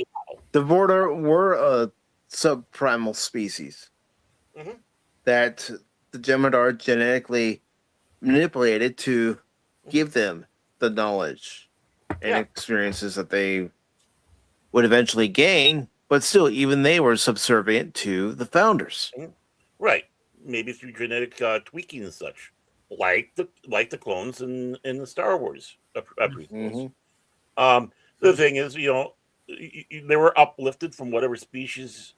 The Vorta were a subprimal species that the Jem'Hadar genetically manipulated to give them the knowledge and experiences that they would eventually gain, but still, even they were subservient to the founders. Right. Maybe through genetic tweaking and such, like the clones in the Star Wars prequels. The thing is, they were uplifted from whatever species,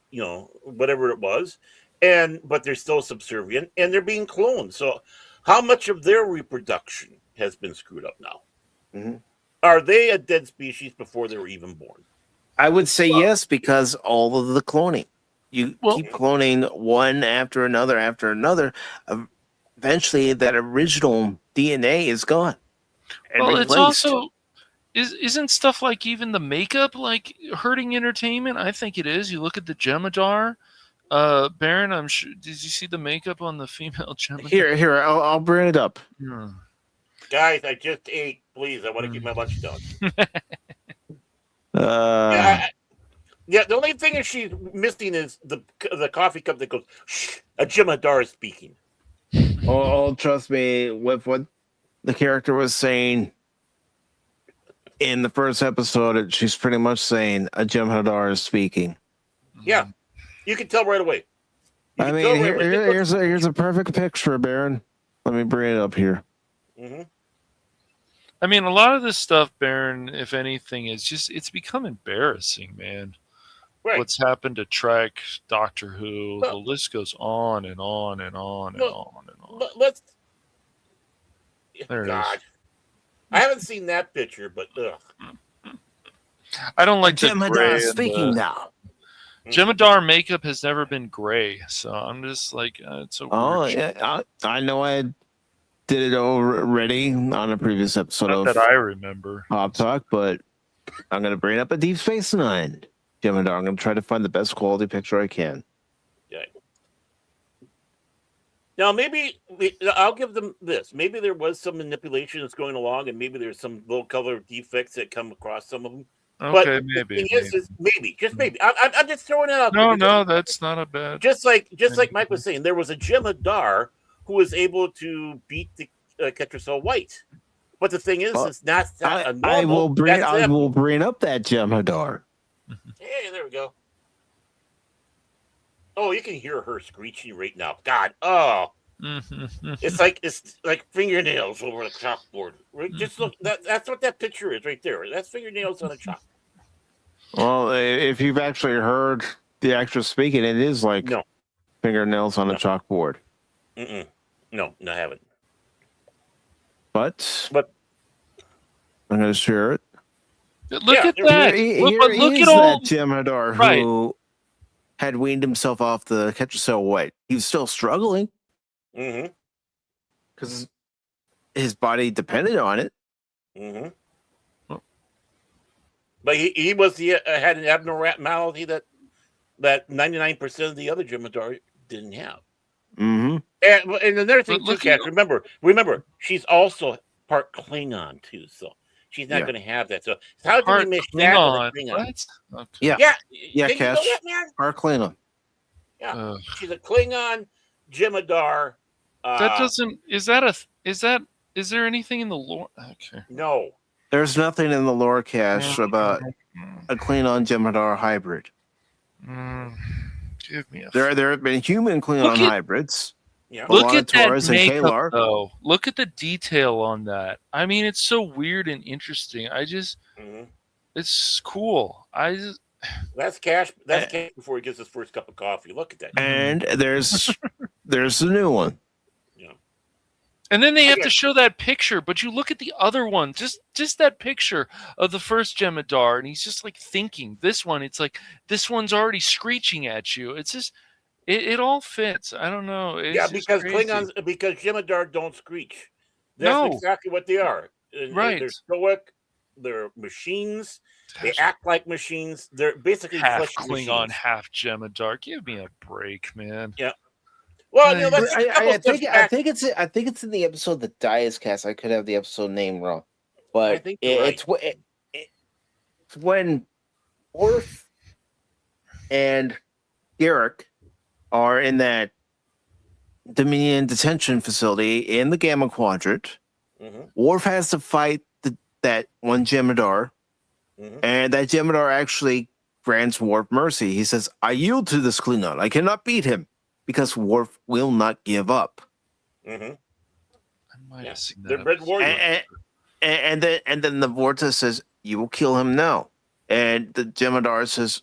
whatever it was, but they're still subservient and they're being cloned. So, how much of their reproduction has been screwed up now? Are they a dead species before they were even born? I would say yes, because all of the cloning. You keep cloning one after another. Eventually, that original DNA is gone. Well, it's also isn't stuff like even the makeup like hurting entertainment? I think it is. You look at the Jem'Hadar, Baron. I'm sure. Did you see the makeup on the female Jem'Hadar? Here, I'll bring it up. Guys, I just ate. Please, I want to get my lunch done. Yeah, the only thing she's missing is the coffee cup that goes, shh, a Jem'Hadar is speaking. Oh, trust me, with what the character was saying in the first episode, she's pretty much saying a Jem'Hadar is speaking. Yeah, you can tell right away. I mean, here's a perfect picture, Baron. Let me bring it up here. I mean, a lot of this stuff, Baron, if anything, it's become embarrassing, man. Right. What's happened to Trek, Doctor Who, the list goes on and on and on and on and on. Let's. There God, it is. I haven't seen that picture, but I don't like the Jem'Hadar gray. speaking now. Jem'Hadar makeup has never been gray, so I'm just like, it's a weird yeah, I know I did it already on a previous episode Not of that I remember. Pop Talk, but I'm going to bring up a Deep Space Nine Jem'Hadar. I'm going to try to find the best quality picture I can. Yeah. Now, maybe I'll give them this. Maybe there was some manipulation that's going along, and maybe there's some little color defects that come across some of them. But Okay, the maybe. thing is maybe, just maybe. I'm just throwing it out No, there. no, that's not a bad. Just like Mike was saying, there was a Jemadar who was able to beat the Ketracel White. But the thing is, it's not a normal. I will bring up that Jemadar. Hey, there we go. Oh, you can hear her screeching right now. God, oh, it's like fingernails over the chalkboard. Just look. That's what that picture is right there. That's fingernails on a chalk. Well, if you've actually heard the actress speaking, it is like fingernails on a chalkboard. No, I haven't. But I'm going to share it. Look at that. Look at all that Jemadar who had weaned himself off the Ketracel White. He was still struggling. Because his body depended on it. But he had an abnormality that 99% of the other Jemadar didn't have. And another thing too, Kat, remember, she's also part Klingon too, so she's not going to have that. So how do we miss that with a Klingon? Okay. Yeah, Cash. Part Klingon. Yeah, she's a Klingon Jemadar. That doesn't. Is there anything in the lore? Okay. No. There's nothing in the lore cache about a Klingon Jemadar hybrid. Give me a. There have been human Klingon hybrids. Yeah. Look at that makeup, though. Look at the detail on that. I mean, it's so weird and interesting. It's cool. That's Cash. That's Cash before he gets his first cup of coffee. Look at that. And there's the new one. Yeah. And then they have to show that picture, but you look at the other one, just that picture of the first Jemadar, and he's just like thinking. This one, it's like this one's already screeching at you. It's just it all fits. I don't know. It's because crazy. because Jemadar don't screech. That's exactly what they are. Right. They're stoic. They're machines. They act like machines. They're basically half flesh Klingon, machines. half Jemadar. Give me a break, man. Yeah. Well, I think it's in the episode that Dias cast. I could have the episode name wrong, but it's when Orf and Garrick are in that Dominion detention facility in the Gamma Quadrant. Worf has to fight that one Jemadar, and that Jemadar actually grants Worf mercy. He says, "I yield to this Klingon. I cannot beat him." Because Worf will not give up. I might have seen that. They're red warriors. And then the Vorta says, "You will kill him now." And the Jemadar says,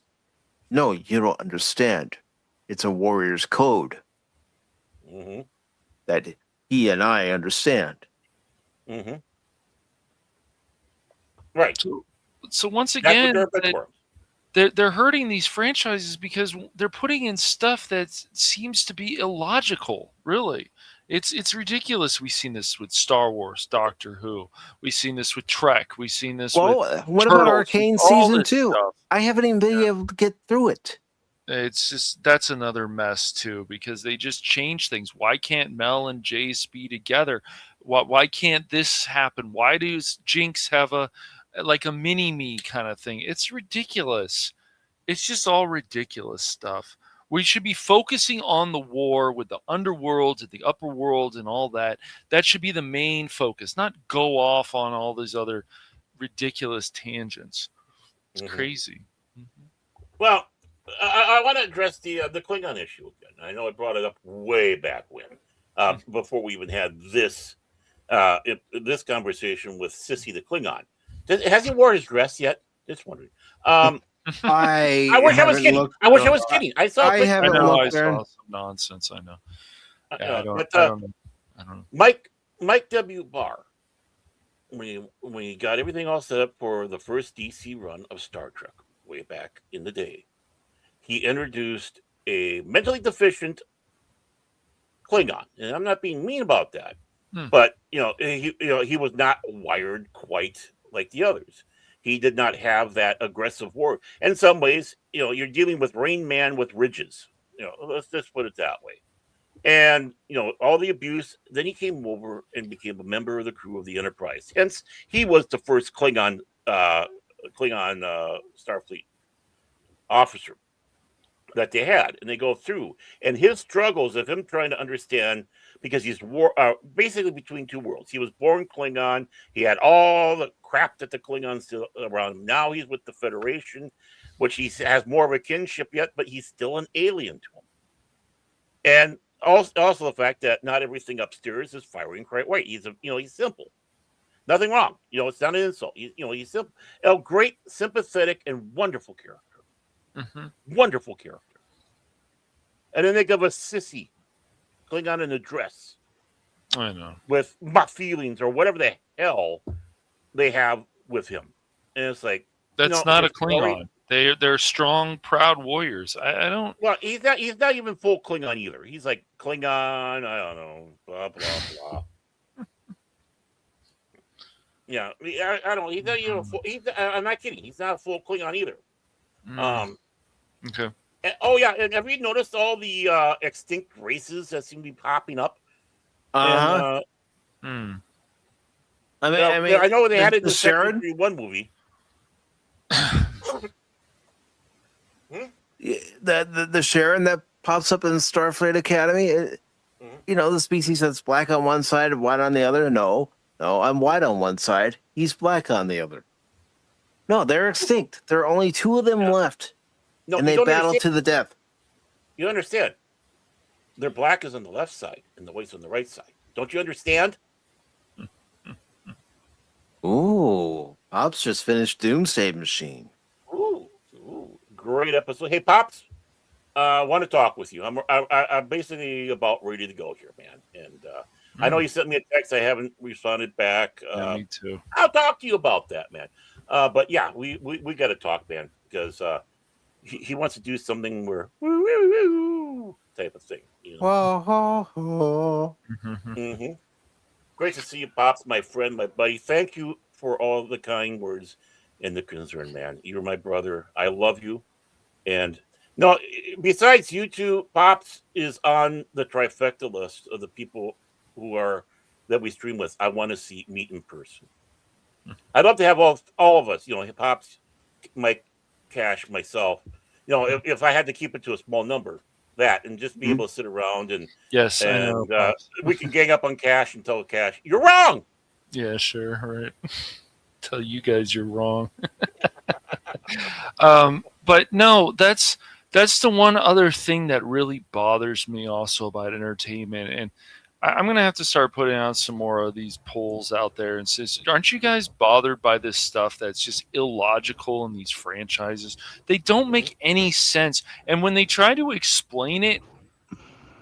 "No, you don't understand. It's a warrior's code that he and I understand." Right. So once again, That's what they're they're hurting these franchises because they're putting in stuff that seems to be illogical. Really, it's ridiculous. We've seen this with Star Wars, Doctor Who. We've seen this with Trek. We've seen this. With what Turtles, about Arcane season 2? I haven't even been able to get through it. It's just that's another mess too because they just change things. Why can't Mel and Jace be together? Why can't this happen? Why does Jinx have a mini me kind of thing? It's ridiculous. It's just all ridiculous stuff. We should be focusing on the war with the underworld and the upper world and all that. That should be the main focus, not go off on all these other ridiculous tangents. It's crazy. Well, I want to address the Klingon issue again. I know I brought it up way back when, before we even had this this conversation with Sissy the Klingon. Has he worn his dress yet? Just wondering. I wish I was kidding. I wish I was kidding. I saw. I haven't I looked there. saw some nonsense. I know. Yeah, I don't know. Mike W. Barr, when he got everything all set up for the first DC run of Star Trek way back in the day, he introduced a mentally deficient Klingon, and I'm not being mean about that, but he was not wired quite like the others. He did not have that aggressive war. In some ways, you're dealing with Rain Man with ridges. Let's just put it that way. and all the abuse. Then he came over and became a member of the crew of the Enterprise. Hence, he was the first Klingon Starfleet officer that they had, and they go through, and his struggles of him trying to understand, because he's basically between two worlds. He was born Klingon. He had all the crap that the Klingons still around him. Now he's with the Federation, which he has more of a kinship yet, but he's still an alien to him. And also the fact that not everything upstairs is firing right way. He's simple. Nothing wrong. It's not an insult. He's simple. A great, sympathetic, and wonderful character. Mm-hmm. Wonderful character. And then they give a sissy Klingon in a dress. I know. With my feelings or whatever the hell they have with him. And it's like, that's not a Klingon. They're strong, proud warriors. I don't. Well, he's not even full Klingon either. He's like Klingon. I don't know. Blah blah blah. Yeah, I don't. He's not even full. I'm not kidding. He's not a full Klingon either. Okay. And, and have you noticed all the extinct races that seem to be popping up? I mean, I know they had it in the Sharon one movie. The Sharon that pops up in Starfleet Academy, the species that's black on one side and white on the other. No, I'm white on one side. He's black on the other. No, they're extinct. There are only two of them left, and they battle to the death. You understand? Their black is on the left side, and the white's on the right side. Don't you understand? Ooh, Pops just finished Doomsday Machine. Ooh, great episode. Hey, Pops, I want to talk with you. I'm basically about ready to go here, man. And I know you sent me a text. I haven't responded back. Me too. I'll talk to you about that, man. But yeah, we got to talk, man, because he wants to do something where woo type of thing. Mm-hmm. Great to see you, Pops, my friend, my buddy. Thank you for all the kind words and the concern, man. You're my brother. I love you. And no, besides you two, Pops is on the trifecta list of the people that we stream with. I want to meet in person. I'd love to have all of us, Pops, Mike, Cash, myself. If I had to keep it to a small number, and just be able to sit around and I know, we can gang up on Cash and tell Cash you're wrong. Yeah, sure, right. Tell you guys you're wrong. But no, that's the one other thing that really bothers me also about entertainment, and I'm going to have to start putting out some more of these polls out there and says, aren't you guys bothered by this stuff that's just illogical in these franchises? They don't make any sense. And when they try to explain it,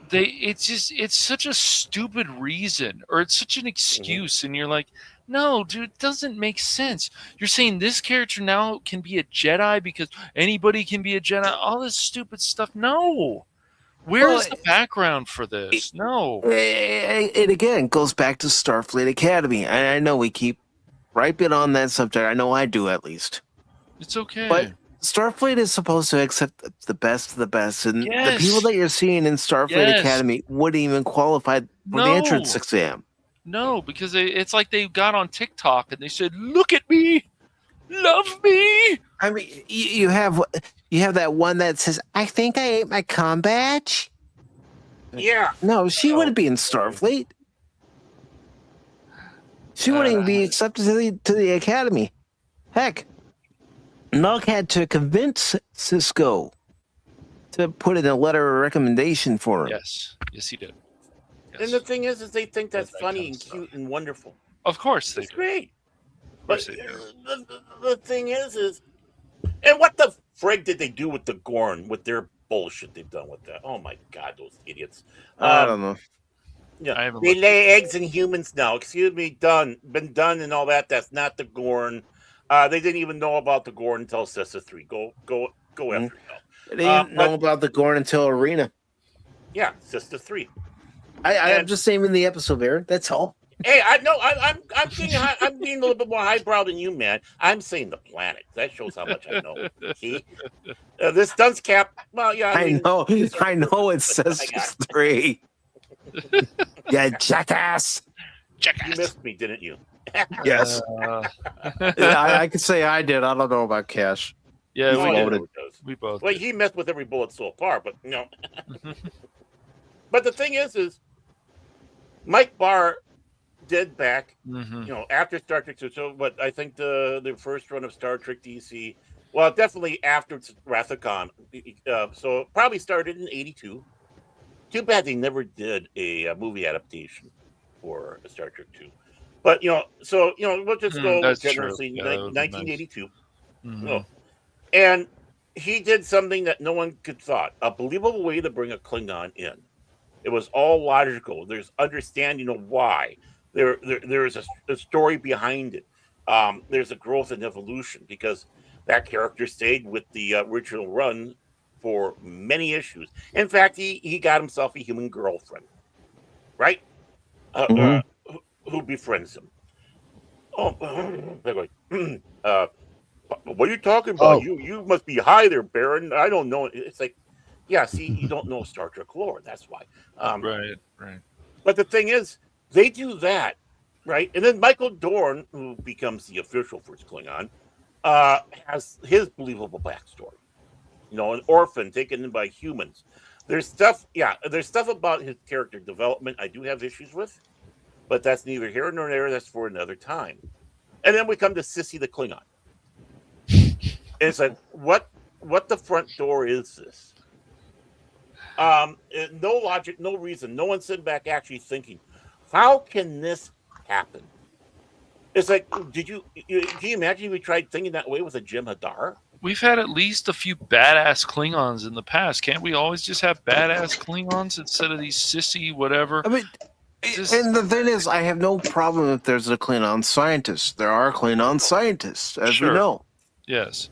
it's such a stupid reason, or it's such an excuse. And you're like, no, dude, it doesn't make sense. You're saying this character now can be a Jedi because anybody can be a Jedi, all this stupid stuff. No. Where's the background for this? No. It again goes back to Starfleet Academy. I know we keep griping on that subject. I know I do, at least. It's okay. But Starfleet is supposed to accept the best of the best. And the people that you're seeing in Starfleet Academy wouldn't even qualify for the entrance exam. No, because it's like they got on TikTok and they said, look at me. Love me. I mean, you have that one that says, I think I ate my comm badge. Yeah. No, she wouldn't be in Starfleet. She wouldn't even be accepted to the Academy. Heck, Nug had to convince Cisco to put in a letter of recommendation for him. Yes, he did. Yes. And the thing is they think that's funny and cute and wonderful. Of course they do. It's great. But the thing is, and what the frig did they do with the Gorn, with their bullshit they've done with that? Oh my God, those idiots! I don't know. Yeah, they lay eggs in humans now. Excuse me, been done, and all that. That's not the Gorn. They didn't even know about the Gorn until Cessa 3. Go after it. They didn't know about the Gorn until Arena. Yeah, Cessa 3. I'm just saying in the episode, Baron. That's all. Hey, I'm being a little bit more highbrow than you, man. I'm saying the planet. That shows how much I know. See, this dunce cap. Well, yeah. I know. It says 3. Yeah, jackass. You missed me, didn't you? Yes. I could say I did. I don't know about Cash. Yeah, No, we I did. never does. We both. Well, did. he messed with every bullet so far, but no. But the thing is Mike Barr did back, after Star Trek. So, but I think the first run of Star Trek DC, well, definitely after Wrath of Khan. So it probably started in '82. Too bad they never did a movie adaptation for Star Trek 2. But we'll just go That's generously. true. Yeah, that would be 1982. nice. No. And he did something that no one could thought, a believable way to bring a Klingon in. It was all logical. There's understanding of why. There's a story behind it. There's a growth and evolution because that character stayed with the original run for many issues. In fact, he got himself a human girlfriend, right? Who befriends him. Oh, they're like, what are you talking about? You must be high there, Baron. I don't know. It's like, yeah, see, you don't know Star Trek lore. That's why. Right. But the thing is, they do that, right? And then Michael Dorn, who becomes the official first Klingon, has his believable backstory. An orphan taken in by humans. There's stuff about his character development I do have issues with, but that's neither here nor there. That's for another time. And then we come to Sissy the Klingon. And it's like, what the front door is this? No logic, no reason. No one sitting back actually thinking, how can this happen? It's like, can you imagine if we tried thinking that way with a Jim Hadar? We've had at least a few badass Klingons in the past. Can't we always just have badass Klingons instead of these sissy whatever? I mean, and the thing is, I have no problem if there's a Klingon scientist. There are Klingon scientists, as we know. Yes.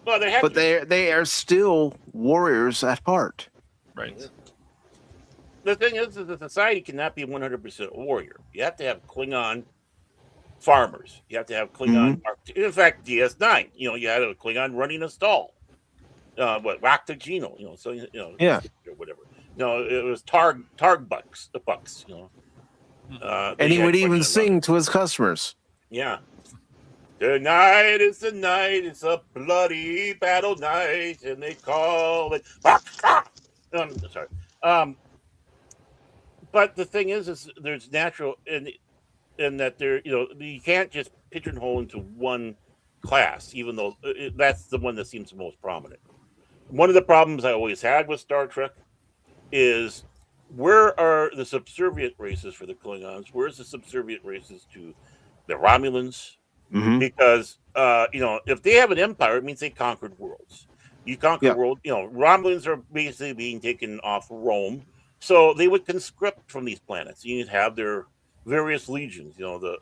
Well, but they are still warriors at heart. Right. The thing is the society cannot be 100% warrior. You have to have Klingon farmers. You have to have Klingon. In fact, DS9. You had a Klingon running a stall. Rakta Gino. Yeah. Or whatever. It was Targ bucks. The bucks. And he would even sing to his customers. Yeah. Tonight is the night. It's a bloody battle night, and they call it. Sorry. But the thing is there's natural in that there, you can't just pigeonhole into one class, even though that's the one that seems the most prominent. One of the problems I always had with Star Trek is where are the subservient races for the Klingons? Where's the subservient races to the Romulans? Because if they have an empire, it means they conquered worlds. You conquer world. Romulans are basically being taken off Rome, so they would conscript from these planets. You'd have their various legions. The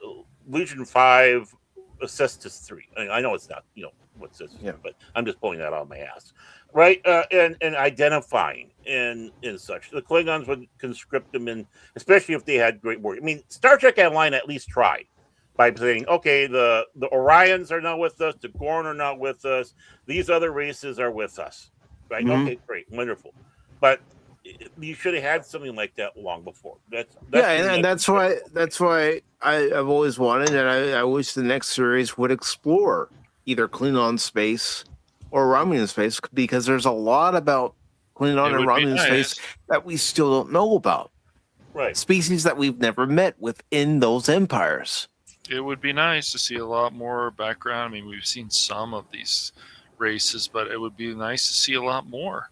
Legion 5, Cestus 3. I know it's not what Cestus 3, but I'm just pulling that out of my ass, right? And identifying and such. The Klingons would conscript them in, especially if they had great warriors. I mean, Star Trek Online at least tried by saying, okay, the Orions are not with us, the Gorn are not with us, these other races are with us, right? Okay, great, wonderful, but you should have had something like that long before. That's why I've always wanted, and I wish the next series would explore either Klingon space or Romulan space, because there's a lot about Klingon and Romulan space that we still don't know about. Right, species that we've never met within those empires. It would be nice to see a lot more background. I mean, we've seen some of these races, but it would be nice to see a lot more.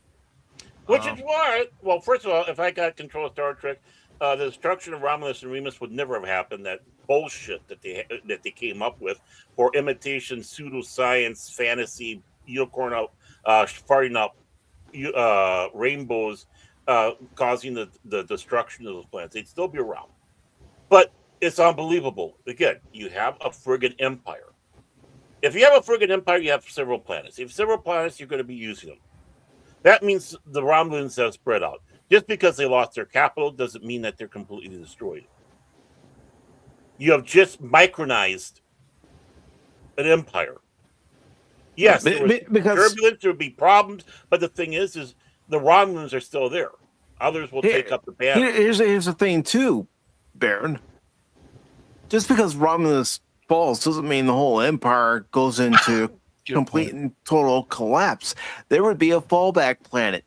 Which is why, well, first of all, if I got control of Star Trek, the destruction of Romulus and Remus would never have happened. That bullshit that they came up with for imitation, pseudoscience, fantasy, unicorn out, farting up rainbows, causing the destruction of those planets. They'd still be around. But it's unbelievable. Again, you have a friggin' empire. If you have a friggin' empire, you have several planets. If you have several planets, you're going to be using them. That means the Romulans have spread out. Just because they lost their capital doesn't mean that they're completely destroyed. You have just micronized an empire. Yes, there was turbulence, there would be problems, but the thing is the Romulans are still there. Others will take up the banner. Here's the thing, too, Baron. Just because Romulus falls doesn't mean the whole empire goes into complete and total collapse. There would be a fallback planet.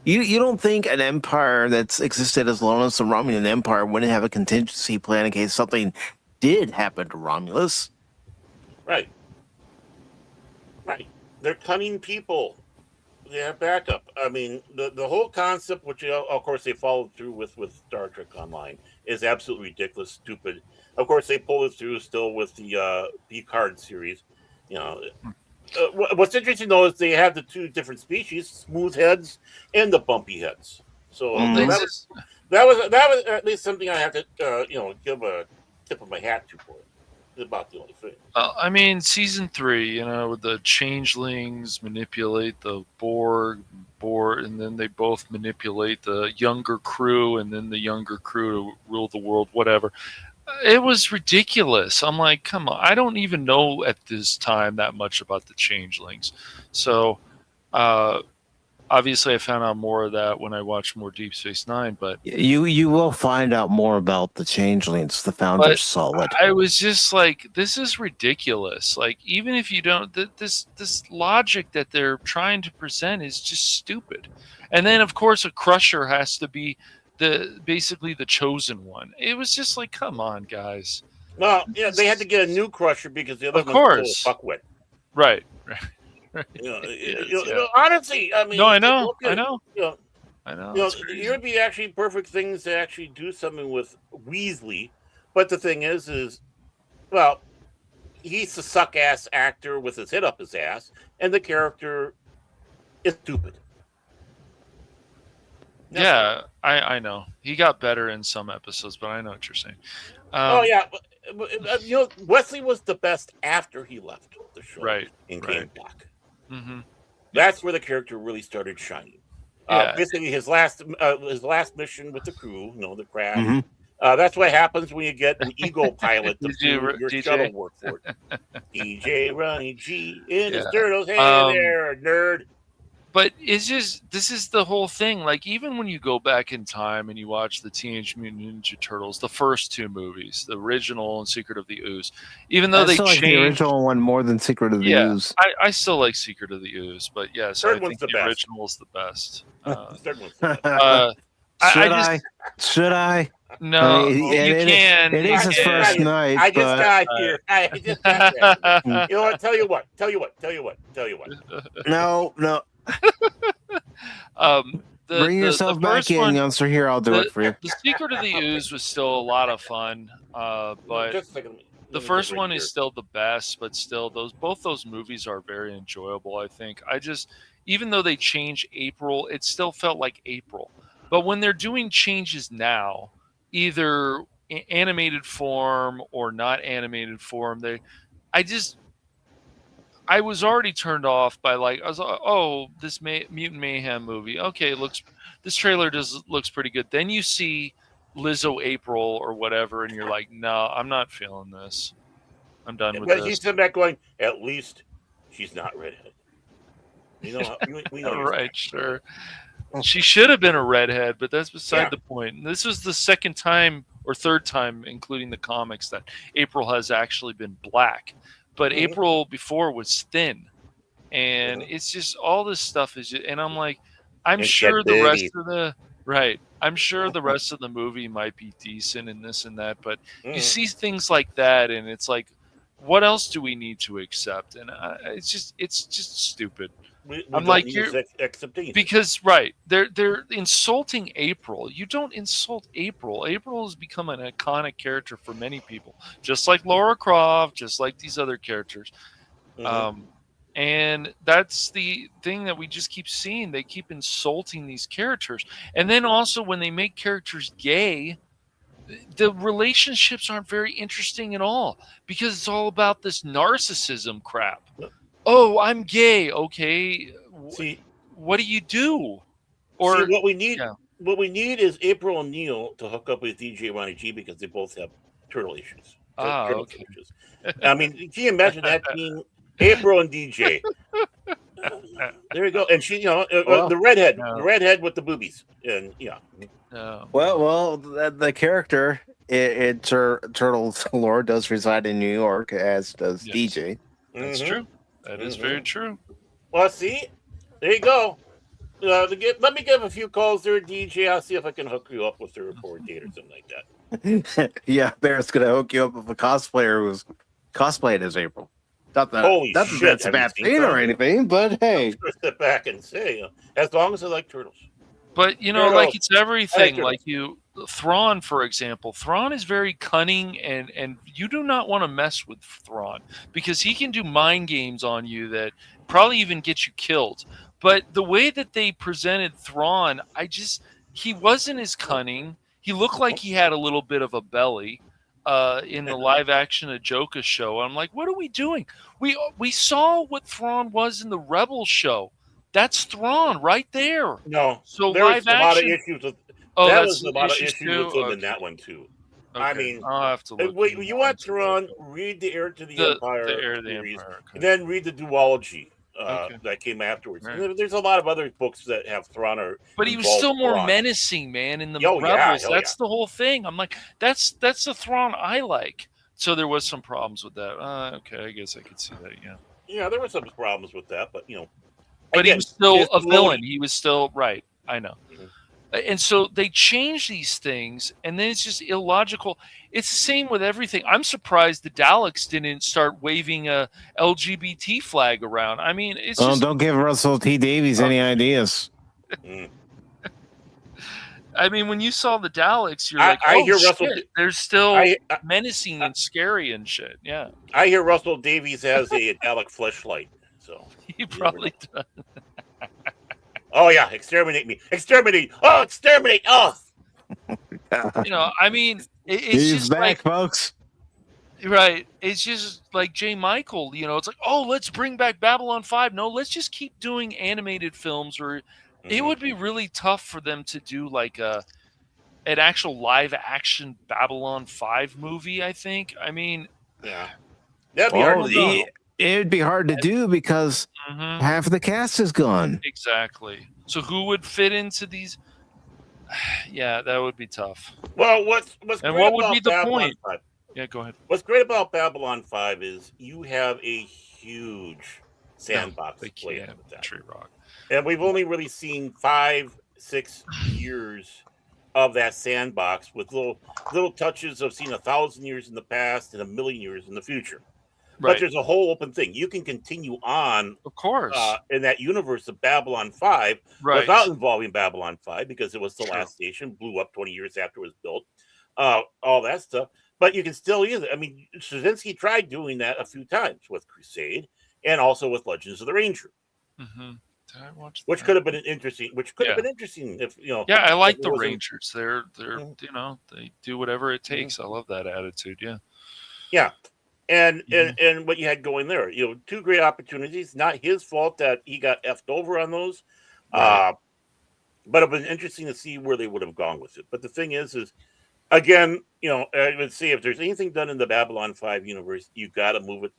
You don't think an empire that's existed as long as the Romulan Empire wouldn't have a contingency plan in case something did happen to Romulus? Right. They're cunning people. They have backup. I mean, the whole concept, which of course they followed through with Star Trek Online, is absolutely ridiculous, stupid. Of course, they pull it through still with the Picard series. You know, what's interesting though is they have the two different species, smooth heads and the bumpy heads. So that was at least something I have to give a tip of my hat to for it. It's about the only thing. I mean, season 3, the changelings manipulate the Borg, and then they both manipulate the younger crew, and then the younger crew to rule the world, whatever. It was ridiculous. I'm like, come on. I don't even know at this time that much about the changelings. So, obviously, I found out more of that when I watched more Deep Space Nine. But you will find out more about the changelings. The Founder's solid. I was just like, this is ridiculous. Like, even if you don't, this logic that they're trying to present is just stupid. And then, of course, a Crusher has to be basically the chosen one. It was just like, come on, guys. Well, yeah, they had to get a new Crusher because the other one was a fuckwit. Right. Honestly, I mean, no, I know. Here would be actually perfect things to actually do something with Weasley, but the thing is, well, he's a suck ass actor with his head up his ass, and the character is stupid. Yeah, I know. He got better in some episodes, but I know what you're saying. But Wesley was the best after he left the show, and came back. Mm-hmm. That's where the character really started shining. Basically, his last mission with the crew, the crash. Mm-hmm. That's what happens when you get an ego pilot to do your shuttle work for it. DJ Ronnie G in his turtles. Hey there, nerd. But this is the whole thing. Like, even when you go back in time and you watch the Teenage Mutant Ninja Turtles, the first two movies, the original and Secret of the Ooze, even though they changed like the original one more than Secret of the Ooze. I still like Secret of the Ooze, but yes, I think the original is the best. Should I? No, you can. It is his first night. I just got here. You know what? Tell you what. No. Bring yourself back in, youngster. Here, I'll do it for you. The Secret of the Ooze was still a lot of fun, but the first one is still the best. But still, both those movies are very enjoyable. I think. Even though they changed April, it still felt like April. But when they're doing changes now, either animated form or not animated form, I was already turned off by this Mutant Mayhem movie. Okay, this trailer looks pretty good. Then you see Lizzo April or whatever, and you're like, no, I'm not feeling this. I'm done with this. But you sit back going, at least she's not redhead. We know right, sure. She should have been a redhead, but that's beside the point. And this was the second time or third time, including the comics, that April has actually been black. But April before was thin. And it's just all this stuff is just, and I'm like, I'm sure the rest of the movie might be decent and this and that, but you see things like that and it's like, what else do we need to accept? And it's just stupid. I'm like, because they're insulting April. You don't insult April. April has become an iconic character for many people, just like Laura Croft, just like these other characters. And that's the thing that we just keep seeing. They keep insulting these characters, and then also when they make characters gay, the relationships aren't very interesting at all because it's all about this narcissism crap. Oh, I'm gay. Okay. See, what do you do? Or what we need? Yeah. What we need is April and Neil to hook up with DJ Ronnie G because they both have turtle issues. Okay. I mean, can you imagine that being April and DJ? There you go. And she, Well, the redhead, no. the redhead with the boobies, and yeah. No. Well, the character in Turtles lore does reside in New York, as does Yes. DJ. That's Mhm. true. That is very Mhm. true. Well, see, there you go. Let me give a few calls there, DJ. I'll see if I can hook you up with her for a date or something like that. Yeah, Barrett's gonna hook you up with a cosplayer who's cosplayed as April. Not that Holy that's shit! a Have you bad seen thing or some? anything, but hey, I'm just gonna sit back and say, as long as I like turtles. But you know, Turtles. like it's everything. turtles. Like Thrawn, for example. Thrawn is very cunning, and you do not want to mess with Thrawn because he can do mind games on you that probably even get you killed. But the way that they presented Thrawn, he wasn't as cunning. He looked like he had a little bit of a belly in the live action Ajoka show. I'm like, what are we doing? We saw what Thrawn was in the Rebels show. That's Thrawn right there. No, So there was live a lot of action. issues with. Oh, That that's was a lot of issues issues with too? him in Okay. that one too. Okay. I mean, I'll have to look. wait, into you that want one too. Thrawn? Read the Heir to the The Empire Heir to the series, Empire, okay. and then read the duology Okay. that came afterwards. Right. And there's a lot of other books that have Thrawn or. But he was involve still more Thrawn. menacing, man, in the Oh, yeah, Rebels. hell That's yeah. the whole thing. I'm like, that's the Thrawn I like. So there was some problems with that. Okay, I guess I could see that. Yeah. Yeah, there were some problems with that, but But he again, was still his a villain. devotion- He was still right. I know. Mhm. And so they change these things, and then it's just illogical. It's the same with everything. I'm surprised the Daleks didn't start waving a LGBT flag around. I mean, it's just. don't give Russell T Davies any ideas. Mm. I mean, when you saw the Daleks, you're I- like, I oh hear shit, Russell- they're still I- menacing and scary and shit. Yeah, I hear Russell Davies has a Dalek fleshlight, so he probably does. oh yeah, exterminate me, exterminate! Oh, exterminate! Oh, You know, I mean, it's He's just back, like folks. right. It's just like J. Michael. You know, it's like, oh, let's bring back Babylon 5. No, let's just keep doing animated films. Or it would be really tough for them to do like an actual live action Babylon 5 movie. I think. I mean, yeah, that'd be hard to do. It'd be hard to do because mhm. half the cast is gone. Exactly. So who would fit into these? Yeah, that would be tough. Well, what's And great what would about be the Babylon point? 5? Yeah, go ahead. What's great about Babylon 5 is you have a huge sandbox They to play can't. with that. Tree Rock. And we've only really seen 5-6 years of that sandbox with little touches of seeing 1,000 years in the past and 1,000,000 years in the future. Right. But there's a whole open thing. You can continue on Of course. in that universe of Babylon 5 Right. without involving Babylon 5 because it was the True. last station, blew up 20 years after it was built, all that stuff. But you can still use it. I mean, Straczynski tried doing that a few times with Crusade and also with Legends of the Ranger, Mm-hmm. Did I watch which that? could have been interesting. Which could have Yeah. been interesting if Yeah, I like if it the wasn't- Rangers. They're you know, they do whatever it takes. I love that attitude. Yeah. Yeah. And, Mhm. and what you had going there, two great opportunities. Not his fault that he got effed over on those. Right. But it was interesting to see where they would have gone with it. But the thing is again, I would say if there's anything done in the Babylon 5 universe, you got to move it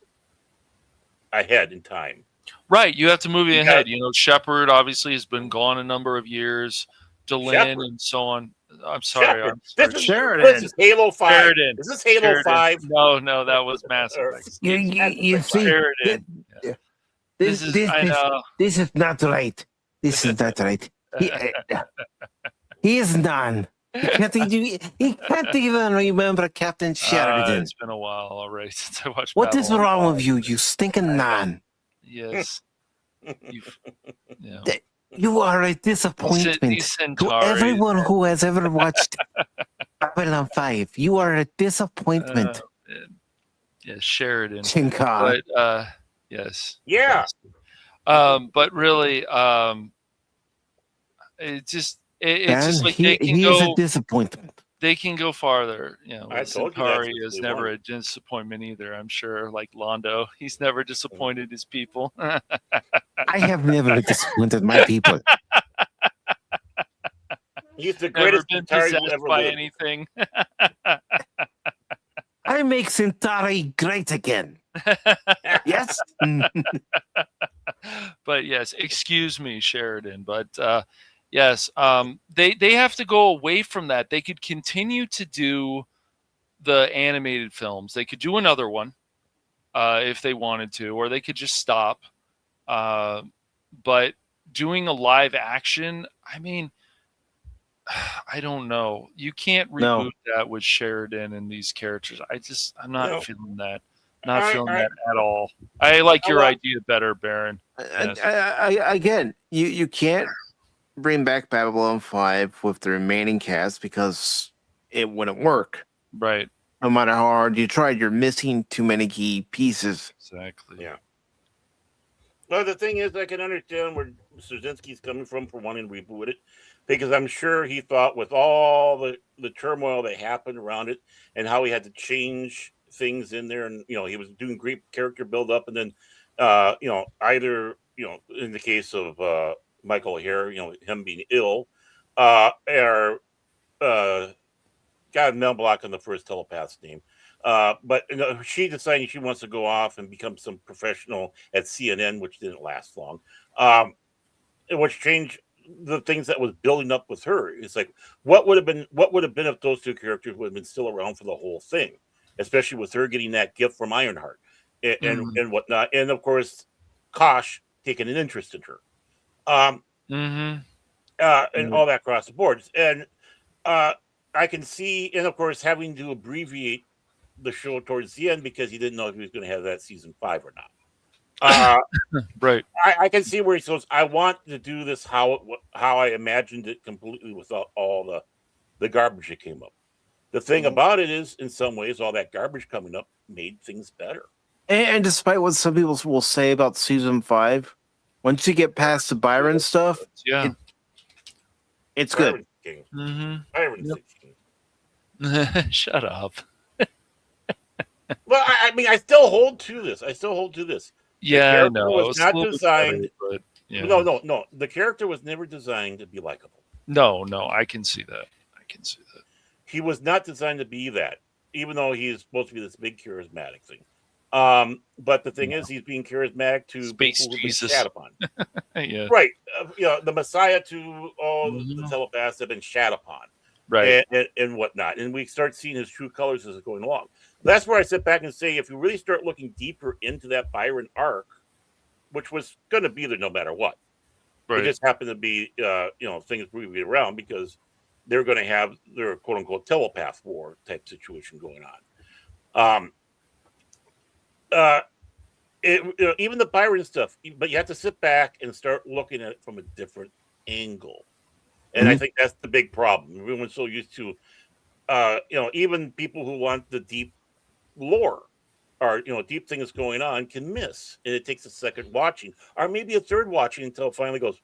ahead in time. Right. You have to move it You ahead. got- You know, Shepard obviously has been gone a number of years. Delenn Shepard. and so on. I'm sorry. Shepard. I'm sorry. This is Sheridan. This is Halo 5. Sheridan. Is this Halo Sheridan. 5? No, that was Mass Effect. You see, Sheridan. This is I know. this is not right. This is not right. He is done. He can't even remember Captain Sheridan. It's been a while already since I watched. What is Babylon wrong 5. with you, you stinking non? Yes. Yeah. You are a disappointment These to Centauri. everyone who has ever watched Babylon 5. You are a disappointment, Yes, Sheridan. Chinka. But yes. Yeah. But really, it's just like they can he is a go. disappointment. They can go farther. You know, I told you that's Centauri what is they never want. a disappointment either. I'm sure, like Londo, he's never disappointed his people. I have never disappointed my people. He's the Never greatest been Centauri possessed you ever by lived. anything. I make Centauri great again. Yes? But yes, excuse me, Sheridan. But yes, they have to go away from that. They could continue to do the animated films. They could do another one if they wanted to, or they could just stop. But doing a live action, I mean, I don't know. You can't No. reboot that with Sheridan and these characters. I'm not No. feeling that. Not feeling I- that at all. I like your well- idea better, Baron. Yes. Again, you can't bring back Babylon 5 with the remaining cast because it wouldn't work. Right. No matter how hard you tried, you're missing too many key pieces. Exactly. Yeah. Well, the thing is, I can understand where Straczynski's coming from for wanting to reboot it, because I'm sure he thought with all the turmoil that happened around it and how he had to change things in there, and he was doing great character build up, and then either in the case of Michael O'Hare, him being ill, or got a mail block on the first telepath's name. But she decided she wants to go off and become some professional at CNN, which didn't last long, which changed the things that was building up with her. It's like, what would have been if those two characters would have been still around for the whole thing, especially with her getting that gift from Ironheart and whatnot, and of course, Kosh taking an interest in her, and all that across the board, and I can see, and of course, having to abbreviate the show towards the end because he didn't know if he was going to have that season 5 or not. Right. I can see where he goes, I want to do this how I imagined it completely without all the garbage that came up. The thing about it is, in some ways, all that garbage coming up made things better. And despite what some people will say about season 5, once you get past the Byron stuff, it's good. Byron's King. Shut up. Well, I mean, I still hold to this. Yeah, I know. It was not designed. But, yeah. No. The character was never designed to be likable. No, I can see that. He was not designed to be that, even though he's supposed to be this big charismatic thing. But the thing is, he's being charismatic to Space people who've Jesus. been shat upon. Yeah. Right. The Messiah to all the telepaths have been shat upon. Right. And whatnot. And we start seeing his true colors as it's going along. That's where I sit back and say, if you really start looking deeper into that Byron arc, which was going to be there no matter what, it just happened to be, things moving around because they're going to have their quote unquote telepath war type situation going on. Even the Byron stuff, but you have to sit back and start looking at it from a different angle. And I think that's the big problem. Everyone's so used to, even people who want the deep lore or deep things going on can miss, and it takes a second watching or maybe a third watching until it finally goes,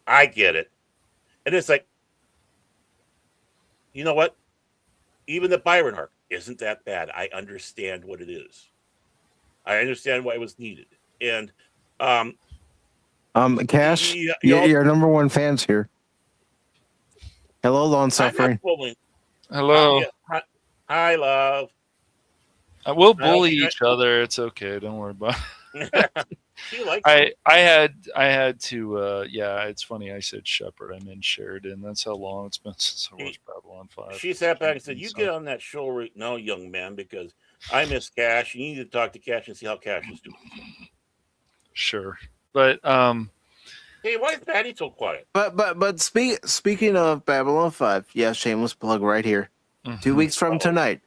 I get it. And it's like, you know what, even the Byron arc isn't that bad. I understand what it is. I understand why it was needed. And Cash, your number one fans here. Hello, Long Suffering. Hello. Hi, love. We'll bully each other. It's okay. Don't worry about it. I had to. It's funny. I said Shepherd. I meant Sheridan. That's how long it's been since I watched Babylon 5. She sat back and said, "You get on that show right now, young man, because I miss Cash. You need to talk to Cash and see how Cash is doing." Sure, but hey, why is Patty so quiet? But speaking of Babylon 5, shameless plug right here. 2 weeks from tonight,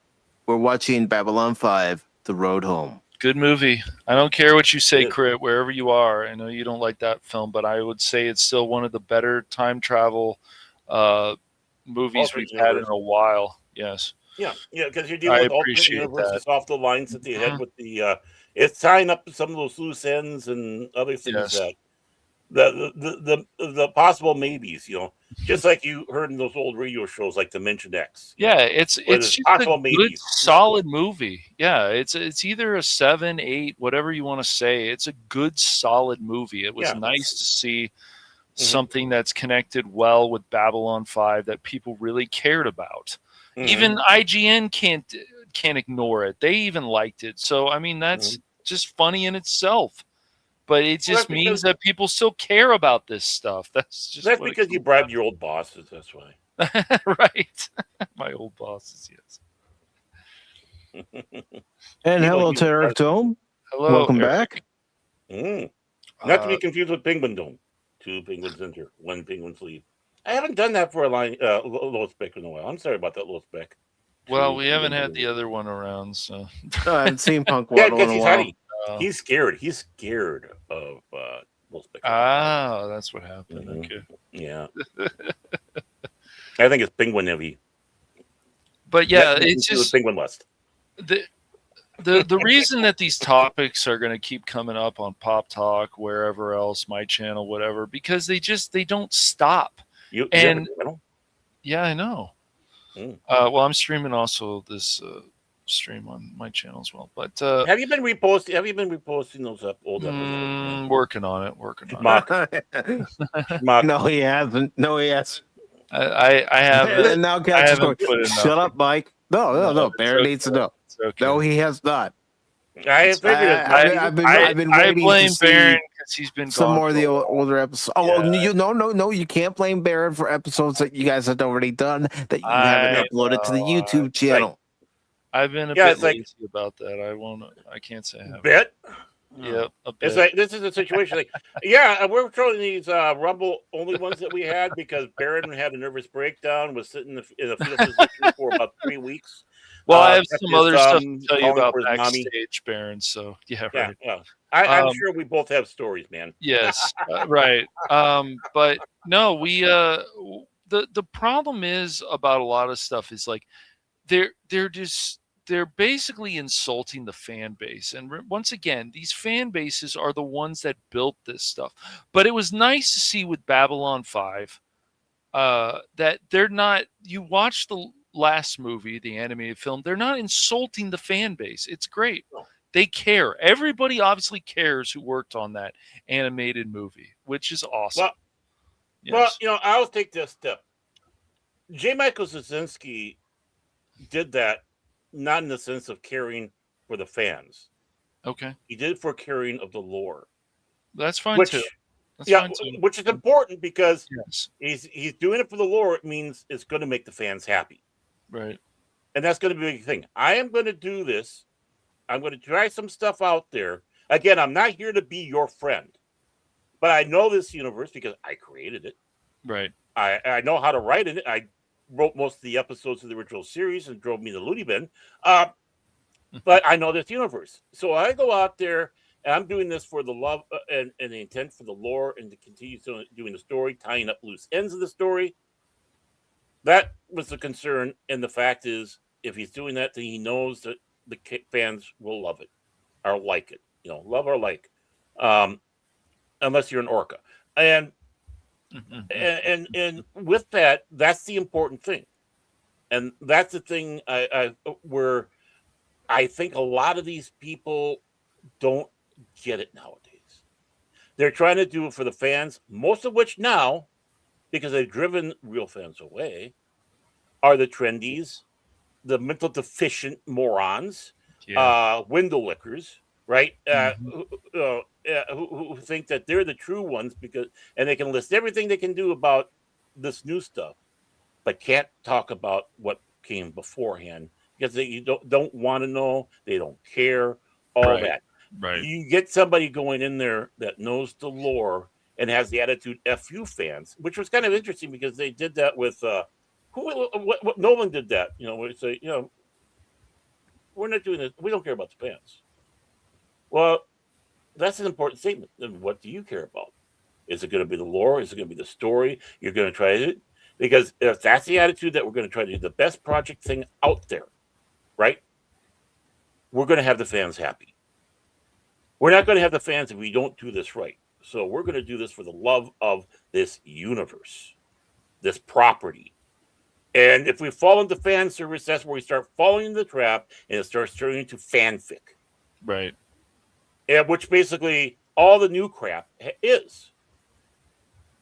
we're watching Babylon 5: The Road Home. Good movie. I don't care what you say, Crit, wherever you are. I know you don't like that film, but I would say it's still one of the better time travel movies we've had in a while. Yes. Yeah, because you're dealing with alternate universes off the lines that they had with the. It's tying up some of those loose ends and other things that the possible maybes, just like you heard in those old radio shows like Dimension X. Yeah, it's just a good, solid movie. Yeah, it's either a 7, 8, whatever you want to say. It's a good, solid movie. It was nice to see something that's connected well with Babylon 5 that people really cared about. Even IGN can't ignore it. They even liked it. So I mean, that's just funny in itself. but it just means that people still care about this stuff. That's because you bribed your old bosses. That's why. Right. My old bosses, yes. And hello to Eric Dome. Hello, welcome Eric. back. Not to be confused with Penguin Dome. 2 penguins enter, 1 penguins leave. I haven't done that for a line low spec in a while. I'm sorry about that, low spec. Well, we haven't had the other one around, so I haven't seen Punk Yeah, Waddle in because a he's while. hiding. He's scared. He's scared of low spec. Ah, that's what happened. Okay. Yeah. I think it's Penguin heavy. But yeah, it's just Penguin West. The reason that these topics are going to keep coming up on Pop Talk, wherever else, my channel, whatever, because they don't stop. You and have a channel? Yeah, I know. Well, I'm streaming also this stream on my channel as well. But have you been reposting? Have you been reposting those old episodes? Working on it. No, he hasn't. No, he hasn't. I haven't. And now Cat's just going, shut up, Mike. No. Bear needs to know. Okay. No, he has not. I've been waiting blame to see Baron because he's been some gone more of the for a while. older episodes. Oh, no, you can't blame Baron for episodes that you guys have already done that you haven't uploaded to the YouTube channel. I've been a bit lazy about that. I can't say I haven't. Bit? Yep, a bit. It's like this is a situation like, we're throwing these Rumble only ones that we had because Baron had a nervous breakdown, was sitting in a fetal position for about 3 weeks. Well, I have some other stuff to tell you about backstage, Baron. So right. Yeah. I'm sure we both have stories, man. Yes, right. But no, we the problem is about a lot of stuff is like they're basically insulting the fan base. And once again, these fan bases are the ones that built this stuff. But it was nice to see with Babylon 5 that they're not, you watch the last movie, the animated film, they're not insulting the fan base. It's great. They care. Everybody obviously cares who worked on that animated movie, which is awesome. Well, I'll take this step. J. Michael Straczynski did that not in the sense of caring for the fans. Okay. He did it for caring of the lore. That's fine too. Which is important because he's doing it for the lore. It means it's going to make the fans happy. Right. And that's going to be a big thing. I am going to do this. I'm going to try some stuff out there. Again, I'm not here to be your friend. But I know this universe because I created it. Right. I know how to write in it. I wrote most of the episodes of the original series and drove me to Looney Bin. But I know this universe. So I go out there and I'm doing this for the love and the intent for the lore and to continue doing the story, tying up loose ends of the story. That was the concern. And the fact is, if he's doing that, then he knows that the fans will love it or like it. Love or like. Unless you're an orca. And with that, that's the important thing. And that's the thing where I think a lot of these people don't get it nowadays. They're trying to do it for the fans, most of which now, because they've driven real fans away, are the trendies, the mental deficient morons, window lickers, right? Who think that they're the true ones and they can list everything they can do about this new stuff, but can't talk about what came beforehand because you don't want to know, they don't care, all that. Right. You get somebody going in there that knows the lore and has the attitude F you fans, which was kind of interesting because they did that with what Nolan did that. Where they say, we're not doing this. We don't care about the fans. Well, that's an important statement. Then what do you care about? Is it going to be the lore? Is it going to be the story? You're going to try it? Because if that's the attitude that we're going to try to do the best project thing out there, right? We're going to have the fans happy. We're not going to have the fans if we don't do this right. So we're going to do this for the love of this universe, this property. And if we fall into fan service, that's where we start falling into the trap and it starts turning into fanfic. Right. And which basically all the new crap is.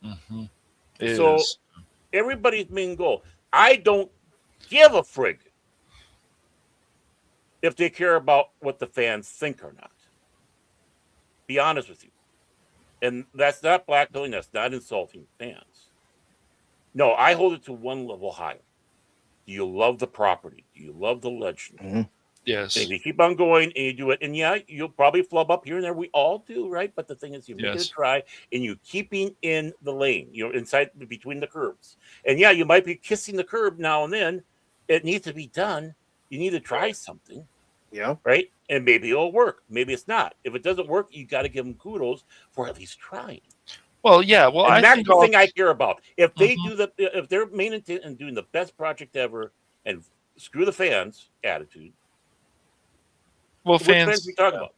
Mm-hmm. Everybody's main goal. I don't give a frig if they care about what the fans think or not. Be honest with you. And that's not blackmailing. That's not insulting fans. No, I hold it to one level higher. Do you love the property? Do you love the legend? Mm-hmm. Yes. And if you keep on going and you do it, and yeah, you'll probably flub up here and there. We all do, right? But the thing is, you make it a try, and you keeping in the lane. You're inside between the curbs, and yeah, you might be kissing the curb now and then. It needs to be done. You need to try something, Yeah. right? And maybe it'll work. Maybe it's not. If it doesn't work, you got to give them kudos for at least trying. Well, yeah. Well, and I that's think the thing I care about. If they Mhm. do if their main intent in doing the best project ever and screw the fans attitude. Well, which fans we talk about?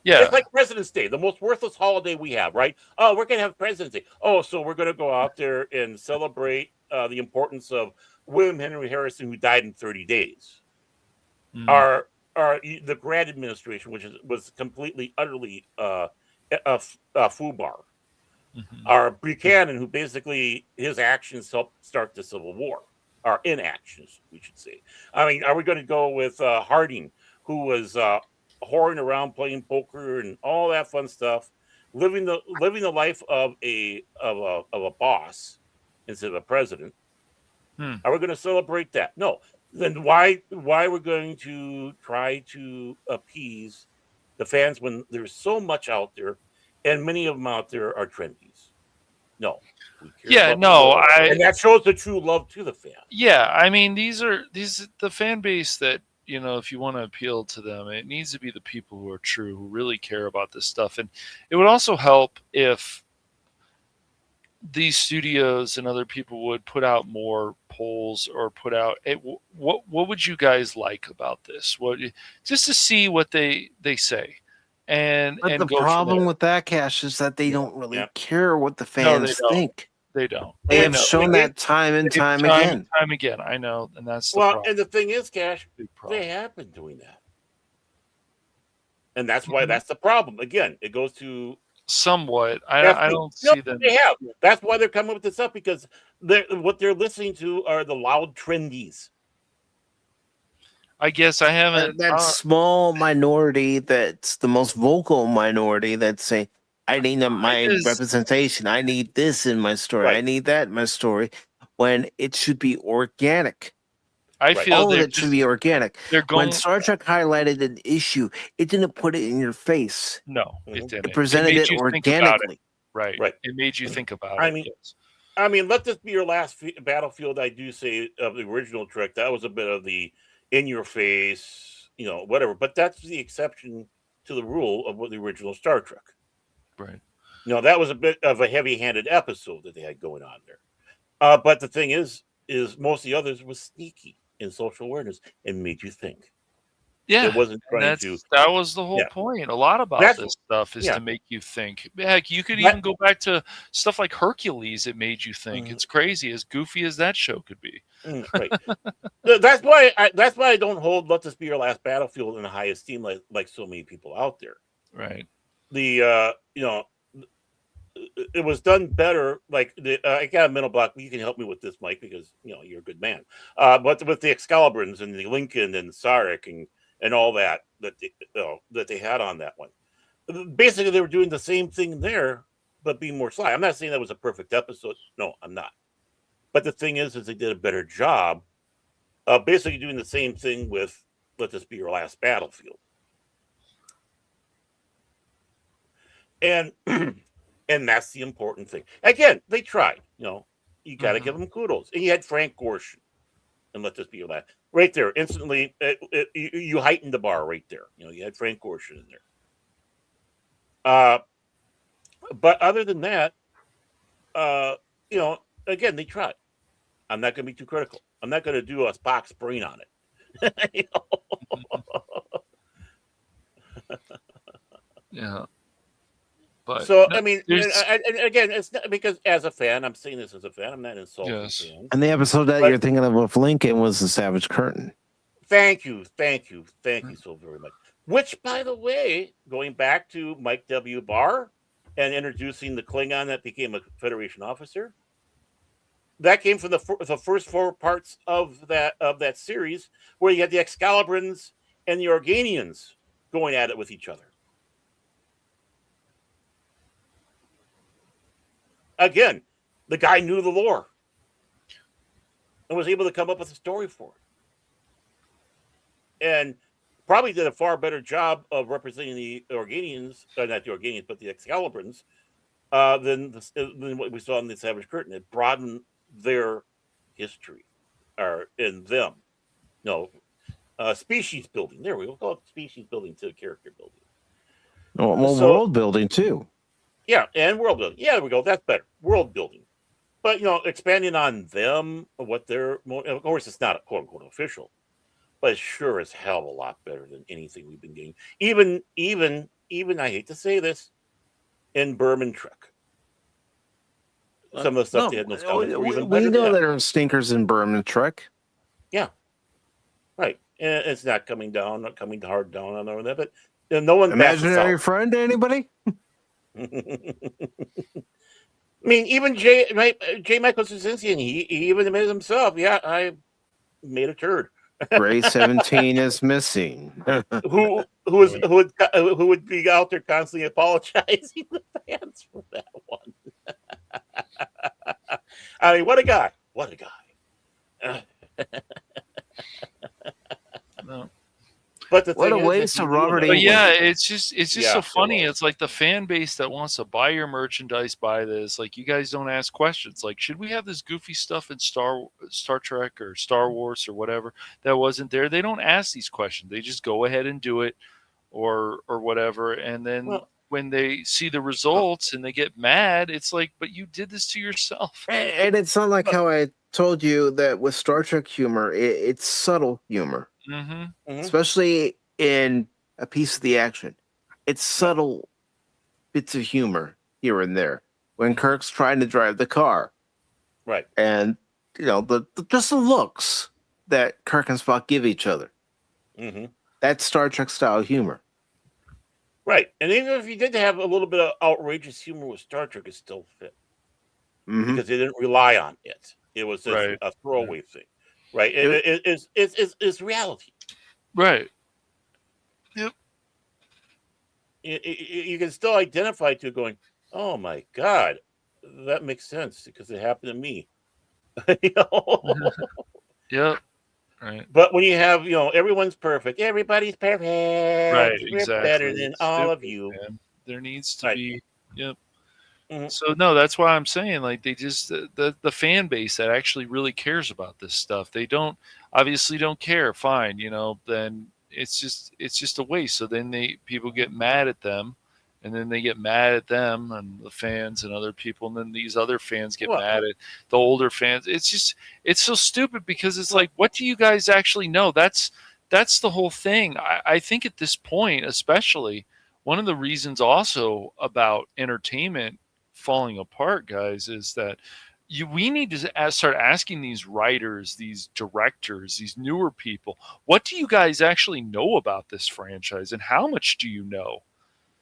Yeah. It's like President's Day, the most worthless holiday we have, right? Oh, we're going to have President's Day. Oh, so we're going to go out there and celebrate the importance of William Henry Harrison, who died in 30 days. Mm. The Grant administration, which was completely, utterly a foobar. Our Buchanan, who basically his actions helped start the Civil War, or inactions, we should say. I mean, are we going to go with Harding, who was whoring around, playing poker, and all that fun stuff, living the life of a boss instead of a president? Are we going to celebrate that? No. Then why we're going to try to appease the fans when there's so much out there, and many of them out there are trendies? No. And that shows the true love to the fan. Yeah, I mean, these the fan base that, you know, if you want to appeal to them, it needs to be the people who are true, who really care about this stuff. And it would also help if these studios and other people would put out more polls or put out what would you guys like about this? What, just to see what they say. And the problem with that, Cash, is that they don't really care what the fans think. They don't. They have shown that time and time again. Time again. I know, and that's the well. problem. And the thing is, Cash, they have been doing that, and that's why that's the problem. Again, it goes to somewhat. I don't see them. They have. That's why they're coming with this up, because what they're listening to are the loud trendies. I guess I haven't. That small minority, that's the most vocal minority, that say, I need my representation. I need this in my story. I need that in my story. When it should be organic. I feel all of it should be organic. When Star Trek highlighted an issue, it didn't put it in your face. No, it didn't. It presented it organically. Right. It made you think about it. I mean, let this be your last battlefield. I do say of the original Trek, that was a bit of the in your face, you know, whatever. But that's the exception to the rule of what the original Star Trek. Right. You know, that was a bit of a heavy-handed episode that they had going on there. But the thing is most of the others was sneaky in social awareness and made you think. Yeah, it wasn't trying to. That was the whole point. A lot about this stuff is to make you think. Heck, you could even go back to stuff like Hercules. It made you think. It's crazy, as goofy as that show could be. Right. That's why I don't hold "Let This Be Your Last Battlefield" in the high esteem like so many people out there. Right. The you know, it was done better. Like I got a mental block. You can help me with this, Mike, because you know you're a good man. But with the Excaliburns and the Lincoln and Sarek and all that they had on that one, basically they were doing the same thing there, but being more sly. I'm not saying that was a perfect episode. No, I'm not. But the thing is they did a better job of basically doing the same thing with "Let This Be Your Last Battlefield." And and that's the important thing. Again, they tried. You know, you got to give them kudos. And you had Frank Gorshin, and "Let This Be Your Last." Right there, instantly, you heightened the bar right there. You know, you had Frank Gorshin in there. But other than that, you know, again, they tried. I'm not going to be too critical. I'm not going to do a Spock's brain on it. You know? Yeah. But so I mean, and again, it's not because as a fan, I'm saying this as a fan. I'm not insulting fans. And the episode that you're thinking of with Lincoln was the Savage Curtain. Thank you so very much. Which, by the way, going back to Mike W. Barr and introducing the Klingon that became a Federation officer, that came from the first 4 parts of that series, where you had the Excaliburns and the Organians going at it with each other. again, the guy knew the lore and was able to come up with a story for it, and probably did a far better job of representing the Organians, not the Organians, but the Excalibrans, than what we saw in the Savage Curtain. It broadened their history, or in them. No, species building. There we go. Call it species building to character building. Well, world building too. Yeah, and world building. Yeah, there we go. That's better. World building. But, expanding on them, what they're, of course, it's not quote unquote official, but it's sure as hell a lot better than anything we've been getting. Even, I hate to say this, in Berman Trek. Some of the stuff they had in those comics were even better. We know there are stinkers in Berman Trek. Yeah. Right. And it's not coming hard down on that, but no one. Imaginary friend to anybody? I mean, even J. Michael Straczynski, he even admitted himself, yeah, I made a turd. Gray 17 is missing. who would be out there constantly apologizing to fans for that one. I mean, what a guy. What a guy. No. But what a waste of Robert E. But yeah, it's just so funny. It's like the fan base that wants to buy your merchandise, buy this. Like, you guys don't ask questions. Like, should we have this goofy stuff in Star Trek or Star Wars or whatever that wasn't there? They don't ask these questions. They just go ahead and do it, or whatever. And then when they see the results and they get mad, it's like, but you did this to yourself. And it's not like how I told you that with Star Trek humor, it's subtle humor. Mm-hmm. Especially in a piece of the action. It's subtle bits of humor here and there. When Kirk's trying to drive the car. Right. And, just the looks that Kirk and Spock give each other. Mm-hmm. That's Star Trek style humor. Right. And even if you did have a little bit of outrageous humor with Star Trek, it still fit. Mm-hmm. Because they didn't rely on it. It was just a throwaway thing. Right. It's reality. Right. Yep. You can still identify to going, oh my God, that makes sense because it happened to me. Yep. Right. But when you have, everyone's perfect. Everybody's perfect. Right. We're Exactly. better than all of you. Man. There needs to be. Yep. Mm-hmm. So no, that's why I'm saying, like, they just the fan base that actually really cares about this stuff, they don't care. Fine, then it's just a waste. So then people get mad at them, and then they get mad at them and the fans and other people, and then these other fans get mad at the older fans. It's so stupid because it's like, what do you guys actually know? That's the whole thing. I think at this point, especially, one of the reasons also about entertainment falling apart, guys, is that we need to start asking these writers, these directors, these newer people, what do you guys actually know about this franchise, and how much do you know?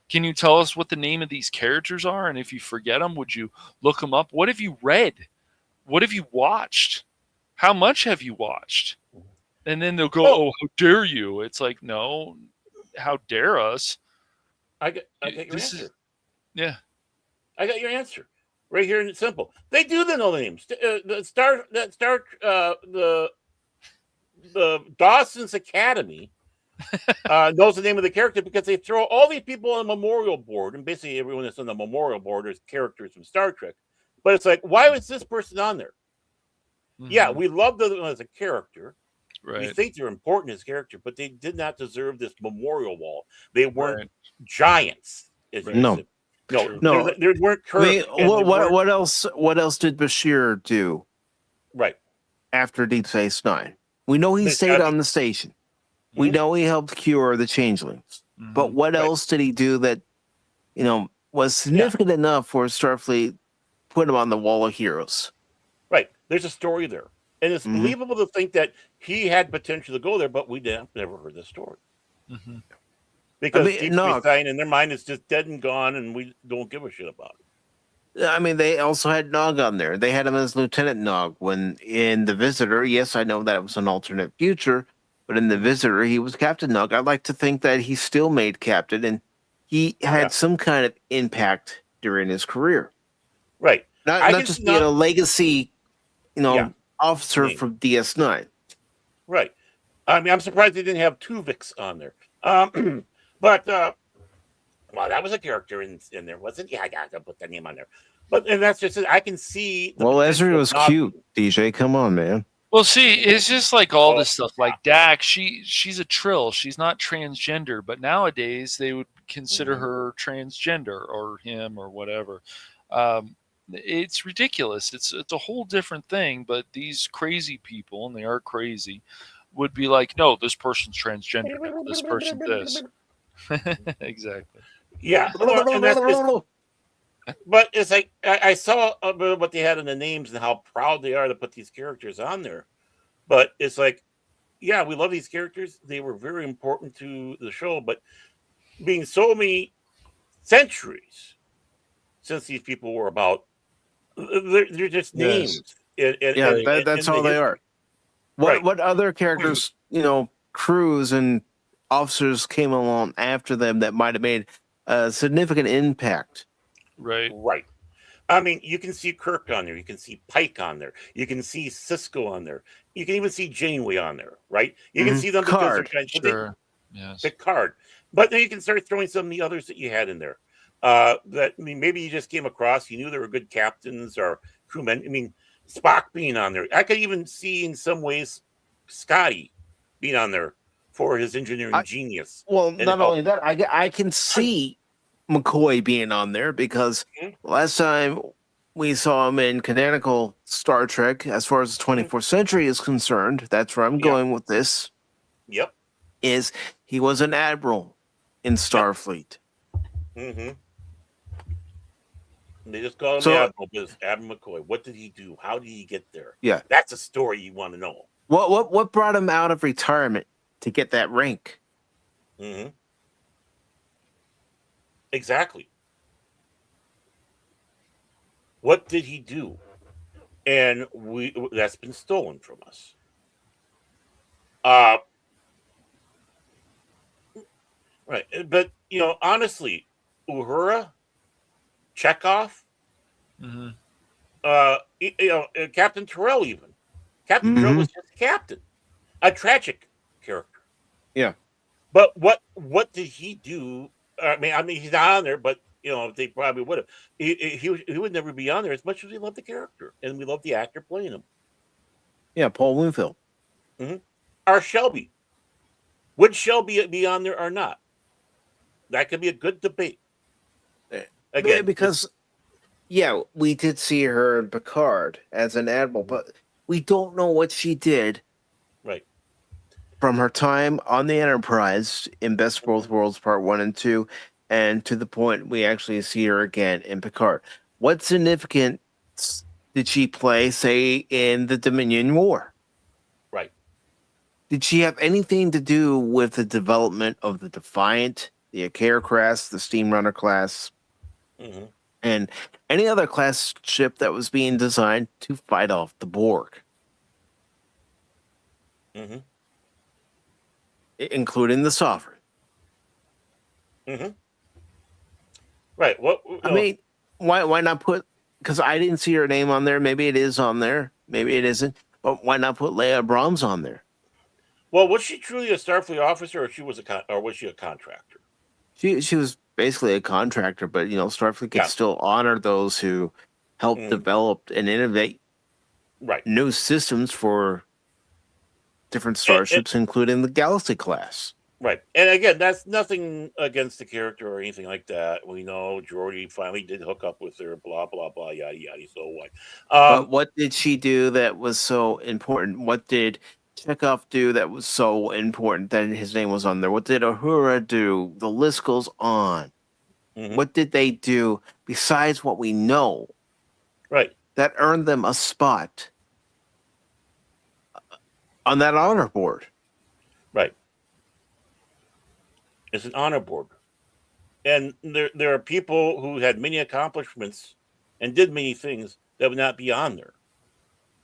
Can you tell us what the name of these characters are? And if you forget them, would you look them up? What have you read? What have you watched? How much have you watched? And then they'll go, oh, how dare you? It's like, no, how dare us? I got your answer. Yeah. I got your answer right here, and it's simple. They do know the names. The Dawson's Academy knows the name of the character because they throw all these people on the memorial board, and basically everyone that's on the memorial board is characters from Star Trek. But it's like, why was this person on there? Mm-hmm. Yeah, we love them as a character. Right. We think they're important as character, but they did not deserve this memorial wall. They weren't giants. No. No, there weren't curves. What else? What else did Bashir do? Right after Deep Space Nine, we know he stayed on the station. Mm-hmm. We know he helped cure the changelings. Mm-hmm. But what else did he do that, was significant enough for Starfleet put him on the Wall of Heroes? Right. There's a story there, and it's believable to think that he had potential to go there, but we never heard the story. Mm-hmm. Because Deep Space Nine in their mind is just dead and gone, and we don't give a shit about it. I mean, they also had Nog on there. They had him as Lieutenant Nog when in The Visitor. Yes, I know that was an alternate future, but in The Visitor, he was Captain Nog. I'd like to think that he still made captain, and he had some kind of impact during his career. Right. Not just being a legacy, officer Name. from DS9. Right. I mean, I'm surprised they didn't have two Vics on there. But well, that was a character in there, wasn't? Yeah, I got to put that name on there. But and that's just it. I can see. Well, Ezra was cute. DJ, come on, man. Well, see, it's just like all this stuff. Like Dax, she's a Trill. She's not transgender, but nowadays they would consider her transgender or him or whatever. It's ridiculous. It's a whole different thing. But these crazy people, and they are crazy, would be like, no, this person's transgender. Now. This person this. Exactly. Yeah. And that's just, but it's like I saw a bit of what they had in the names and how proud they are to put these characters on there. But it's like, yeah, we love these characters. They were very important to the show, but being so many centuries since these people were about, they're just names. That's all they are. What other characters, crews and officers came along after them that might have made a significant impact? Right. I mean, you can see Kirk on there. You can see Pike on there. You can see Cisco on there. You can even see Janeway on there, right? You can see them Card. Yes. The card. But then you can start throwing some of the others that you had in there. That maybe you just came across. You knew they were good captains or crewmen. I mean, Spock being on there. I could even see in some ways Scotty being on there for his engineering genius. Well, not only that, I can see McCoy being on there because last time we saw him in canonical Star Trek, as far as the 24th century is concerned, that's where I'm going with this. Yep. Is he was an admiral in Starfleet. Mm-hmm. They just call him Admiral because Admiral McCoy. What did he do? How did he get there? Yeah. That's a story you want to know. What brought him out of retirement to get that rank? Mm-hmm. Exactly. What did he do? And that's been stolen from us. Right. But honestly, Uhura, Chekhov, Captain Terrell even. Captain Terrell was just a captain. A tragic character. Yeah. But what did he do? I mean, he's not on there, but they probably would have. He would never be on there as much as we love the character and we love the actor playing him. Yeah, Paul Winfield. Or Shelby. Would Shelby be on there or not? That could be a good debate. Again, because we did see her in Picard as an admiral, but we don't know what she did. Right. From her time on the Enterprise in Best of Both Worlds Part 1 and 2, and to the point we actually see her again in Picard. What significance did she play, say, in the Dominion War? Right. Did she have anything to do with the development of the Defiant, the Akara class, the Steamrunner class, and any other class ship that was being designed to fight off the Borg? Including the Sovereign. Right. I mean, why not put? Because I didn't see her name on there. Maybe it is on there. Maybe it isn't. But why not put Leia Brahms on there? Well, was she truly a Starfleet officer, or was she a contractor? She was basically a contractor, but Starfleet could still honor those who help develop and innovate new systems for different starships, including the Galaxy class. Right. And again, that's nothing against the character or anything like that. We know Geordi finally did hook up with her, blah, blah, blah, yada, yada. So what? But what did she do that was so important? What did Chekhov do that was so important that his name was on there? What did Uhura do? The list goes on. What did they do besides what we know? Right. That earned them a spot on that honor board. Right. It's an honor board. And there are people who had many accomplishments and did many things that would not be on there.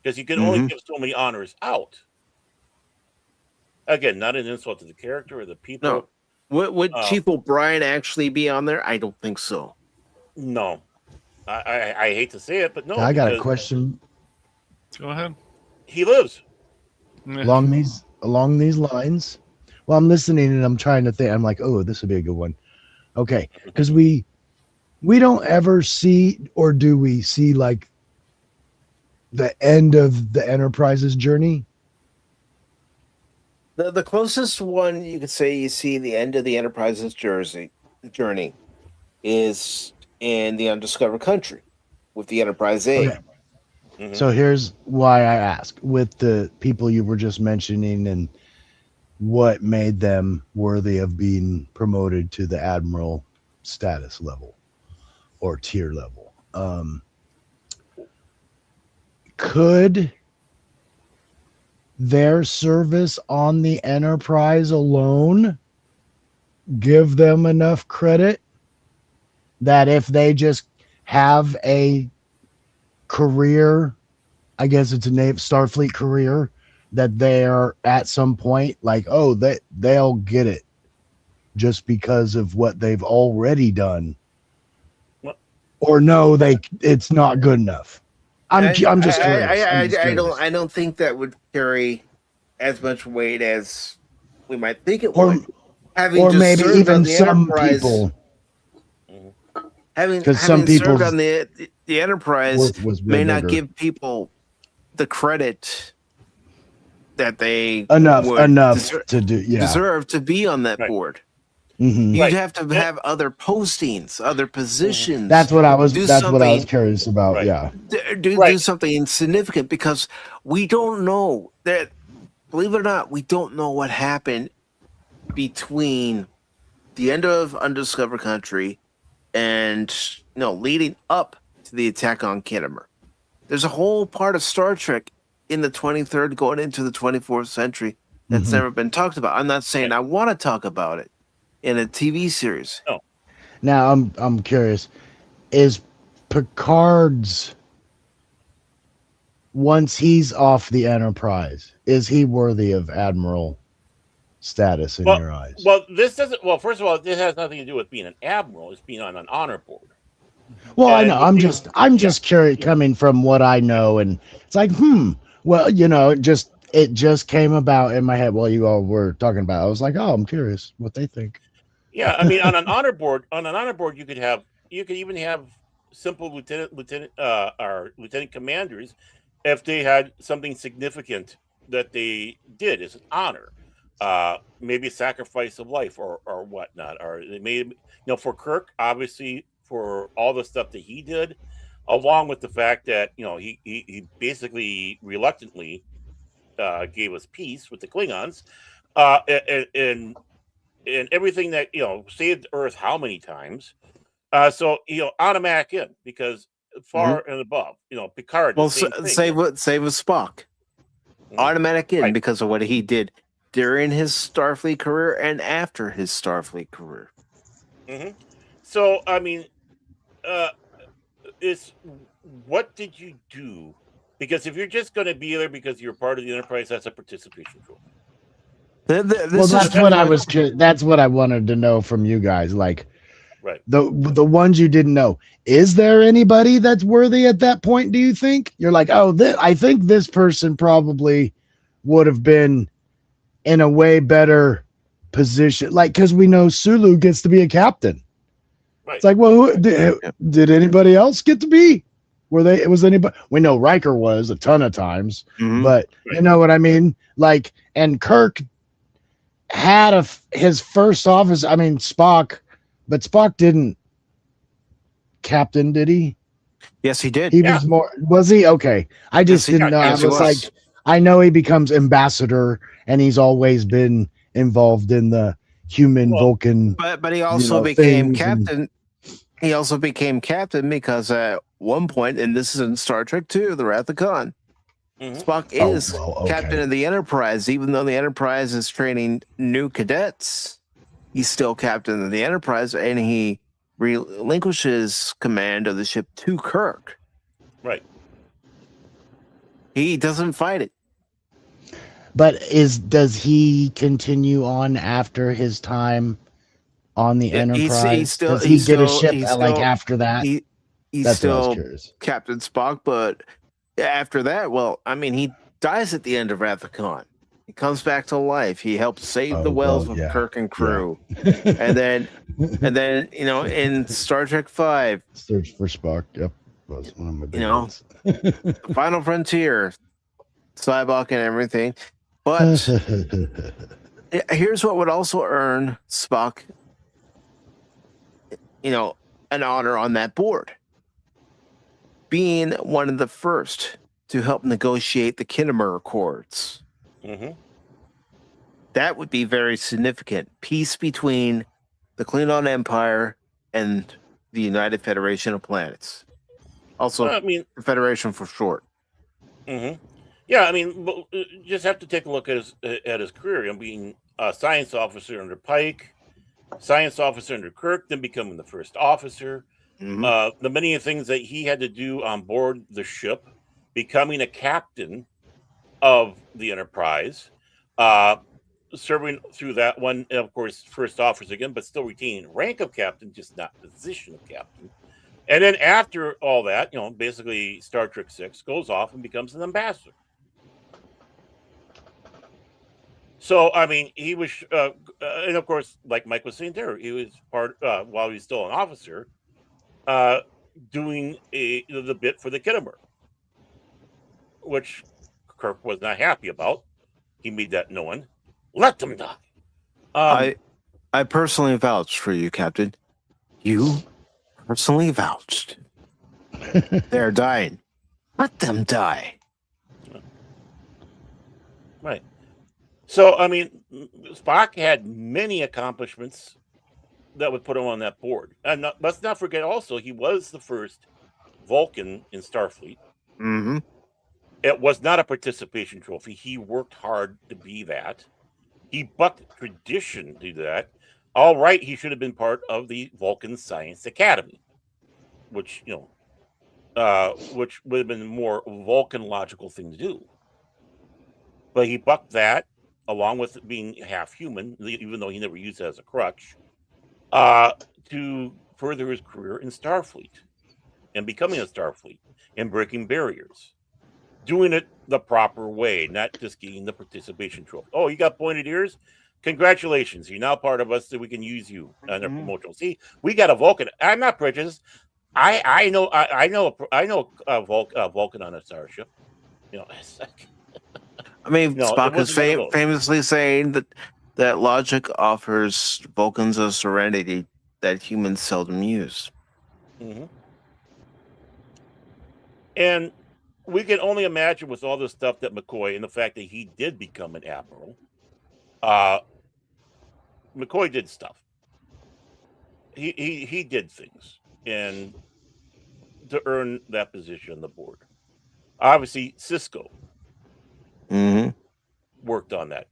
Because you can only give so many honors out. Again, not an insult to the character or the people. No. Would Chief O'Brien actually be on there? I don't think so. No. I hate to say it, but no. I got a because question Go ahead. He lives. along these lines. Well, I'm listening and I'm trying to think. I'm like, oh, this would be a good one. Okay, because we don't ever see, or do we see, like the end of the Enterprise's journey? The closest one you could say you see the end of the Enterprise's journey is in the Undiscovered Country with the Enterprise A. Okay. So here's why I ask: with the people you were just mentioning, and what made them worthy of being promoted to the admiral status level or tier level, could their service on the Enterprise alone give them enough credit that if they just have a career, I guess it's a name, Starfleet career, that they're at some point like, oh, they'll get it just because of what they've already done? Or no, it's not good enough. I'm just curious. I don't think that would carry as much weight as we might think it would. Or maybe even some people. Having some people served on the Enterprise may not bigger. give people the credit that they enough deserve to be on that board. Mm-hmm. You'd have to have other postings, other positions. That's what I was curious about. Right. Yeah. Do something significant, because we don't know that. Believe it or not, we don't know what happened between the end of Undiscovered Country and leading up to the attack on Kittimer. There's a whole part of Star Trek in the 23rd going into the 24th century that's never been talked about. I'm not saying I want to talk about it in a TV series. No. Now I'm curious, is Picard's, once he's off the Enterprise, is he worthy of admiral status in your eyes? Well, this doesn't. Well, first of all, this has nothing to do with being an admiral. It's being on an honor board. Well, I know. I'm just curious, coming from what I know, and it's like, well, it just came about in my head while you all were talking about it. I was like, oh, I'm curious what they think. Yeah, I mean, on an honor board, you could even have simple lieutenant commanders if they had something significant that they did as an honor, maybe a sacrifice of life or whatnot, or they made, for Kirk, obviously, for all the stuff that he did, along with the fact that he basically reluctantly gave us peace with the Klingons, and everything that saved Earth how many times. So automatic in, because far and above, Picard. Well, save with Spock. Automatic in because of what he did during his Starfleet career and after his Starfleet career. So I mean, it's what did you do? Because if you're just going to be there because you're part of the Enterprise, that's a participation trophy. That's what I wanted to know from you guys. Like, right, the ones you didn't know. Is there anybody that's worthy at that point? Do you think you're like, oh, I think this person probably would have been in a way better position, like, because we know Sulu gets to be a captain. Right. It's like, well, did anybody else get to be? Was anybody? We know Riker was a ton of times, but you know what I mean? Like, and Kirk had his first office. I mean, Spock, but Spock didn't captain, did he? Yes, he did. He was more. Was he? Okay, I just didn't know. I was like, I know he becomes ambassador, and he's always been involved in the human Vulcan. But he also became captain. He also became captain because at one point, and this is in Star Trek 2, The Wrath of Khan, Spock is captain of the Enterprise. Even though the Enterprise is training new cadets, he's still captain of the Enterprise, and he relinquishes command of the ship to Kirk. Right. He doesn't fight it. But does he continue on after his time on the Enterprise? Does he get a ship after that? he's That's what I was still curious. Captain Spock, but after that, well, I mean, he dies at the end of Wrath of Khan. He comes back to life. He helped save the Wells with Kirk and crew. And then in Star Trek V, Search for Spock. Yep, was one of my big you know, ones. the Final Frontier, Cybok and everything. But here's what would also earn Spock, an honor on that board. Being one of the first to help negotiate the Kinnemer Accords. Mm-hmm. That would be very significant. Peace between the Klingon Empire and the United Federation of Planets. Also, the Federation for short. Mm-hmm. Yeah, I mean, just have to take a look at his career. Being a science officer under Pike, science officer under Kirk, then becoming the first officer. Mm-hmm. The many things that he had to do on board the ship, becoming a captain of the Enterprise, serving through that one, and of course, first officer again, but still retaining rank of captain, just not position of captain. And then after all that, basically Star Trek VI goes off and becomes an ambassador. So, I mean, he was, and of course, like Mike was saying there, he was part, while he was still an officer, doing the bit for the Kinnemer, which Kirk was not happy about. He made that known. Let them die. I personally vouched for you, Captain. You personally vouched. They're dying. Let them die. Right. So, I mean, Spock had many accomplishments that would put him on that board. And let's not forget also, he was the first Vulcan in Starfleet. Mm-hmm. It was not a participation trophy. He worked hard to be that. He bucked tradition to do that. All right, he should have been part of the Vulcan Science Academy, which, which would have been a more Vulcan logical thing to do. But he bucked that, along with being half human, even though he never used it as a crutch, to further his career in Starfleet and becoming a Starfleet and breaking barriers. Doing it the proper way, not just getting the participation trophy. Oh, you got pointed ears? Congratulations. You're now part of us, so we can use you on our promotional. See, we got a Vulcan. I'm not prejudiced. I know a Vulcan on a starship. I mean, Spock is famously saying that logic offers Vulcans a serenity that humans seldom use. Mm-hmm. And we can only imagine with all this stuff that McCoy and the fact that he did become an admiral. McCoy did stuff. He did things and to earn that position on the board. Obviously, Cisco worked on that.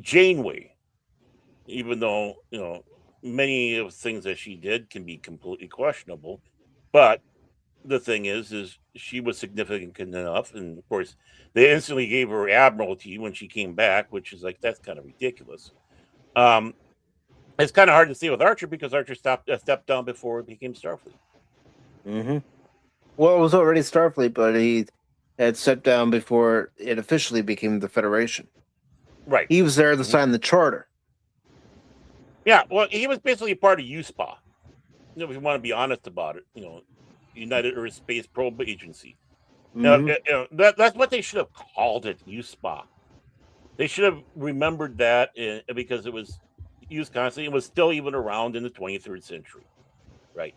Janeway, even though many of the things that she did can be completely questionable, but the thing is she was significant enough, and of course they instantly gave her admiralty when she came back, which is like, that's kind of ridiculous. It's kind of hard to see with Archer because Archer stepped down before it became Starfleet. Well, it was already Starfleet, but he had stepped down before it officially became the Federation. Right. He was there to sign the charter. Yeah, well, he was basically part of USPA. If you want to be honest about it, United Earth Space Probe Agency. That's what they should have called it, USPA. They should have remembered that because it was used constantly. It was still even around in the 23rd century, right?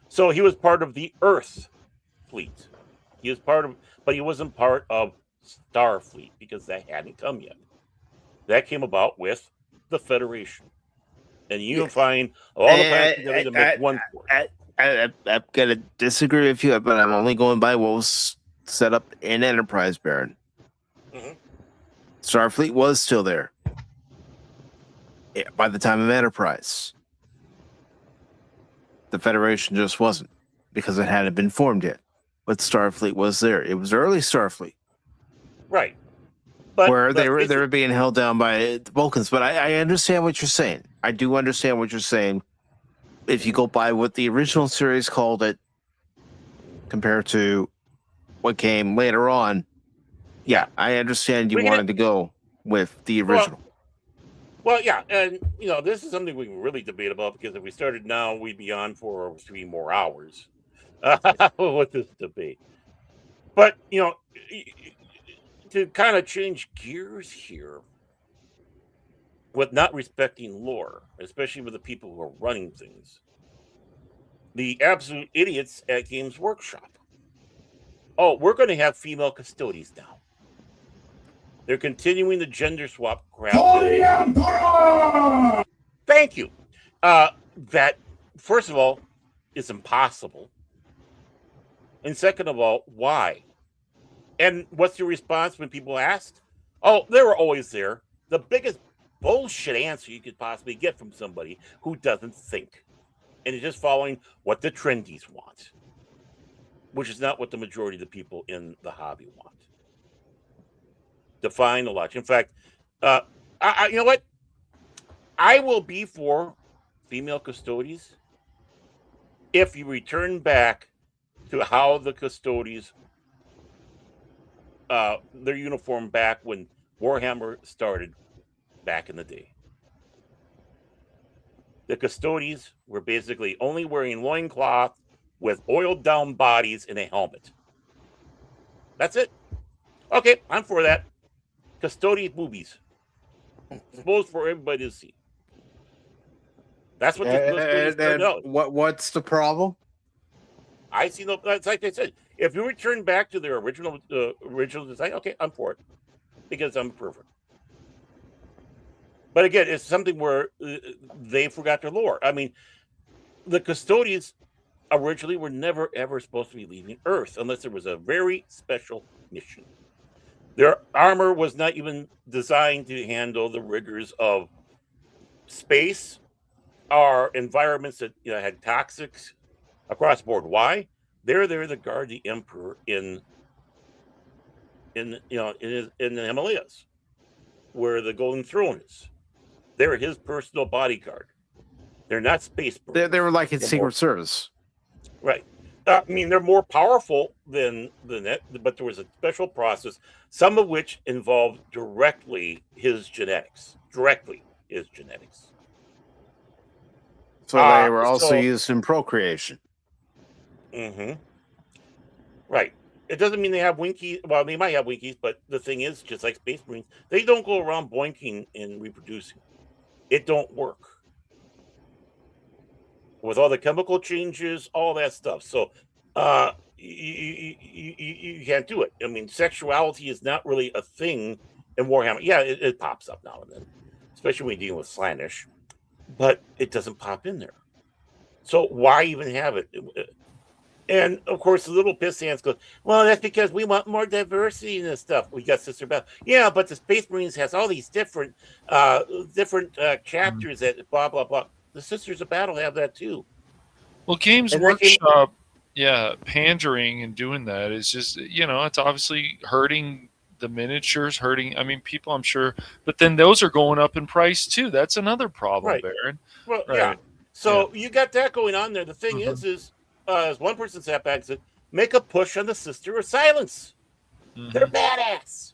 So he was part of the Earth fleet. He was but he wasn't part of Starfleet because that hadn't come yet. That came about with the Federation and unifying all the planets together to make one force. I'm going to disagree with you, but I'm only going by what was set up in Enterprise, Baron. Starfleet was still there by the time of Enterprise. The Federation just wasn't because it hadn't been formed yet. But Starfleet was there. It was early Starfleet. Right. But where they were being held down by the Vulcans. But I understand what you're saying. I do understand what you're saying. If you go by what the original series called it, compared to what came later on. Yeah, I understand you wanted to go with the original. Well, yeah, and this is something we can really debate about, because if we started now, we'd be on for 3 more hours with this debate. But to kind of change gears here, with not respecting lore, especially with the people who are running things, the absolute idiots at Games Workshop. Oh, we're going to have female custodians now. They're continuing the gender swap crap. Thank you. That, first of all, is impossible. And second of all, why? And what's your response when people ask? Oh, they were always there. The biggest bullshit answer you could possibly get from somebody who doesn't think and is just following what the trendies want, which is not what the majority of the people in the hobby want. Define the logic. In fact, you know what? I will be for female custodies if you return back to how the custodies, their uniform back when Warhammer started back in the day. The custodies were basically only wearing loincloth with oiled down bodies and a helmet. That's it. Okay, I'm for that. Custodian boobies. Exposed for everybody to see. That's what the what's the problem? I see no. That's like I said. If you return back to their original design, okay, I'm for it, because I'm perfect. But again, it's something where they forgot their lore. I mean, the custodians originally were never ever supposed to be leaving Earth unless there was a very special mission. Their armor was not even designed to handle the rigors of space or environments that had toxics across the board. Why? They're there to guard the Emperor in the Himalayas, where the Golden Throne is. They're his personal bodyguard. They're not space birds. They were like his Secret Service. Right. I mean, they're more powerful than that, but there was a special process, some of which involved directly his genetics. So they were also used in procreation. Mm-hmm. Right. It doesn't mean they have winkies. Well, they might have winkies, but the thing is, just like Space Marines, they don't go around boinking and reproducing. It don't work. With all the chemical changes, all that stuff. So you can't do it. I mean, sexuality is not really a thing in Warhammer. Yeah, it pops up now and then, especially when you're dealing with Slaanesh, but it doesn't pop in there. So why even have it? And of course, the little piss hands go, well, that's because we want more diversity in this stuff. We got Sister Battle. Yeah, but the Space Marines has all these different chapters that blah, blah, blah. The Sisters of Battle have that too. Well, Games Workshop, pandering and doing that is just, it's obviously hurting the miniatures, I mean, people, I'm sure, but then those are going up in price too. That's another problem, right. Baron. Well, right. Yeah. So you got that going on there. The thing is as one person sat back and said, make a push on the Sister of Silence. They're badass.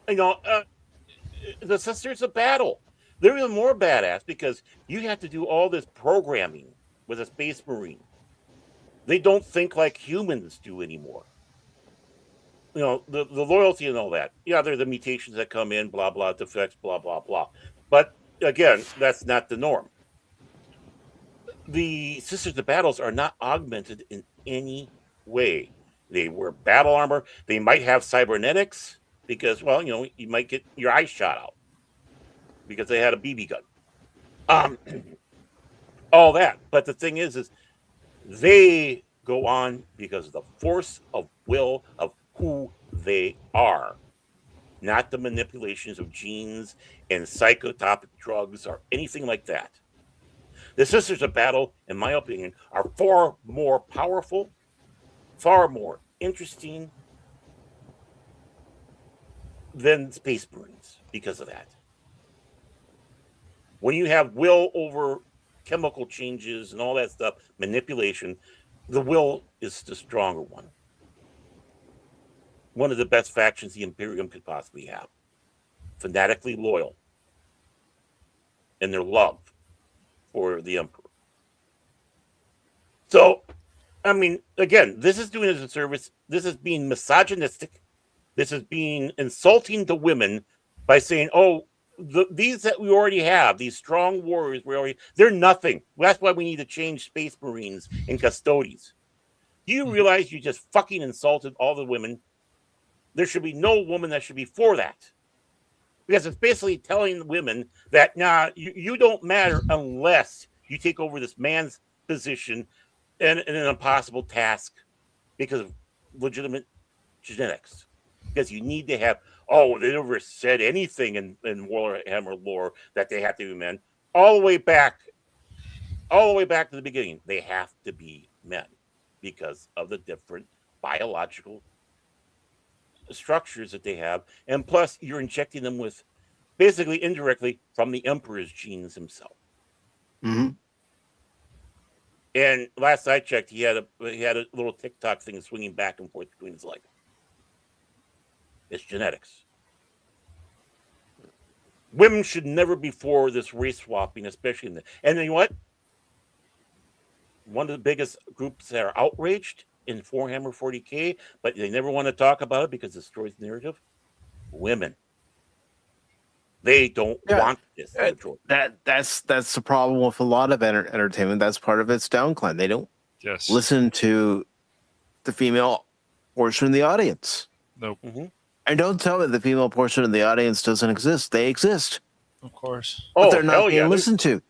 The Sisters of Battle. They're even more badass because you have to do all this programming with a Space Marine. They don't think like humans do anymore. The loyalty and all that. Yeah, there are the mutations that come in, blah, blah, defects, blah, blah, blah. But again, that's not the norm. The Sisters of Battles are not augmented in any way. They wear battle armor. They might have cybernetics because, well, you might get your eyes shot out because they had a BB gun. All that. But the thing is they go on because of the force of will of who they are, not the manipulations of genes and psychotropic drugs or anything like that. The Sisters of Battle, in my opinion, are far more powerful, far more interesting than Space Marines because of that. When you have will over chemical changes and all that stuff, manipulation, the will is the stronger one. One of the best factions the Imperium could possibly have. Fanatically loyal in their love for the Emperor. So, I mean, again, this is doing as a service. This is being misogynistic. This is being insulting to women by saying, oh, these that we already have, these strong warriors, they're nothing. That's why we need to change Space Marines and Custodies. Do you realize you just fucking insulted all the women? There should be no woman that should be for that. Because it's basically telling women that, nah, you don't matter unless you take over this man's position and an impossible task because of legitimate genetics. Because you need to have, they never said anything in Warhammer lore that they have to be men. All the way back to the beginning, they have to be men because of the different biological structures that they have, and plus you're injecting them with basically indirectly from the Emperor's genes himself. Mm-hmm. And last I checked, he had a little TikTok thing swinging back and forth between his legs. It's genetics. Women should never be for this race swapping, especially and then you know what? One of the biggest groups that are outraged in Warhammer 40K, but they never want to talk about it because it destroys narrative. Women. They don't want this. That's the problem with a lot of entertainment. That's part of its downcline. They don't listen to the female portion of the audience. Nope. Mm-hmm. And don't tell me the female portion of the audience doesn't exist. They exist. Of course. But they're not being listened to.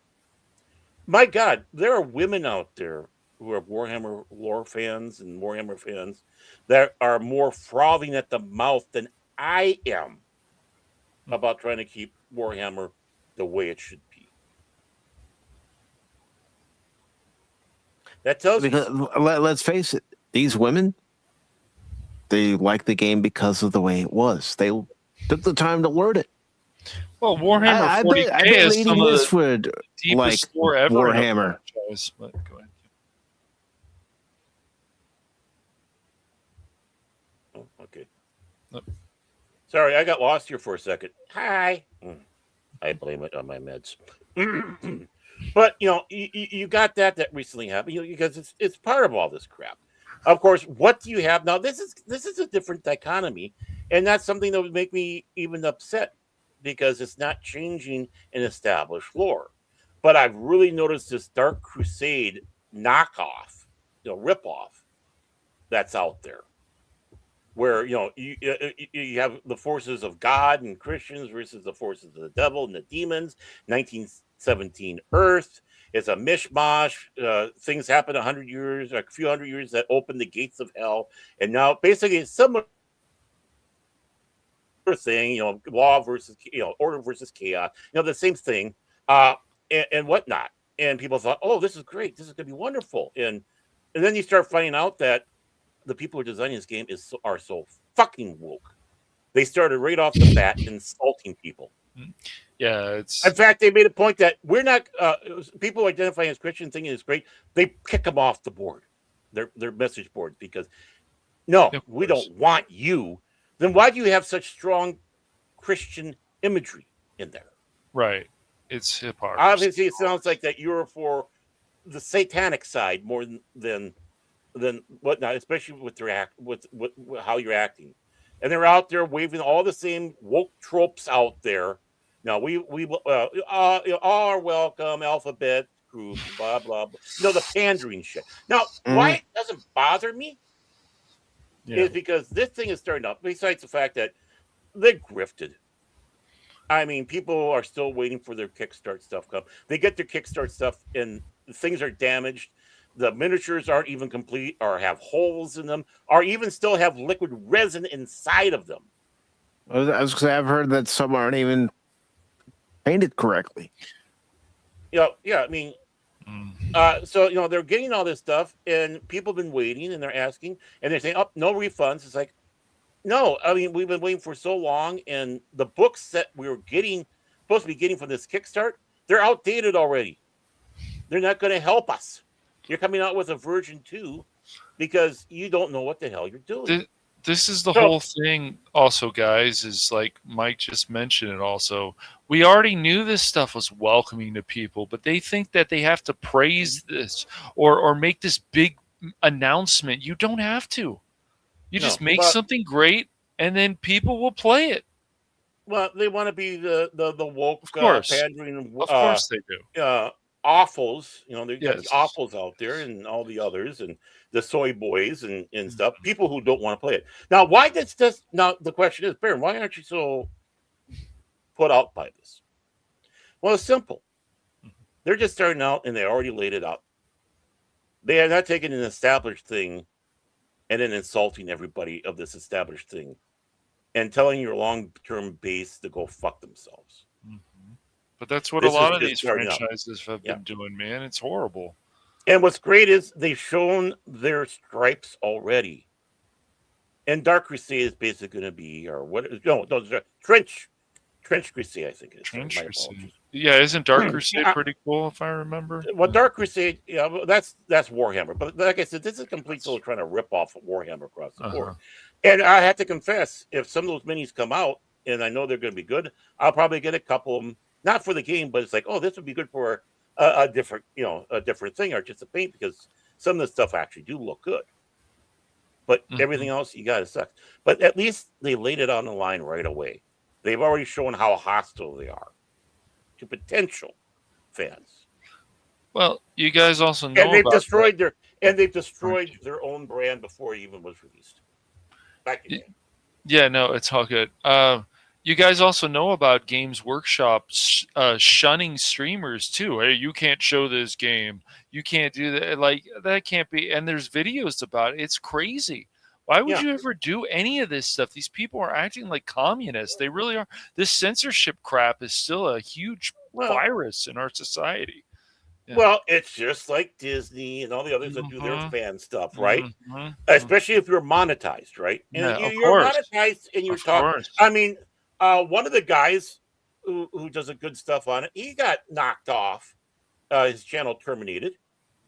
My God, there are women out there who are Warhammer lore fans and Warhammer fans that are more frothing at the mouth than I am about trying to keep Warhammer the way it should be. That tells you. Let's face it, these women, they like the game because of the way it was. They took the time to learn it. Well, Warhammer 40K is some of the deepest lore ever. Warhammer. But go ahead. Oh, okay. Nope. Sorry, I got lost here for a second. Hi. I blame it on my meds. But, you got that recently happened because it's part of all this crap. Of course, what do you have now? This is a different dichotomy, and that's something that would make me even upset because it's not changing an established lore. But I've really noticed this Dark Crusade knockoff, ripoff that's out there, where you have the forces of God and Christians versus the forces of the devil and the demons. 1917 Earth. It's a mishmash. Things happen a few hundred years that opened the gates of hell, and now basically it's similar thing. Law versus order versus chaos. The same thing, and whatnot. And people thought, oh, this is great. This is going to be wonderful. And then you start finding out that the people who are designing this game are so fucking woke. They started right off the bat insulting people. Yeah, in fact, they made a point that we're not people identifying as Christian thinking it's great. They kick them off the board, their message boards, because we don't want you. Then why do you have such strong Christian imagery in there? Right, it's hypocrisy. Obviously, it sounds like that you're for the satanic side more than whatnot, especially with how you're acting. And they're out there waving all the same woke tropes out there. Now we all are welcome, alphabet group, blah blah blah. The pandering shit. Now, why it doesn't bother me is because this thing is starting up. Besides the fact that they grifted. I mean, people are still waiting for their Kickstart stuff to come. They get their Kickstart stuff, and things are damaged. The miniatures aren't even complete, or have holes in them, or even still have liquid resin inside of them. I was going to say, I've heard that some aren't even painted correctly. I mean, so they're getting all this stuff, and people have been waiting, and they're asking, and they're saying, "Oh, no refunds." It's like, no, I mean, we've been waiting for so long, and the books that we were supposed to be getting from this Kickstart, they're outdated already. They're not going to help us. You're coming out with a version 2 because you don't know what the hell you're doing. This is the whole thing also, guys, is like Mike just mentioned it also. We already knew this stuff was welcoming to people, but they think that they have to praise this or make this big announcement. You don't have to. You just make something great, and then people will play it. Well, they want to be the woke, of course, pandering. Of course they do. Awfuls, there's got the awfuls out there and all the others and the soy boys and stuff. People who don't want to play it. Now, why does this? Now, the question is, Baron, why aren't you so put out by this? Well, it's simple. They're just starting out and they already laid it out. They are not taking an established thing and then insulting everybody of this established thing and telling your long-term base to go fuck themselves. But that's what a lot of these franchises have been doing, man. It's horrible. And what's great is they've shown their stripes already. And Dark Crusade is basically going to be, or what? No, Trench Crusade, I think it is. Trench Crusade. Yeah, isn't Dark Crusade pretty cool, if I remember? Well, Dark Crusade, that's Warhammer. But like I said, this is a complete soul trying to rip off Warhammer across the board. And I have to confess, if some of those minis come out, and I know they're going to be good, I'll probably get a couple of them. Not for the game, but it's like, oh, this would be good for a different, a different thing, or just a paint, because some of the stuff actually do look good. But everything else, you got to suck. But at least they laid it on the line right away. They've already shown how hostile they are to potential fans. Well, you guys also know, and they've destroyed their own brand before it even was released. Back again. Yeah, no, it's all good. You guys also know about Games Workshop shunning streamers too. Hey, you can't show this game. You can't do that. Like, that can't be. And there's videos about it. It's crazy. Why would you ever do any of this stuff? These people are acting like communists. They really are. This censorship crap is still a huge virus in our society. Yeah. Well, it's just like Disney and all the others that do their fan stuff, right? Especially if you're monetized, right? And you're monetized and you're talking. I mean, one of the guys who does a good stuff on it, he got knocked off, his channel terminated,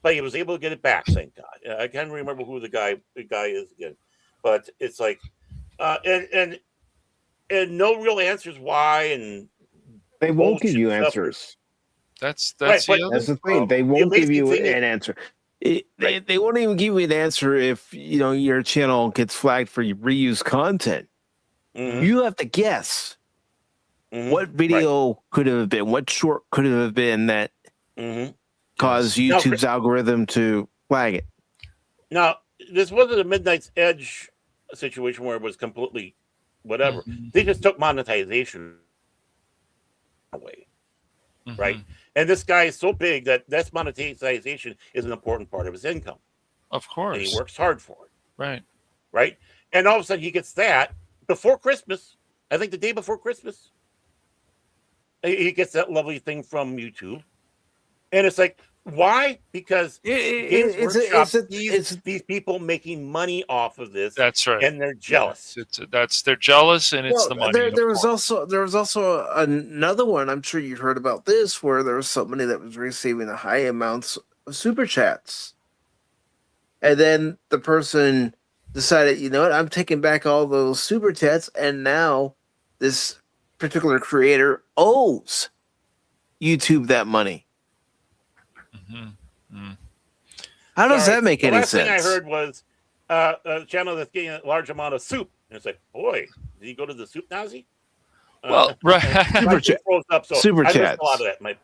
but he was able to get it back. Thank God. I can't remember who the guy is again, but it's like, and no real answers why, and they won't give you answers. That's the thing. They won't give you an answer. They won't even give you an answer if your channel gets flagged for reused content. You have to guess what video could have been, what short could have been that caused YouTube's algorithm to flag it. Now, this wasn't a Midnight's Edge situation where it was completely whatever. They just took monetization away, right? And this guy is so big that this monetization is an important part of his income. Of course. And he works hard for it. Right. Right? And all of a sudden he gets that before Christmas. I think the day before Christmas. He gets that lovely thing from YouTube. And it's like, why? Because it's these people making money off of this. That's right. And they're jealous. They're jealous, and it's the money. There was also another one. I'm sure you heard about this, where there was somebody that was receiving the high amounts of super chats, and then the person decided, you know what, I'm taking back all those super chats, and now this particular creator owes YouTube that money. How does that make any sense? The last thing I heard was a channel that's getting a large amount of soup. And it's like, boy, did he go to the soup Nazi? Well, right. Super chats. A lot of that.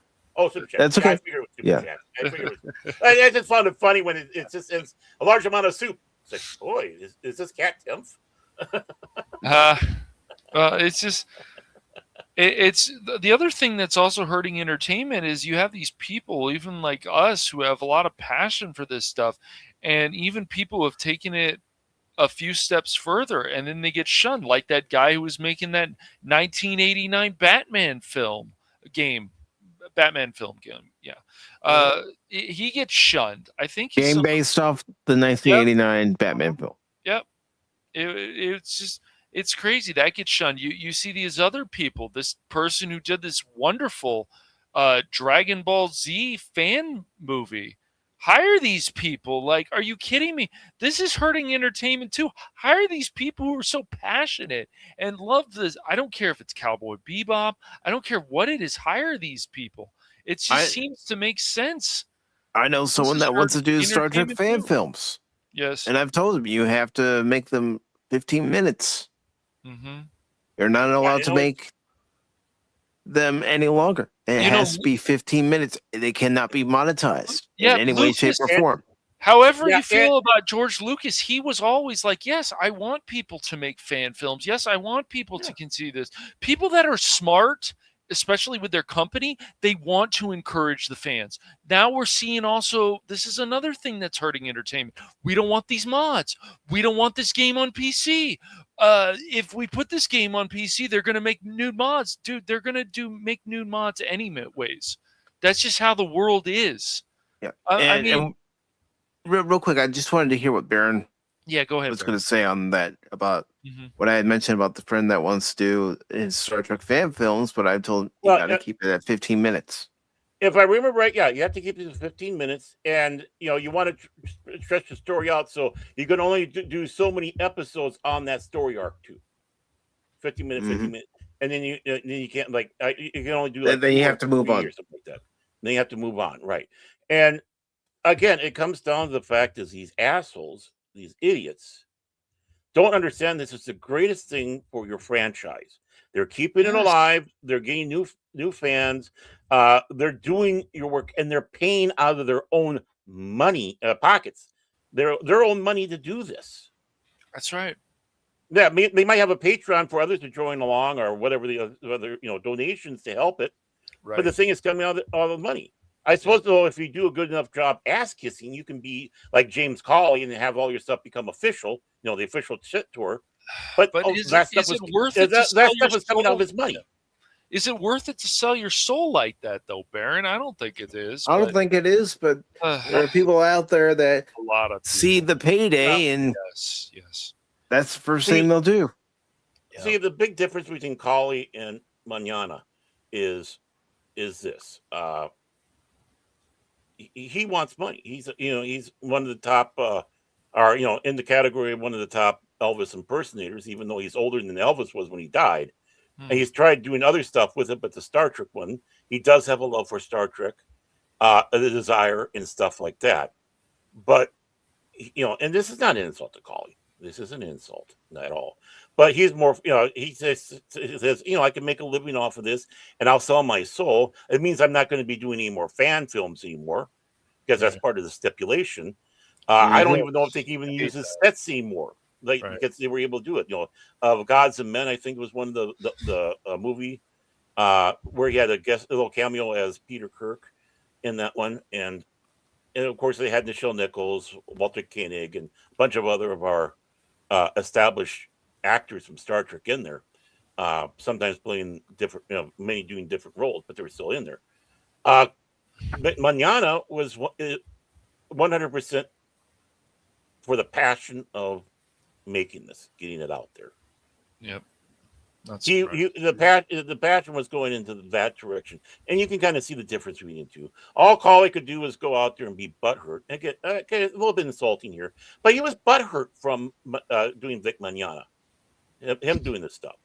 Super chats. That's okay. I figured it was super chats. I just found it funny when it's a large amount of soup. It's like, boy, is this cat Timph? It's just... It's the other thing that's also hurting entertainment is you have these people, even like us, who have a lot of passion for this stuff, and even people who have taken it a few steps further, and then they get shunned, like that guy who was making that 1989 Batman film game. Yeah. He gets shunned. I think game based off the 1989 Batman film. Yep. It's just... It's crazy that gets shunned. You see these other people, this person who did this wonderful Dragon Ball Z fan movie. Hire these people. Like, are you kidding me? This is hurting entertainment too. Hire these people who are so passionate and love this. I don't care if it's Cowboy Bebop. I don't care what it is. Hire these people. It just seems to make sense. I know someone that wants to do Star Trek fan films. Yes. And I've told him, you have to make them 15 minutes. Mm-hmm. You're not allowed to make them any longer. It has to be 15 minutes. They cannot be monetized in any way, shape, or form. However you feel about George Lucas, he was always like, yes, I want people to make fan films. Yes, I want people to conceive this. People that are smart, especially with their company, they want to encourage the fans. Now we're seeing also, this is another thing that's hurting entertainment. We don't want these mods. We don't want this game on PC. If we put this game on PC, they're going to make new mods. Dude, they're going to make new mods anyways. That's just how the world is. Yeah. I mean, and real quick, I just wanted to hear what Baron go ahead. was going to say on that about what I had mentioned about the friend that wants to do his Star Trek fan films, but I told him you got to keep it at 15 minutes. If I remember right, you have to keep it at 15 minutes, and you want to stretch the story out, so you can only do so many episodes on that story arc too. 15 minutes, 15 minutes, and then you can't you can only do then you have to move on or something like that. Then you have to move on, right? And again, it comes down to the fact is these assholes, these idiots, don't understand this is the greatest thing for your franchise. They're keeping it alive. They're getting new fans. They're doing your work, and they're paying out of their own money pockets, their own money to do this. That's right. Yeah, they might have a Patreon for others to join along, or whatever the other donations to help it. Right. But the thing is coming out of all the money. I suppose though, if you do a good enough job ass kissing, you can be like James Cawley and have all your stuff become official. The official shit tour. But is it worth it? That stuff was coming out of his money. Is it worth it to sell your soul like that, though, Baron? I don't think it is. I don't think it is, but there are people out there that see the payday, and yes, that's the first thing they'll do. See, the big difference between Cawley and Manana is this. He wants money. He's one of the top, in the category of one of the top Elvis impersonators, even though he's older than Elvis was when he died. And he's tried doing other stuff with it, but the Star Trek one, he does have a love for Star Trek, a desire and stuff like that. But, and this is not an insult to Cawley. This is an insult, not at all. But he's more, he says, I can make a living off of this and I'll sell my soul. It means I'm not going to be doing any more fan films anymore because that's part of the stipulation. I don't even know if they can even use his sets anymore. Because they were able to do it. Of Gods and Men, I think it was one of the movie where he had a little cameo as Peter Kirk in that one, and of course they had Nichelle Nichols, Walter Koenig, and a bunch of other of our established actors from Star Trek in there. Sometimes playing different, many doing different roles, but they were still in there. But Manana was 100% for the passion of making this, getting it out there. Yep. The passion was going into that direction, and you can kind of see the difference between the two. All Cawley could do was go out there and be butthurt. And get a little bit insulting here, but he was butthurt from doing Vic Manana, him doing this stuff.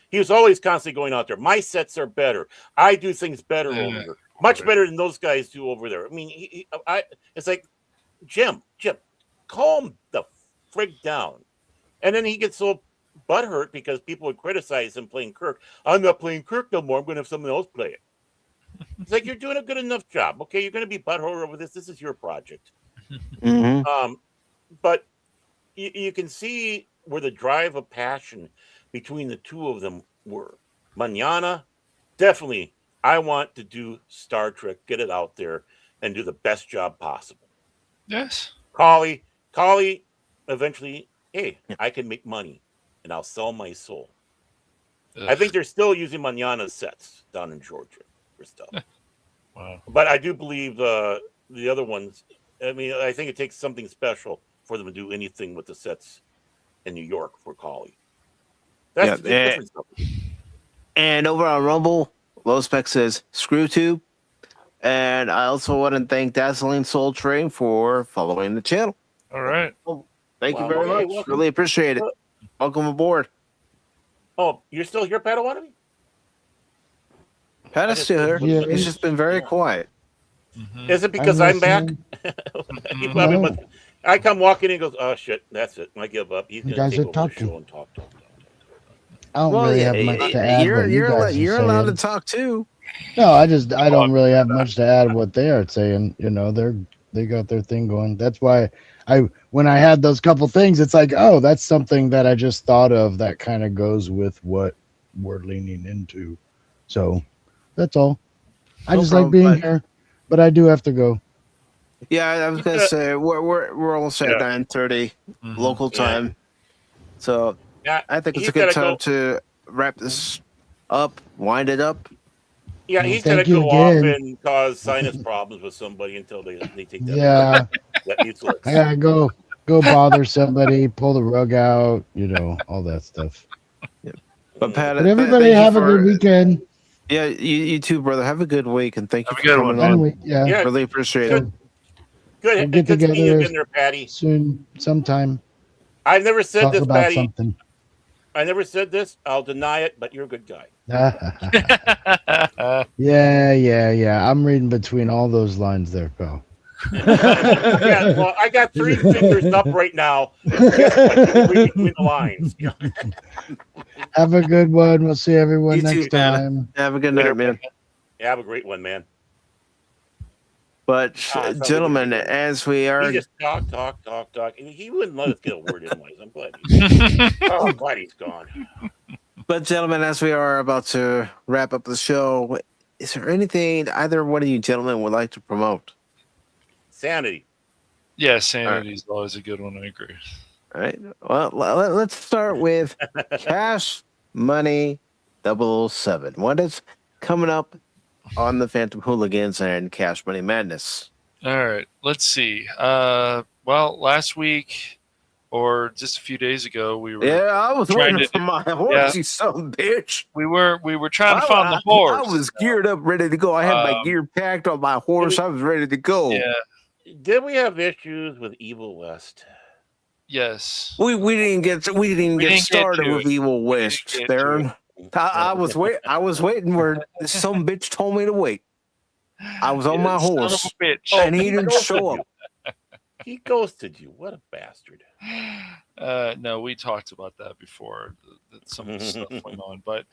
He was always constantly going out there. My sets are better. I do things better over there, much better than those guys do over there. I mean, it's like Jim, calm the frig down. And then he gets so butthurt because people would criticize him playing Kirk. I'm not playing Kirk no more. I'm going to have someone else play it. It's like, you're doing a good enough job. Okay, you're going to be butthurt over this. This is your project. But you can see where the drive of passion between the two of them were. Manana, definitely, I want to do Star Trek, get it out there, and do the best job possible. Yes. Cawley, eventually, hey, I can make money, and I'll sell my soul. I think they're still using Manana's sets down in Georgia for stuff. Wow. But I do believe the other ones, I mean, I think it takes something special for them to do anything with the sets in New York for Cawley. That's the difference. And over on Rumble, Low Spec says, Screw Tube, And I also want to thank Dazzling Soul Train for following the channel. All right. Thank you Wow, very hey, much. welcome. Really appreciate it. Welcome aboard. Oh, you're still here, Padawan? Pat is still here. Yeah. He's just been very quiet. Is it because I'm back? listening. He probably No. must. I come walking in and goes, oh shit, that's it. I give up. He's You gonna guys take are over the talking. show and talk. I don't really have much to add what you guys are you're allowed to saying. talk too. No, I don't really have much to add what they are saying. You know, they got their thing going. That's why when I had those couple things, it's like, oh, that's something that I just thought of that kind of goes with what we're leaning into. So that's all. I just like being here, but I do have to go. Yeah, I was gonna say we're almost at 9:30 local time, so I think it's a good time to wrap this up, wind it up. Yeah, he's gonna go off and cause sinus problems with somebody until they take that. Yeah, that mucilage. I gotta go bother somebody, pull the rug out, you know, all that stuff. But Pat, But everybody have a good weekend. Yeah, you too, brother. Have a good week, and thank you for good coming one, on. man. Yeah. Really appreciate it. Good. We'll get Good to see you together again there, Patty. soon, sometime. I've never said Talk this, about Patty. something. I never said this. I'll deny it, but you're a good guy. Yeah. I'm reading between all those lines there, pal. Yeah, well, I got 3 fingers up right now. Read between the lines. Have a good one. We'll see everyone You next too, man. time. Have a good night, man. Have a great one, man. But sounds like gentlemen, as we are, He just talk. And he wouldn't let us get a word in. I'm glad. I'm glad he's gone. But gentlemen, as we are about to wrap up the show, is there anything either one of you gentlemen would like to promote? Sanity. Yeah, sanity is always a good one. I agree. All right. Well, let's start with Cashmoney007. What is coming up on the Phantom Hooligans and Cash Money Madness? All right. Let's see. Well, last week or just a few days ago, we were. Yeah, I was trying waiting to for my horse, you son of a bitch. We were trying to find the horse. I was geared up, ready to go. I had my gear packed on my horse. I was ready to go. Yeah. Did we have issues with Evil West? Yes. We didn't get started with Evil West, Baron. I was waiting where some bitch told me to wait. I was on my horse, Son of a bitch. and he didn't show up. He ghosted you. What a bastard. No, we talked about that before. Some stuff went on, but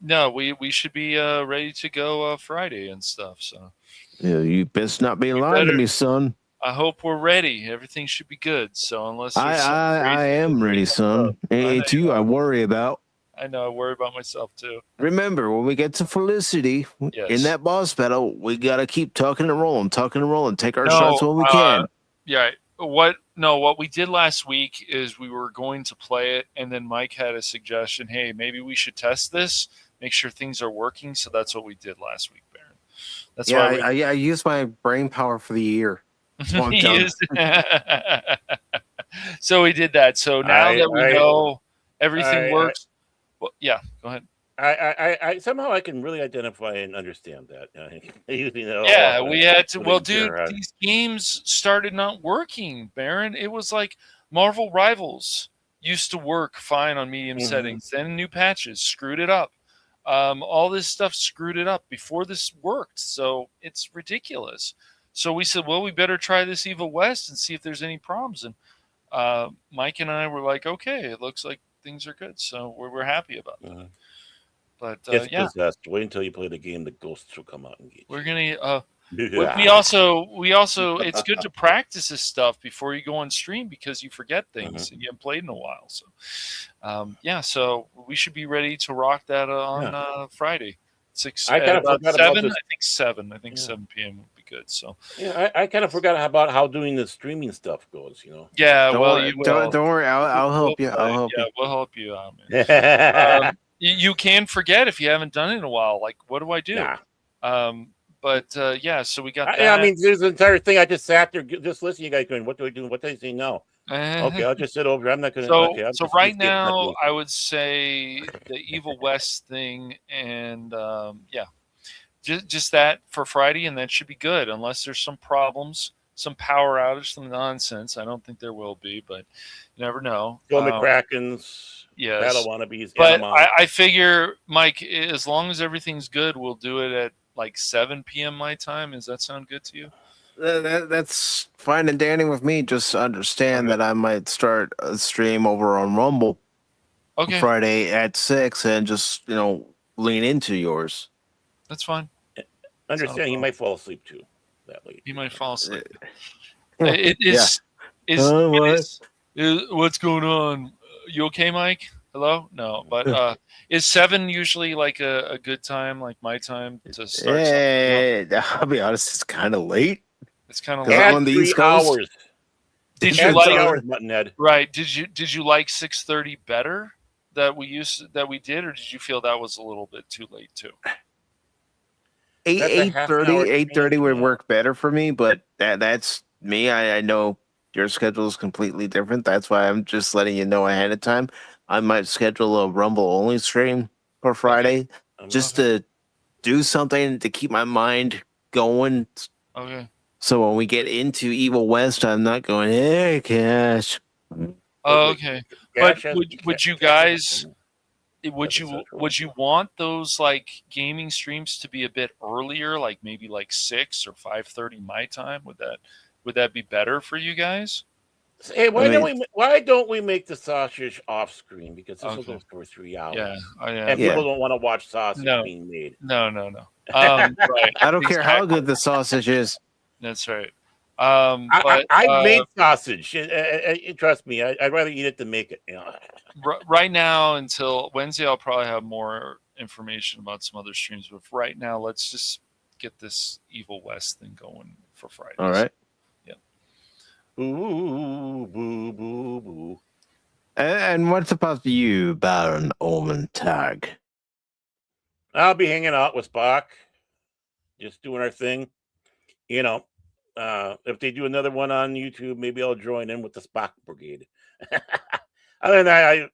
no, we should be ready to go Friday and stuff. So yeah, you best not be lying to me, son. I hope we're ready. Everything should be good. So unless I am ready, son. It's you I worry about. I know. I worry about myself too. Remember, when we get to Felicity in that boss battle, we gotta keep tucking and rolling, take our shots when we can. Yeah. What we did last week is we were going to play it, and then Mike had a suggestion. Hey, maybe we should test this, make sure things are working. So that's what we did last week, Baron. That's why I used my brain power for the year. So we did that. So now that we know everything works. Well, yeah, go ahead. I somehow I can really identify and understand that. Yeah, we had to. Well, dude, these games started not working, Baron. It was like Marvel Rivals used to work fine on medium settings. Then new patches screwed it up. All this stuff screwed it up before this worked. So it's ridiculous. So we said, well, we better try this Evil West and see if there's any problems. And Mike and I were like, okay, it looks like things are good. So we're happy about that. But it's possessed. Wait until you play the game. The ghosts will come out and get you. We're gonna. We also. It's good to practice this stuff before you go on stream because you forget things and you haven't played in a while. So, So we should be ready to rock that on Friday. 6. I kind of forgot 7. about this. I think 7. I think 7 p.m. would be good. So I kind of forgot about how doing the streaming stuff goes. Yeah. Don't worry. I'll help you. I'll help you. We'll help you out, man. You can forget if you haven't done it in a while. Like, what do I do? Nah. So we got that. I mean, there's the entire thing. I just sat there, just listening. You guys going, what do I do? What do I say now? Okay, I'll just sit over. I'm not going to. So right now, I would say the Evil West thing, and Just that for Friday, and that should be good, unless there's some problems, some power outage, some nonsense. I don't think there will be, but you never know. Joe McCracken's, Yes. Battle Wannabes, But Anamon. I figure, Mike, as long as everything's good, we'll do it at like 7 p.m. my time. Does that sound good to you? That's fine and dandy with me. Just understand that I might start a stream over on Rumble Friday at 6 and just, lean into yours. That's fine. Understand he might fall asleep too. That late. He might fall asleep. What's going on? You okay, Mike? Hello? No, but is 7 usually like a good time, like my time to start? I'll be honest, it's kind of late. It's kind of late. Add On the 3 East Coast. hours. Did you Add like 3 hours, Muttonhead? Right? Did you like 6:30 better that we did, or did you feel that was a little bit too late too? 8:30 would work better for me, but that's me. I know your schedule is completely different. That's why I'm just letting you know ahead of time. I might schedule a Rumble only stream for Friday just to do something to keep my mind going. Okay. So when we get into Evil West, I'm not going, hey, Cash. Oh, okay. But would you guys? Would you want those like gaming streams to be a bit earlier, like maybe like 6 or 5:30 my time? Would that be better for you guys? Hey, why don't we make the sausage off screen? Because this will go for 3 hours. Yeah. And people don't want to watch sausage being made. No. Right. I don't care how good the sausage is. That's right. I made sausage. Trust me, I'd rather eat it than make it. Right now, until Wednesday, I'll probably have more information about some other streams. But for right now, let's just get this Evil West thing going for Friday. All right. Yeah. Boo, boo, boo, boo. And what's about you, Baron Olmentag? I'll be hanging out with Spock, just doing our thing. If they do another one on YouTube, maybe I'll join in with the Spock Brigade. Other than that,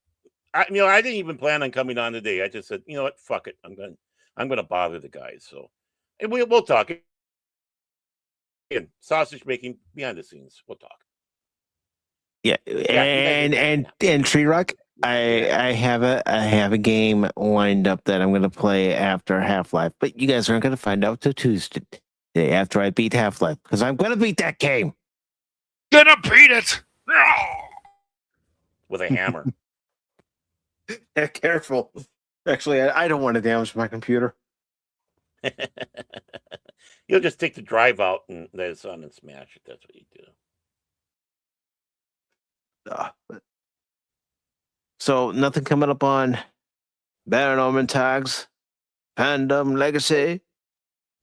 I didn't even plan on coming on today. I just said, you know what, fuck it, I'm gonna bother the guys. So, and we'll talk. Again, sausage making behind the scenes. We'll talk. Yeah, and Tree Rock, I have a game lined up that I'm gonna play after Half-Life, but you guys aren't gonna find out till Tuesday after I beat Half-Life, because I'm gonna beat that game. Gonna beat it with a hammer. Yeah, careful. Actually, I don't want to damage my computer. You'll just take the drive out and let it on and smash it. That's what you do. So nothing coming up on Baron Olmentag's Fandom Legacy?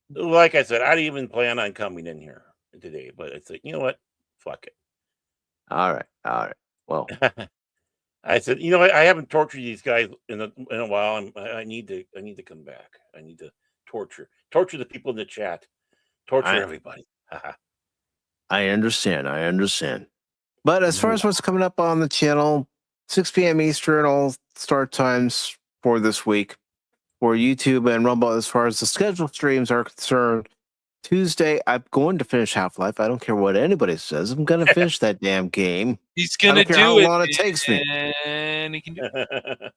Like I said, I didn't even plan on coming in here today, but it's like, you know what? Fuck it. All right. Well, I said, you know what? I haven't tortured these guys in a while. I need to come back. I need to torture the people in the chat, torture everybody. I understand. But as far as what's coming up on the channel, 6 p.m. Eastern, all start times for this week for YouTube and Rumble. As far as the scheduled streams are concerned, Tuesday, I'm going to finish Half-Life. I don't care what anybody says. I'm going to finish that damn game. He's going to do how it. long it takes me. And he can do it.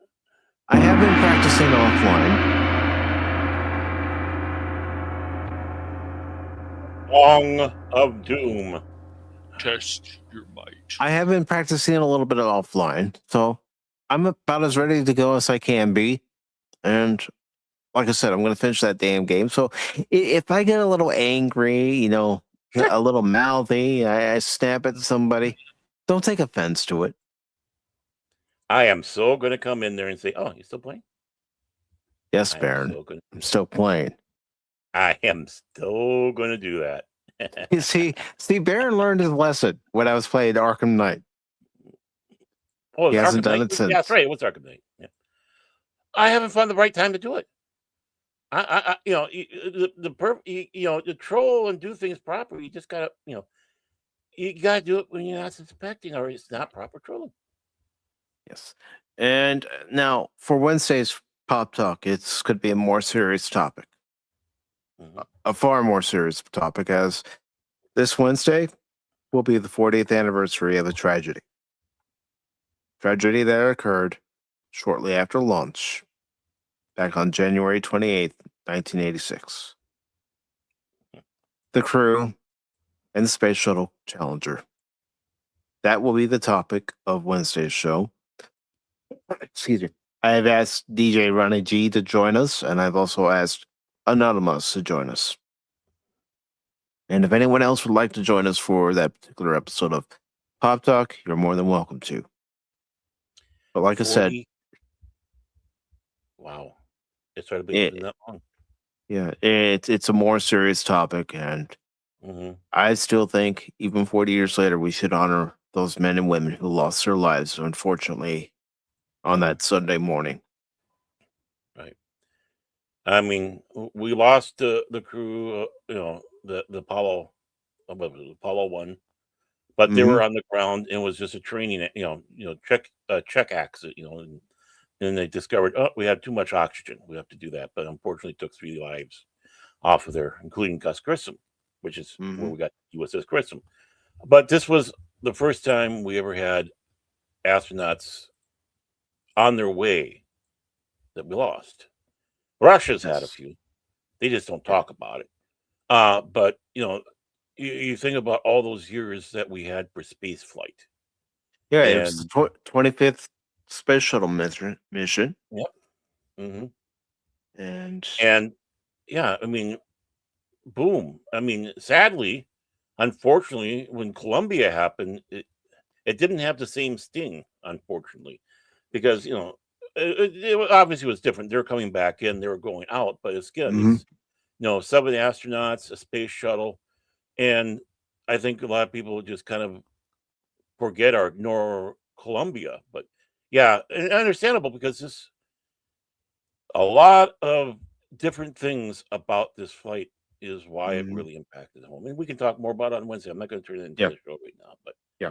I have been practicing offline. Song of Doom. Test your might. I have been practicing a little bit of offline, so I'm about as ready to go as I can be. And like I said, I'm going to finish that damn game. So if I get a little angry, a little mouthy, I snap at somebody, don't take offense to it. I am so going to come in there and say, oh, you still playing? Yes, Baron. I'm still playing. I am still going to do that. You see, Baron learned his lesson when I was playing Arkham Knight. Oh, he hasn't done it since. Yeah, that's right. It was Arkham Knight. Yeah. I haven't found the right time to do it. The troll and do things properly. You just gotta, you gotta do it when you're not suspecting, or it's not proper trolling. Yes. And now for Wednesday's Pop Talk, it's could be a more serious topic. a far more serious topic, as this Wednesday will be the 40th anniversary of a tragedy. Tragedy that occurred shortly after launch back on January 28th, 1986. The crew and the Space Shuttle Challenger. That will be the topic of Wednesday's show. Excuse me. I have asked DJ Ronnie G to join us, and I've also asked Anonymous to join us. And if anyone else would like to join us for that particular episode of Pop Talk, you're more than welcome to. But like 40? I said, wow, it's already been that long. Yeah, it's a more serious topic, and I still think even 40 years later, we should honor those men and women who lost their lives, unfortunately, on that Sunday morning. Right. I mean, we lost the crew, the Apollo 1, but they were on the ground and it was just a training, check accident, and they discovered, we had too much oxygen. We have to do that. But unfortunately, it took 3 lives off of there, including Gus Grissom, which is where we got USS Grissom. But this was the first time we ever had astronauts on their way that we lost. Russia's had a few. They just don't talk about it. But, you think about all those years that we had for space flight. Yeah, it was the 25th Space Shuttle mission. Yep. Mm-hmm. And yeah, I mean, boom. I mean, sadly, unfortunately, when Columbia happened, it didn't have the same sting, unfortunately, because, it obviously was different. They were coming back in, they were going out, but it's again, 7 astronauts, a space shuttle, and I think a lot of people just kind of forget or ignore Columbia. But yeah, and understandable, because a lot of different things about this flight is why it really impacted the home. I mean, we can talk more about it on Wednesday. I'm not going to turn it into the show right now, but yeah.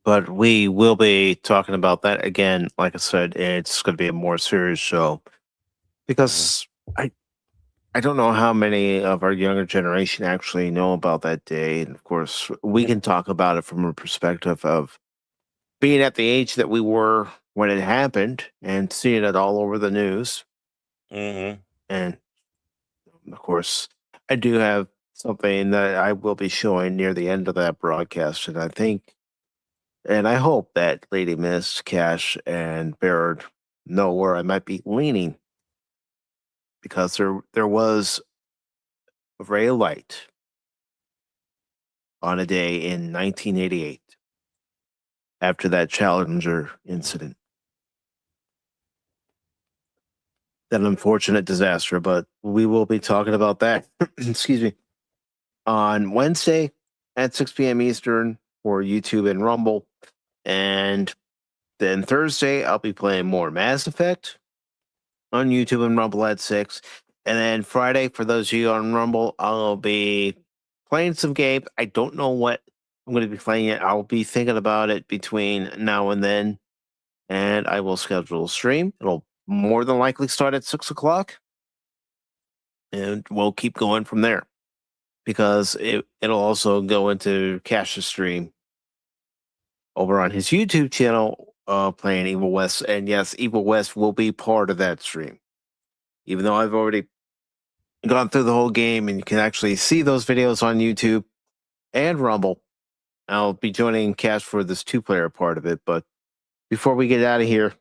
But we will be talking about that again. Like I said, it's going to be a more serious show because I don't know how many of our younger generation actually know about that day. And of course, we can talk about it from a perspective of being at the age that we were when it happened and seeing it all over the news. And of course, I do have something that I will be showing near the end of that broadcast. And I think, and I hope that Lady Miss, Cash, and Baird know where I might be leaning, because there was a ray of light on a day in 1988 after that Challenger incident. That unfortunate disaster, but we will be talking about that, excuse me, on Wednesday at 6 p.m. Eastern for YouTube and Rumble. And then Thursday, I'll be playing more Mass Effect on YouTube and Rumble at 6. And then Friday, for those of you on Rumble, I'll be playing some game. I don't know what I'm going to be playing yet. I'll be thinking about it between now and then, and I will schedule a stream. It'll more than likely start at 6 o'clock, and we'll keep going from there, because it'll also go into Cash's stream over on his YouTube channel, playing Evil West. And yes, Evil West will be part of that stream, even though I've already gone through the whole game, and you can actually see those videos on YouTube and Rumble. I'll be joining Cash for this 2-player part of it. But before we get out of here,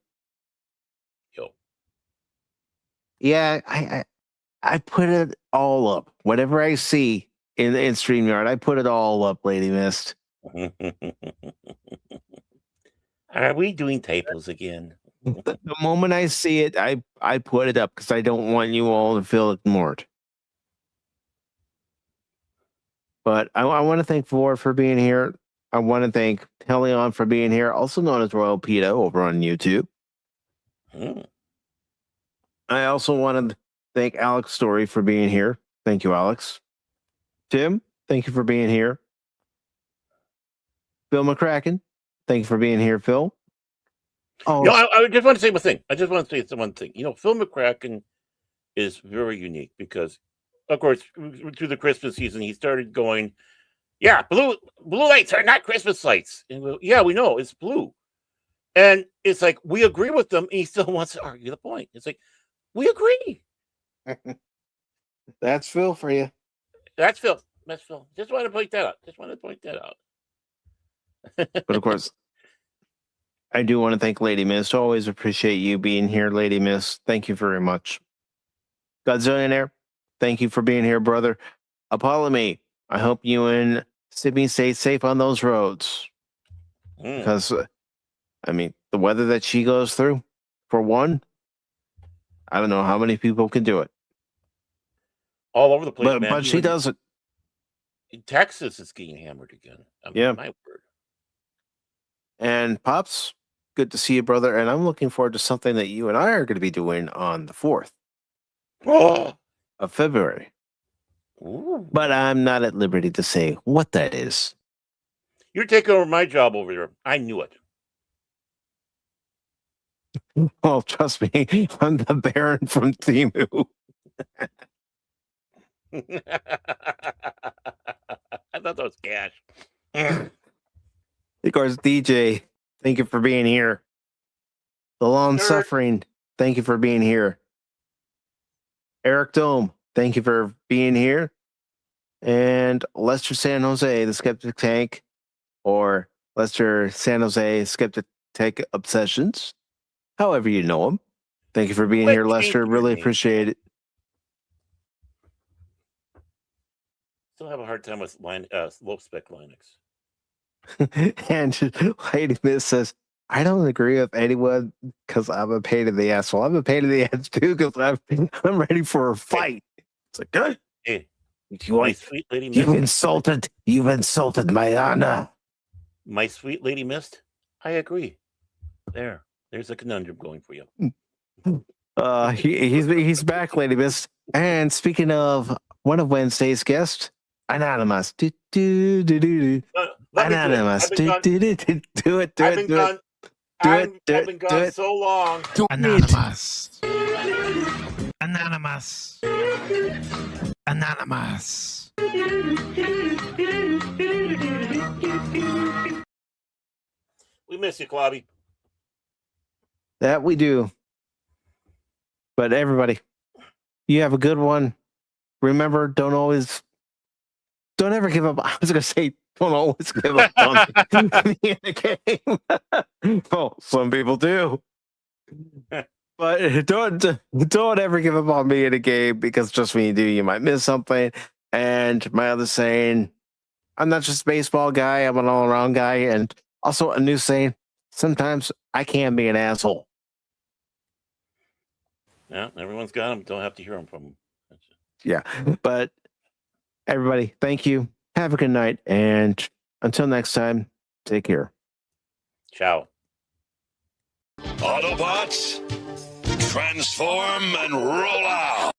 yeah, I put it all up. Whatever I see in StreamYard, I put it all up, Lady Mist. Are we doing typos again? The moment I see it, I put it up, because I don't want you all to feel ignored. But I want to thank Vor for being here. I want to thank Helion for being here, also known as Royal Peto over on YouTube. I also want to thank Alex Story for being here. Thank you, Alex. Tim, thank you for being here. Phil McCracken, thank you for being here, Phil. Oh, I just want to say one thing. Phil McCracken is very unique because, of course, through the Christmas season, he started going, yeah, blue lights are not Christmas lights. And yeah, we know it's blue. And it's like, we agree with them, and he still wants to argue the point. It's like, we agree. That's Phil for you. That's Phil. Just wanted to point that out. But of course, I do want to thank Lady Mist. Always appreciate you being here, Lady Mist. Thank you very much. Godzillionaire, thank you for being here, brother. Apollo, I hope you and Sydney stay safe on those roads. Because, I mean, the weather that she goes through, for one, I don't know how many people can do it. All over the place, man. But she does it. Texas is getting hammered again. Yeah. My word. And Pops, good to see you, brother. And I'm looking forward to something that you and I are going to be doing on the 4th of February. Ooh. But I'm not at liberty to say what that is. You're taking over my job over there. I knew it. Well, trust me, I'm the Baron from Timu. I thought that was Cash. Of course, DJ, thank you for being here. The Long Suffering, thank you for being here. Eric Dome, thank you for being here. And Lester San Jose, the Skeptic Tank, or Lester San Jose Skeptic Tank Obsessions, however you know him. Thank you for being here, Lester. Really appreciate it. Still have a hard time with low spec Linux. And Lady Miss says, I don't agree with anyone because I'm a pain in the ass. Well, I'm a pain in the ass too because I'm ready for a fight. It's like, good. Hey, my sweet Lady Mist. You've insulted my honor. My sweet Lady Mist, I agree. There's a conundrum going for you. He's back, Lady Mist. And speaking of one of Wednesday's guests, Anonymous. Anonymous. Do it. I've been gone so long. Anonymous. We miss you, Clobby. That we do. But everybody, you have a good one. Remember, don't ever give up. I was going to say, don't always give up on the game. Well, some people do. But don't ever give up on me in a game because just when you do, you might miss something. And my other saying, I'm not just a baseball guy, I'm an all-around guy. And also a new saying, sometimes I can be an asshole. Yeah, everyone's got them. Don't have to hear them from them. Yeah, but everybody, thank you. Have a good night. And until next time, take care. Ciao. Autobots, transform and roll out.